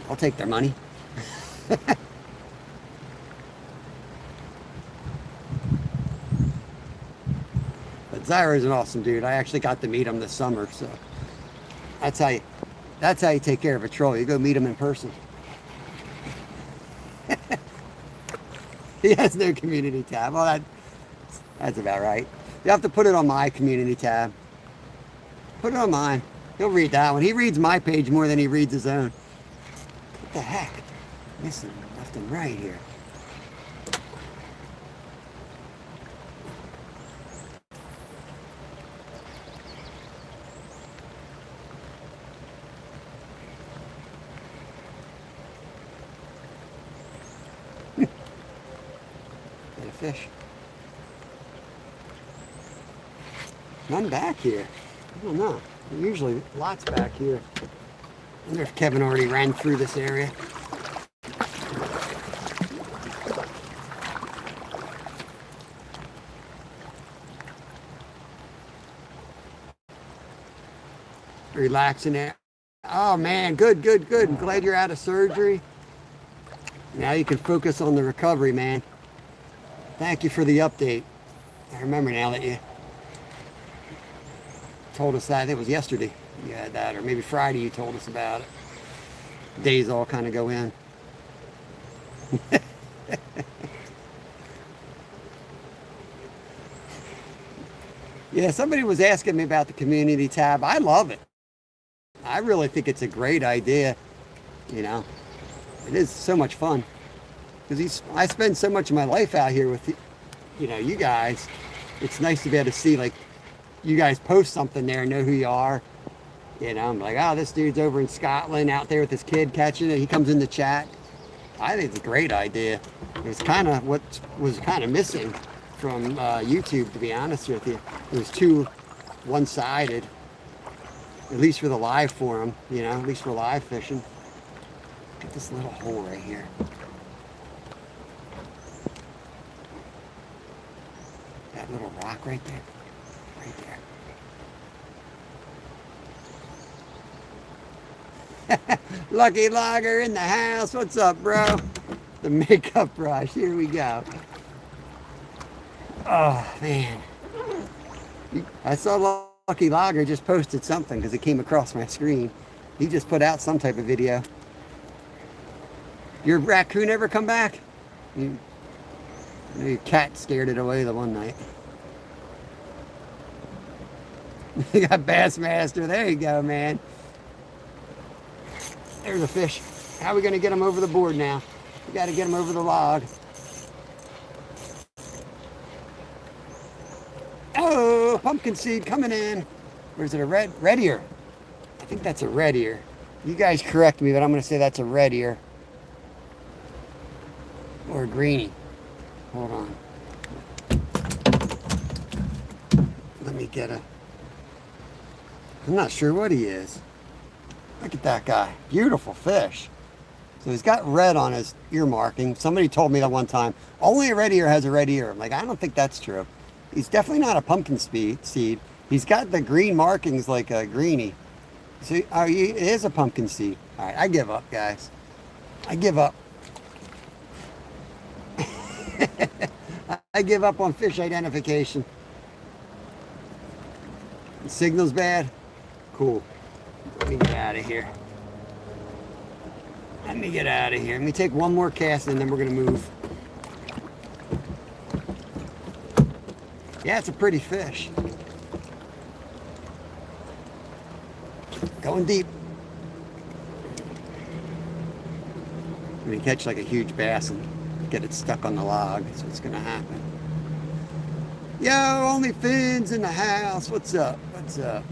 I'll take their money. But Zyra's an awesome dude. I actually got to meet him this summer, so that's how you take care of a troll. You go meet him in person. He has no community tab. Well, that's about right. You have to put it on my community tab. Put it on mine. He'll read that one. He reads my page more than he reads his own. What the heck? Missing left and right here. Got a fish. None back here. I don't know. Usually lots back here. I wonder if Kevin already ran through this area. Relaxing there. Oh man, good, good, good. I'm glad you're out of surgery. Now you can focus on the recovery, man. Thank you for the update. I remember now that you told us that. I think it was yesterday you had that, or maybe Friday you told us about it. Days all kind of go in. Yeah, somebody was asking me about the community tab. I love it. I really think it's a great idea. You know, it is so much fun because I spend so much of my life out here with you guys. It's nice to be able to see like you guys post something there, know who you are. You know, I'm like, oh, this dude's over in Scotland out there with his kid catching it. He comes in the chat. I think it's a great idea. It's kind of what was kind of missing from YouTube, to be honest with you. It was too one-sided, at least for the live forum, at least for live fishing. Look at this little hole right here. That little rock right there. Right there. Lucky Logger in the house. What's up, bro? The makeup brush. Here we go. Oh, man. I saw Lucky Logger just posted something because it came across my screen. He just put out some type of video. Your raccoon ever come back? Your cat scared it away the one night. You got Bassmaster. There you go, man. There's a fish. How are we going to get him over the board now? We got to get him over the log. Oh, pumpkin seed coming in. Or is it a red ear? I think that's a red ear. You guys correct me, but I'm going to say that's a red ear. Or a greenie. Hold on. Let me get I'm not sure what he is. Look at that guy. Beautiful fish. So he's got red on his ear marking. Somebody told me that one time. Only a red ear has a red ear. I'm like, I don't think that's true. He's definitely not a pumpkin seed. He's got the green markings like a greenie. So it is a pumpkin seed. All right, I give up, guys. I give up. I give up on fish identification. The signal's bad? Cool. Let me get out of here. Let me take one more cast and then we're going to move. Yeah, it's a pretty fish. Going deep. I'm going to catch like a huge bass and get it stuck on the log. That's what's going to happen. Yo, only fins in the house. What's up? What's up?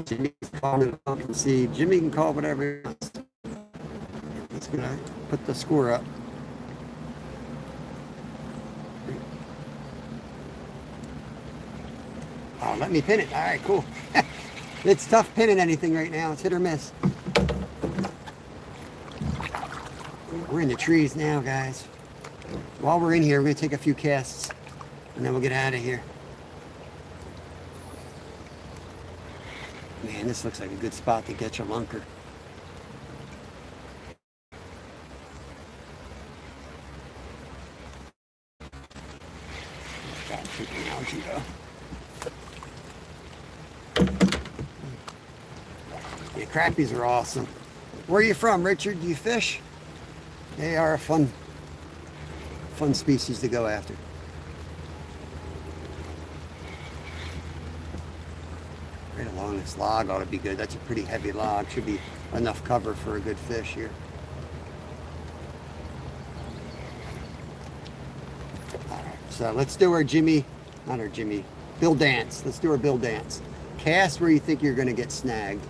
Jimmy's calling it a pumpkin seed. Jimmy can call whatever he wants. He's going to put the score up. Oh, let me pin it. All right, cool. It's tough pinning anything right now. It's hit or miss. We're in the trees now, guys. While we're in here, we're going to take a few casts, and then we'll get out of here. Man, this looks like a good spot to get your lunker. That freaking algae, though. Yeah, crappies are awesome. Where are you from, Richard? Do you fish? They are a fun species to go after. Right along this log ought to be good. That's a pretty heavy log. Should be enough cover for a good fish here. All right, so let's do our Bill dance. Let's do our Bill dance. Cast where you think you're going to get snagged.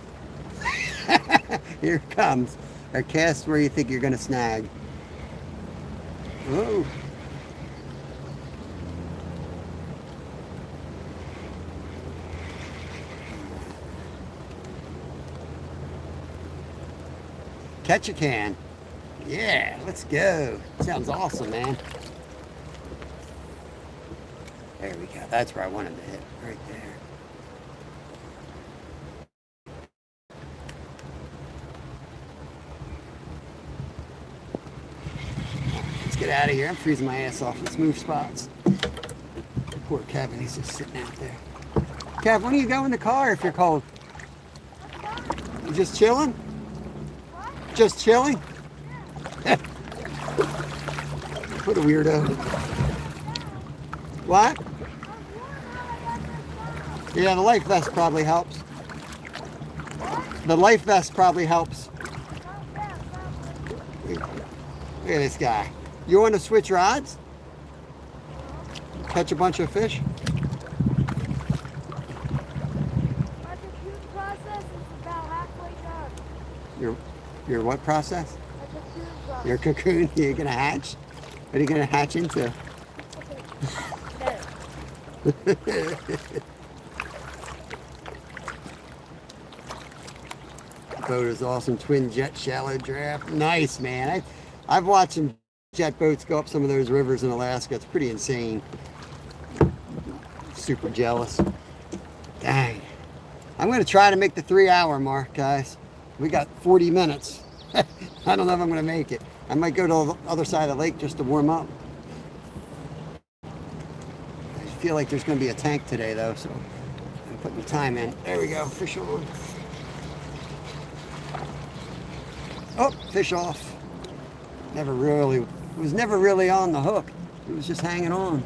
Here it comes. Or cast where you think you're going to snag. Whoa. Catch a can. Yeah, let's go. Sounds awesome, man. There we go. That's where I wanted to hit. Right there. Let's get out of here. I'm freezing my ass off. Let's move spots. Poor Kevin, he's just sitting out there. Kev, when do you go in the car if you're cold? You just chilling? Just chilling? What a weirdo. What? Yeah, the life vest probably helps. The life vest probably helps. Look at this guy. You want to switch rods? Catch a bunch of fish? My cocoon process is about halfway done. Your what process? My cocoon process. Your cocoon? You're gonna hatch? What are you gonna hatch into? Boat is awesome. Twin jet shallow draft. Nice, man. I've watched some jet boats go up some of those rivers in Alaska. It's pretty insane. Super jealous. Dang. I'm going to try to make the 3-hour mark, guys. We got 40 minutes. I don't know if I'm going to make it. I might go to the other side of the lake just to warm up. I feel like there's going to be a tank today, though, so I'm putting the time in. There we go. Fish on. Oh, fish off. It was never really on the hook. It was just hanging on.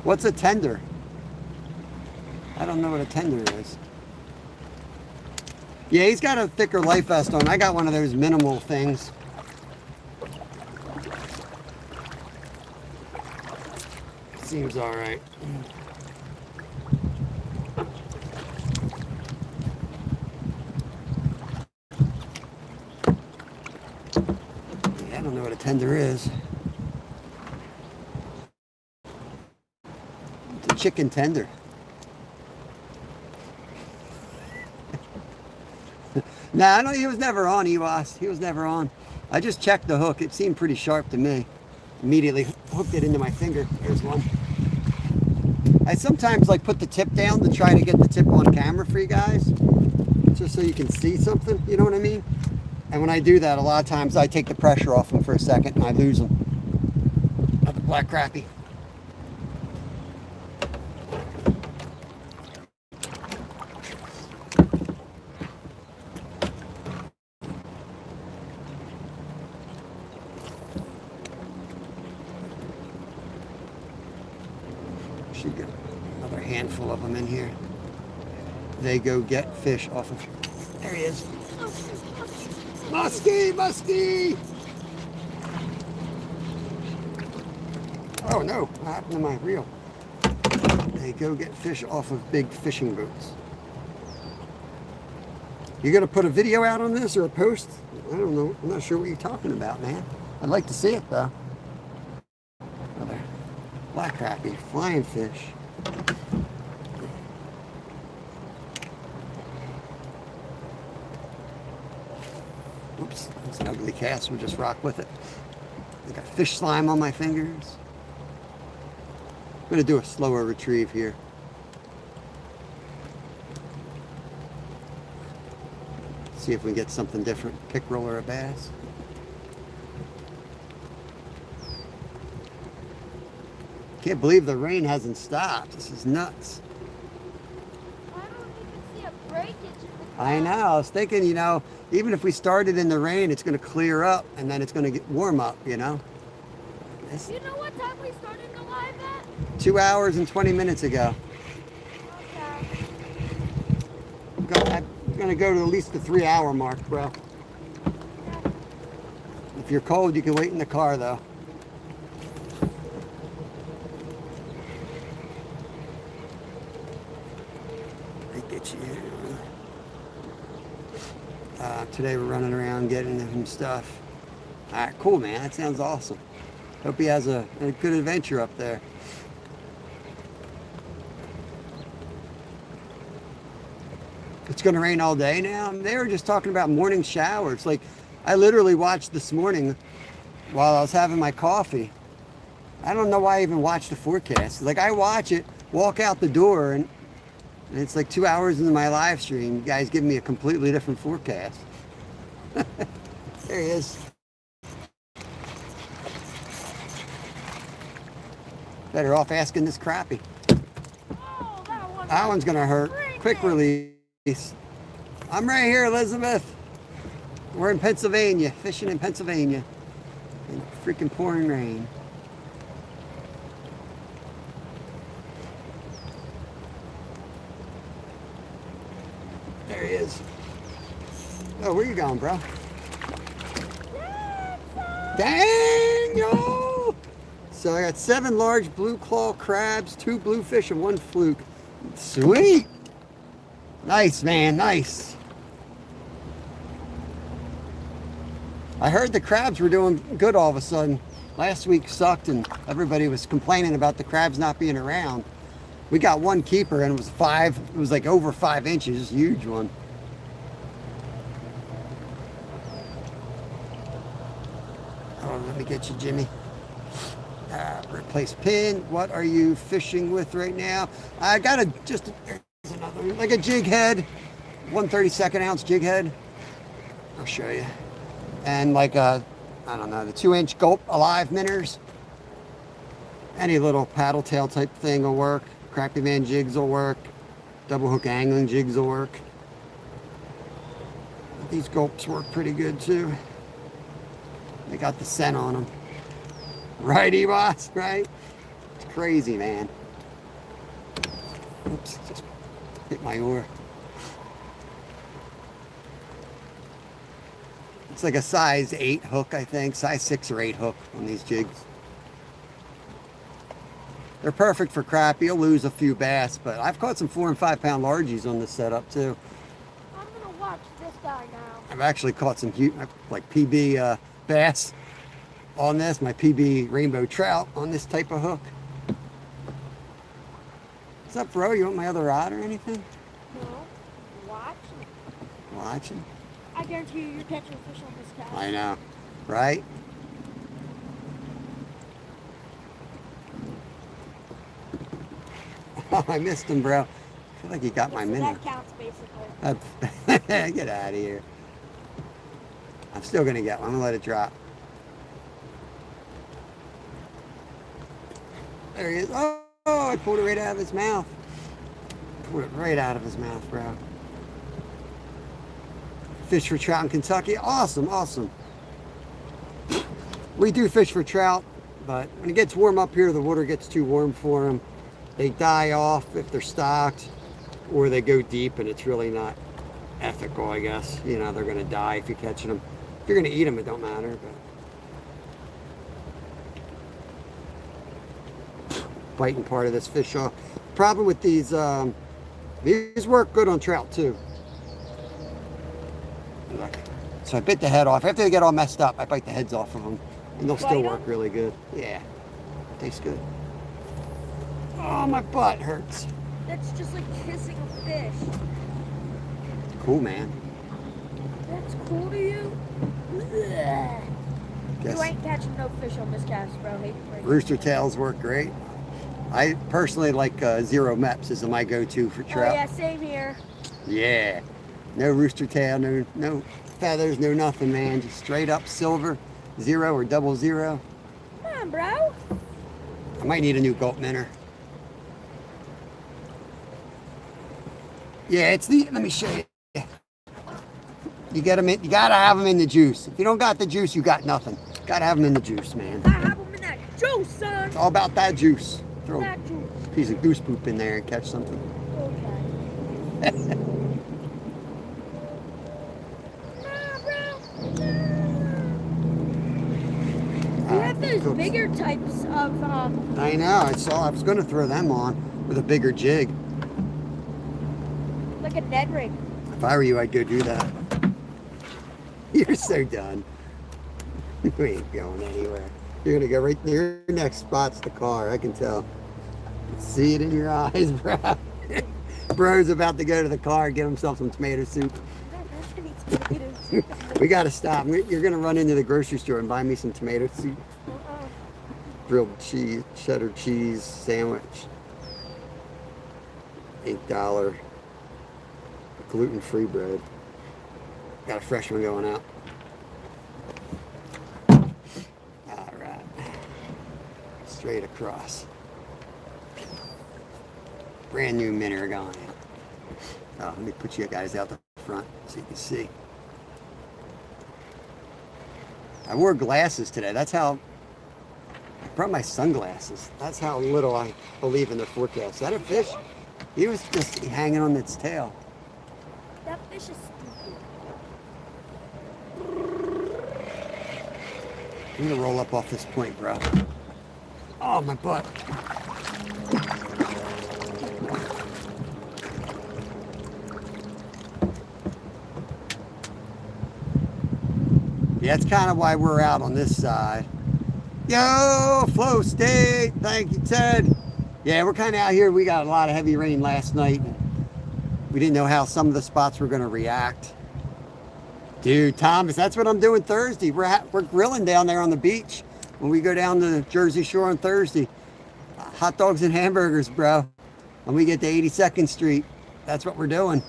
What's a tender? I don't know what a tender is. Yeah, he's got a thicker life vest on. I got one of those minimal things. Seems all right. Yeah, I don't know what a tender is. It's a chicken tender. Nah, no, he was never on, Ewas. He was never on. I just checked the hook. It seemed pretty sharp to me. Immediately hooked it into my finger. Here's one. I sometimes like put the tip down to try to get the tip on camera for you guys. Just so you can see something, you know what I mean? And when I do that, a lot of times I take the pressure off them for a second and I lose them. Another black crappie. Should get another handful of them in here. They go get fish off of. There he is. Muskie, muskie! Oh no, what happened to my reel? They go get fish off of big fishing boats. You gonna put a video out on this or a post? I don't know. I'm not sure what you're talking about, man. I'd like to see it though. Another black crappie, flying fish. Oops, it's an ugly cast. We'll just rock with it. I got fish slime on my fingers. I'm going to do a slower retrieve here. See if we can get something different. Pickerel or a bass. Can't believe the rain hasn't stopped. This is nuts. I don't even see a breakage in the I know. I was thinking, you know, even if we started in the rain, it's going to clear up and then it's going to get warm up, you know. It's You know what time we started the live at? 2 hours and 20 minutes ago. Okay. I'm going to go to at least the 3-hour mark, bro. If you're cold, you can wait in the car, though. I get you. Today we're running around getting him stuff. All right, cool, man. That sounds awesome. Hope he has a good adventure up there. It's going to rain all day now. They were just talking about morning showers. Like, I literally watched this morning while I was having my coffee. I don't know why I even watched the forecast. Like, I watch it, walk out the door, and it's like 2 hours into my live stream. You guys give me a completely different forecast. There he is. Better off asking this crappie. Oh, That one's going to hurt. Quick release. I'm right here, Elizabeth. We're in Pennsylvania, fishing in Pennsylvania. In freaking pouring rain. There he is. Oh, where you going, bro? Dang, yo! So I got 7 large blue claw crabs, 2 bluefish, and 1 fluke. Sweet! Nice, man, nice. I heard the crabs were doing good all of a sudden. Last week sucked and everybody was complaining about the crabs not being around. We got 1 keeper and it was like over 5 inches, huge one. Oh, let me get you, Jimmy. Replace pin. What are you fishing with right now? I got there's another, like a jig head, 1/32 ounce jig head. I'll show you. And like I don't know, the 2-inch gulp alive minnows. Any little paddle tail type thing will work. Crappie man jigs will work. Double hook angling jigs will work. These gulps work pretty good too. They got the scent on them. Right, E-Boss, right? It's crazy, man. Oops, just hit my oar. It's like a size 8 hook, I think. Size 6 or 8 hook on these jigs. They're perfect for crappie. You'll lose a few bass, but I've caught some 4 and 5 pound largies on this setup too. I'm gonna watch this guy now. I've actually caught some huge, like PB bass on this, my PB rainbow trout on this type of hook. What's up, bro? You want my other rod or anything? No. Watch. Watching? I guarantee you, you're catching a fish on this cast. I know, right? Oh, I missed him, bro. I feel like he got my So minnow. that counts, basically. Get out of here. I'm still gonna get one. I'm gonna let it drop. There he is. Oh, I pulled it right out of his mouth. Pulled it right out of his mouth, bro. Fish for trout in Kentucky. Awesome, awesome. We do fish for trout, but when it gets warm up here, the water gets too warm for them. They die off if they're stocked, or they go deep and it's really not ethical, I guess. You know, they're gonna die if you're catching them. If you're gonna eat them, it don't matter, but biting part of this fish off. Problem with these work good on trout too. Look. So I bit the head off. After they get all messed up, I bite the heads off of them. And they'll still Bite 'em? work really good. Yeah. Tastes good. Oh, my butt hurts. That's just like kissing a fish. Cool, man. That's cool to you? Ugh. Guess You ain't catching no fish on this cast, bro. Hate to break it. rooster tails work great. I personally like zero meps as my go-to for Oh trout. yeah, same here. Yeah. No rooster tail, no feathers, no nothing, man. Just straight up silver, 0 or 00. Come on, bro. I might need a new gulp minnow. Yeah, it's the. Let me show you. You get them in. You gotta have them in the juice. If you don't got the juice, you got nothing. Gotta have them in the juice, man. I have them in that juice, son. It's all about that juice. Throw That a juice. piece of goose poop in there and catch something. Okay. Nah, bro. We have those Oops. bigger types of I know. I saw. I was gonna throw them on with a bigger jig. like a Ned ring. If I were you, I'd go do that. You're so done. You ain't going anywhere. You're gonna go right there. Your next spot's the car. I can tell. See it in your eyes, bro. Bro's about to go to the car and get himself some tomato soup. I don't have any tomatoes. We gotta stop. You're gonna run into the grocery store and buy me some tomato soup. Grilled cheese, cheddar cheese sandwich. $8. Gluten-free bread. Got a fresh one going out. All right. Straight across. Brand new minnow going in. Oh, let me put you guys out the front so you can see. I wore glasses today. That's how. I brought my sunglasses. That's how little I believe in the forecast. Is that a fish? He was just hanging on its tail. That fish is stupid. I'm gonna roll up off this point, bro. Oh, my butt. Yeah, that's kind of why we're out on this side. Yo, Flow State. Thank you, Ted. Yeah, we're kind of out here. We got a lot of heavy rain last night. We didn't know how some of the spots were going to react. Dude, Thomas, that's what I'm doing Thursday. We're grilling down there on the beach when we go down to the Jersey Shore on Thursday. Hot dogs and hamburgers, bro. When we get to 82nd Street, that's what we're doing.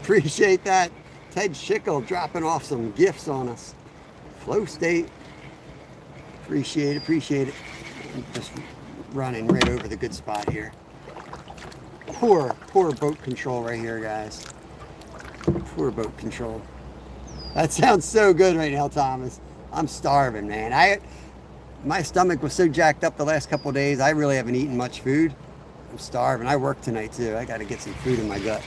Appreciate that. Ted Schickel dropping off some gifts on us. Flow State. Appreciate it. I'm just running right over the good spot here. Poor boat control right here, guys. Poor boat control. That sounds so good right now, Thomas. I'm starving, man. My stomach was so jacked up the last couple of days. I really haven't eaten much food. I'm starving. I work tonight too. I got to get some food in my gut.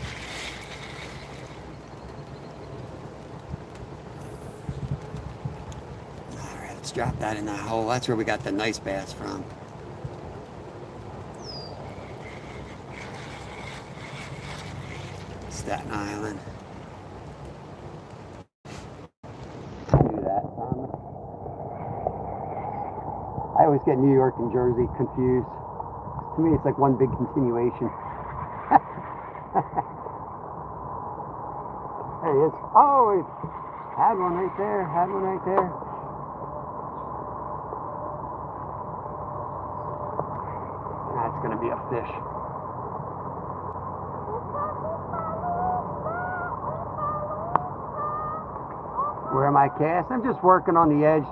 All right, let's drop that in that hole. That's where we got the nice bass from. Staten Island. I knew that, Thomas. I always get New York and Jersey confused. To me, it's like one big continuation. There he is. Oh, he had one right there. That's going to be a fish. Where am I casting? I'm just working on the edge.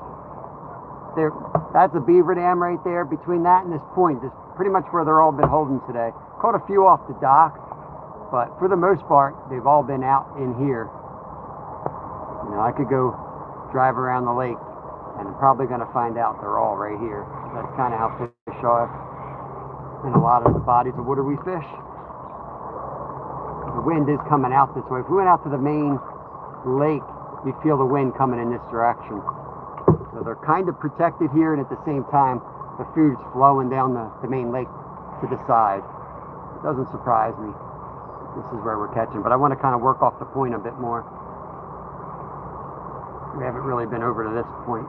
There, that's a beaver dam right there. Between that and this point, this is pretty much where they're all been holding today. Caught a few off the dock, but for the most part, they've all been out in here. You know, I could go drive around the lake, and I'm probably going to find out they're all right here. That's kind of how fish are in a lot of the bodies of water we fish. The wind is coming out this way. If we went out to the main lake, you'd feel the wind coming in this direction. So they're kind of protected here, and at the same time, the food's flowing down the main lake to the side. It doesn't surprise me. This is where we're catching, but I want to kind of work off the point a bit more. We haven't really been over to this point.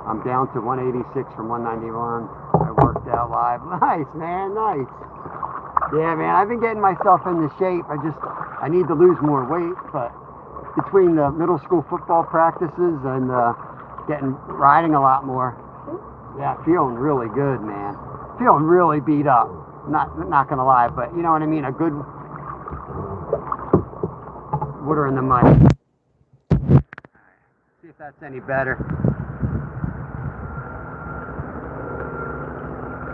I'm down to 186 from 191. I worked out live. Nice, man, nice. Yeah, man, I've been getting myself into shape. I need to lose more weight, but between the middle school football practices and riding a lot more, yeah, feeling really good, man. Feeling really beat up. Not gonna lie, but you know what I mean. A good water in the mud. See if that's any better.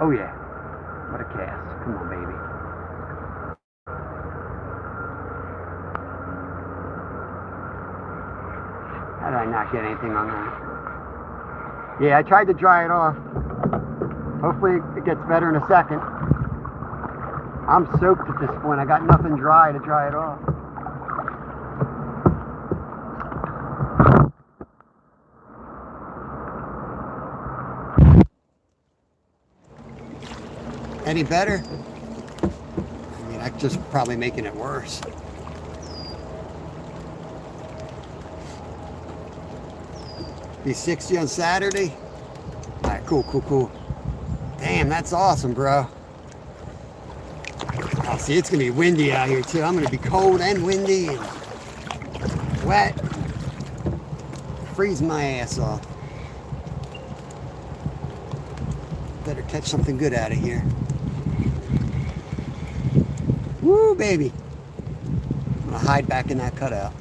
Oh yeah, what a cast! Come on, baby. How did I not get anything on that? Yeah, I tried to dry it off. Hopefully it gets better in a second. I'm soaked at this point. I got nothing dry to dry it off. Any better? I mean, I'm just probably making it worse. Be 60 on Saturday. All right, cool. Damn, that's awesome, bro. Oh, see, it's gonna be windy out here too. I'm gonna be cold and windy and wet. Freeze my ass off. Better catch something good out of here. Woo, baby. I'm gonna hide back in that cutout.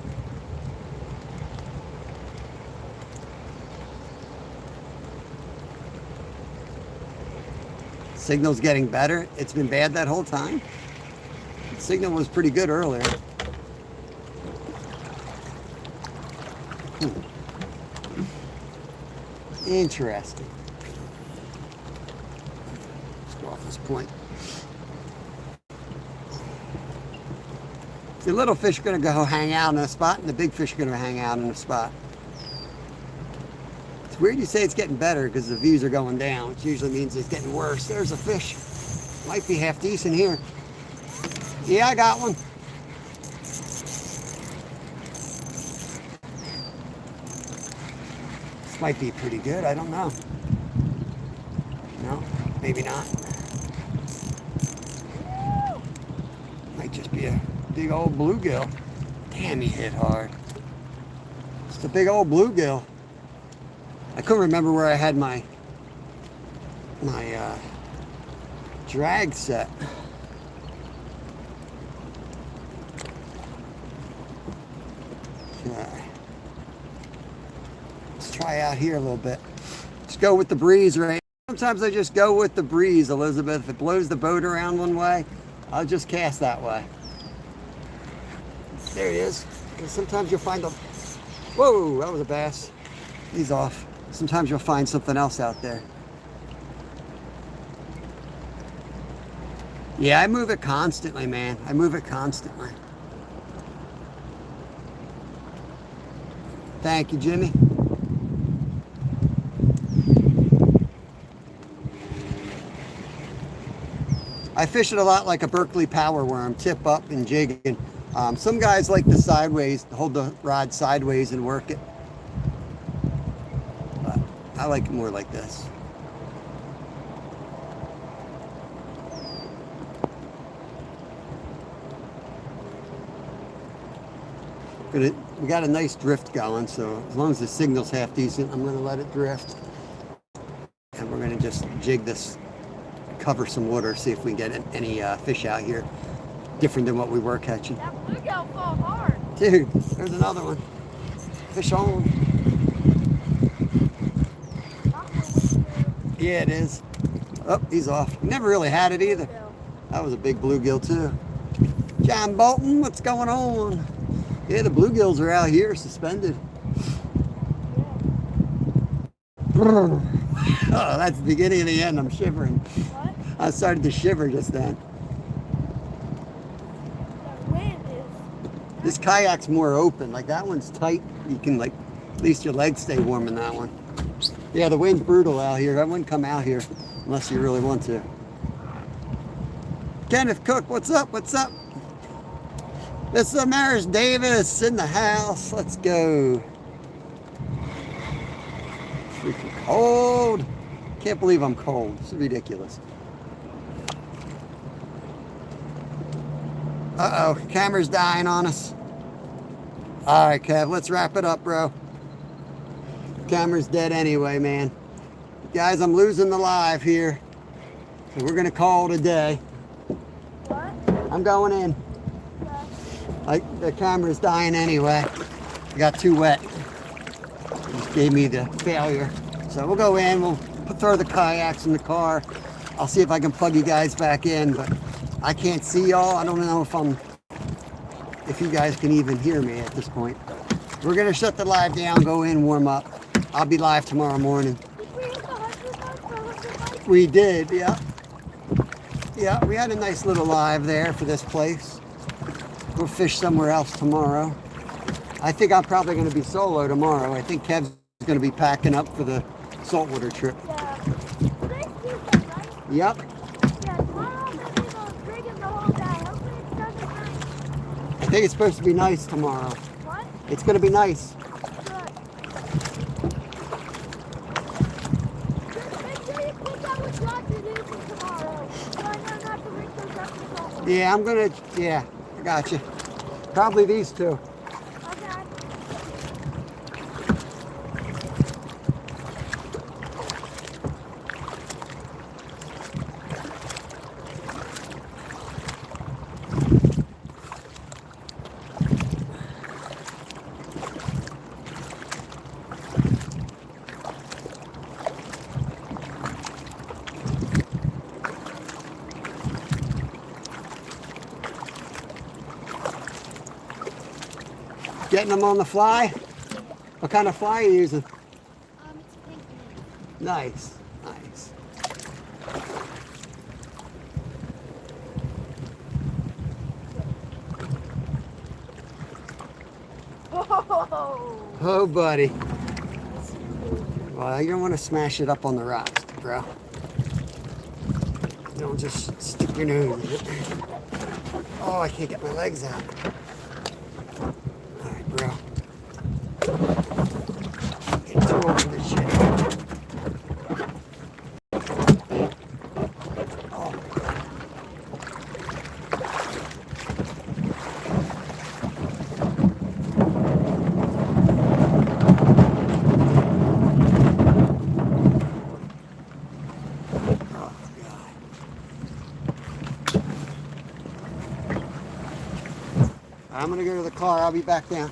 Signal's getting better. It's been bad that whole time. The signal was pretty good earlier. Interesting. Let's go off this point. The little fish are going to go hang out in a spot, and the big fish are going to hang out in a spot. It's weird you say it's getting better because the views are going down, which usually means it's getting worse. There's a fish. Might be half decent here. Yeah, I got one. This might be pretty good. I don't know. No, maybe not. Might just be a big old bluegill. Damn, he hit hard. It's a big old bluegill. I couldn't remember where I had my drag set. Okay. Let's try out here a little bit. Just go with the breeze, right? Sometimes I just go with the breeze, Elizabeth. If it blows the boat around one way, I'll just cast that way. There he is. And sometimes you'll find a... Whoa, that was a bass. He's off. Sometimes you'll find something else out there. Yeah, I move it constantly, man. I move it constantly. Thank you, Jimmy. I fish it a lot like a Berkeley power worm, tip up and jigging. Some guys like the sideways, hold the rod sideways and work it. But I like it more like this. We got a nice drift going, so as long as the signal's half decent, I'm going to let it drift. And we're going to just jig this, cover some water, see if we can get any fish out here different than what we were catching. That bluegill fall hard. Dude, there's another one. Fish on. Yeah, it is. Oh, he's off. Never really had it either. That was a big bluegill too. John Bolton, what's going on? Yeah, the bluegills are out here suspended. Oh, that's the beginning of the end. I'm shivering. What? I started to shiver just then. The wind is... This kayak's more open. Like that one's tight. You can like, at least your legs stay warm in that one. Yeah, the wind's brutal out here. I wouldn't come out here unless you really want to. Kenneth Cook, what's up? What's up? This is Maris Davis in the house. Let's go. Freaking cold. Can't believe I'm cold. It's ridiculous. Uh-oh, camera's dying on us. All right, Kev, let's wrap it up, bro. Camera's dead anyway, man. Guys, I'm losing the live here. So we're gonna call it a day. What? I'm going in. Yeah. Like, the camera's dying anyway. It got too wet. It just gave me the failure. So we'll go in, we'll throw the kayaks in the car. I'll see if I can plug you guys back in, but I can't see y'all. I don't know if you guys can even hear me at this point. We're gonna shut the live down, go in, warm up. I'll be live tomorrow morning. Did we hit the 100 mark for 100 likes? We did, yeah. Yeah, we had a nice little live there for this place. We'll fish somewhere else tomorrow. I think I'm probably gonna be solo tomorrow. I think Kev's gonna be packing up for the saltwater trip. Yeah. Today's Tuesday, right? Yep. Yeah, tomorrow I'm gonna be drinking the whole day. Hopefully it doesn't rain. I think it's supposed to be nice tomorrow. What? It's gonna be nice. Good. Just make sure you pick out which lots you do for tomorrow. So I know not to ring those up in the hole. Yeah, I got you. Probably these two. Okay. Getting them on the fly? What kind of fly are you using? It's pink. Nice, nice. Oh. Oh, buddy. Well, you don't want to smash it up on the rocks, bro. You don't just stick your nose in it. Oh, I can't get my legs out. All right, bro. Get too over this shit. Oh. I'm gonna go to the car. I'll be back down.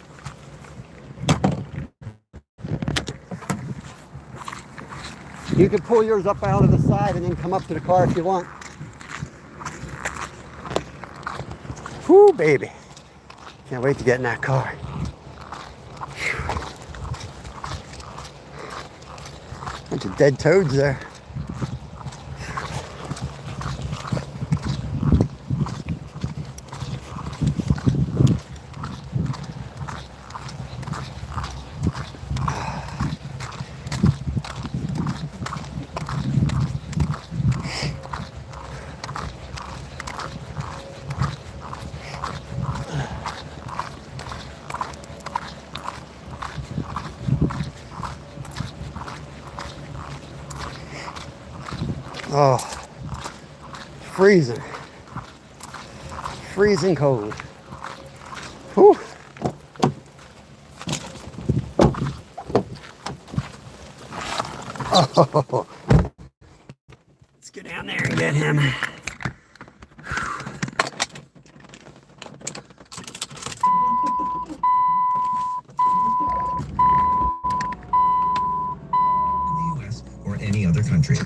You can pull yours up out of the side and then come up to the car if you want. Whoo, baby. Can't wait to get in that car. Bunch of dead toads there. Oh, freezing. Freezing cold. Whew. Oh, let's get down there and get him. Or any other country.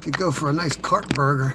Could go for a nice cart burger.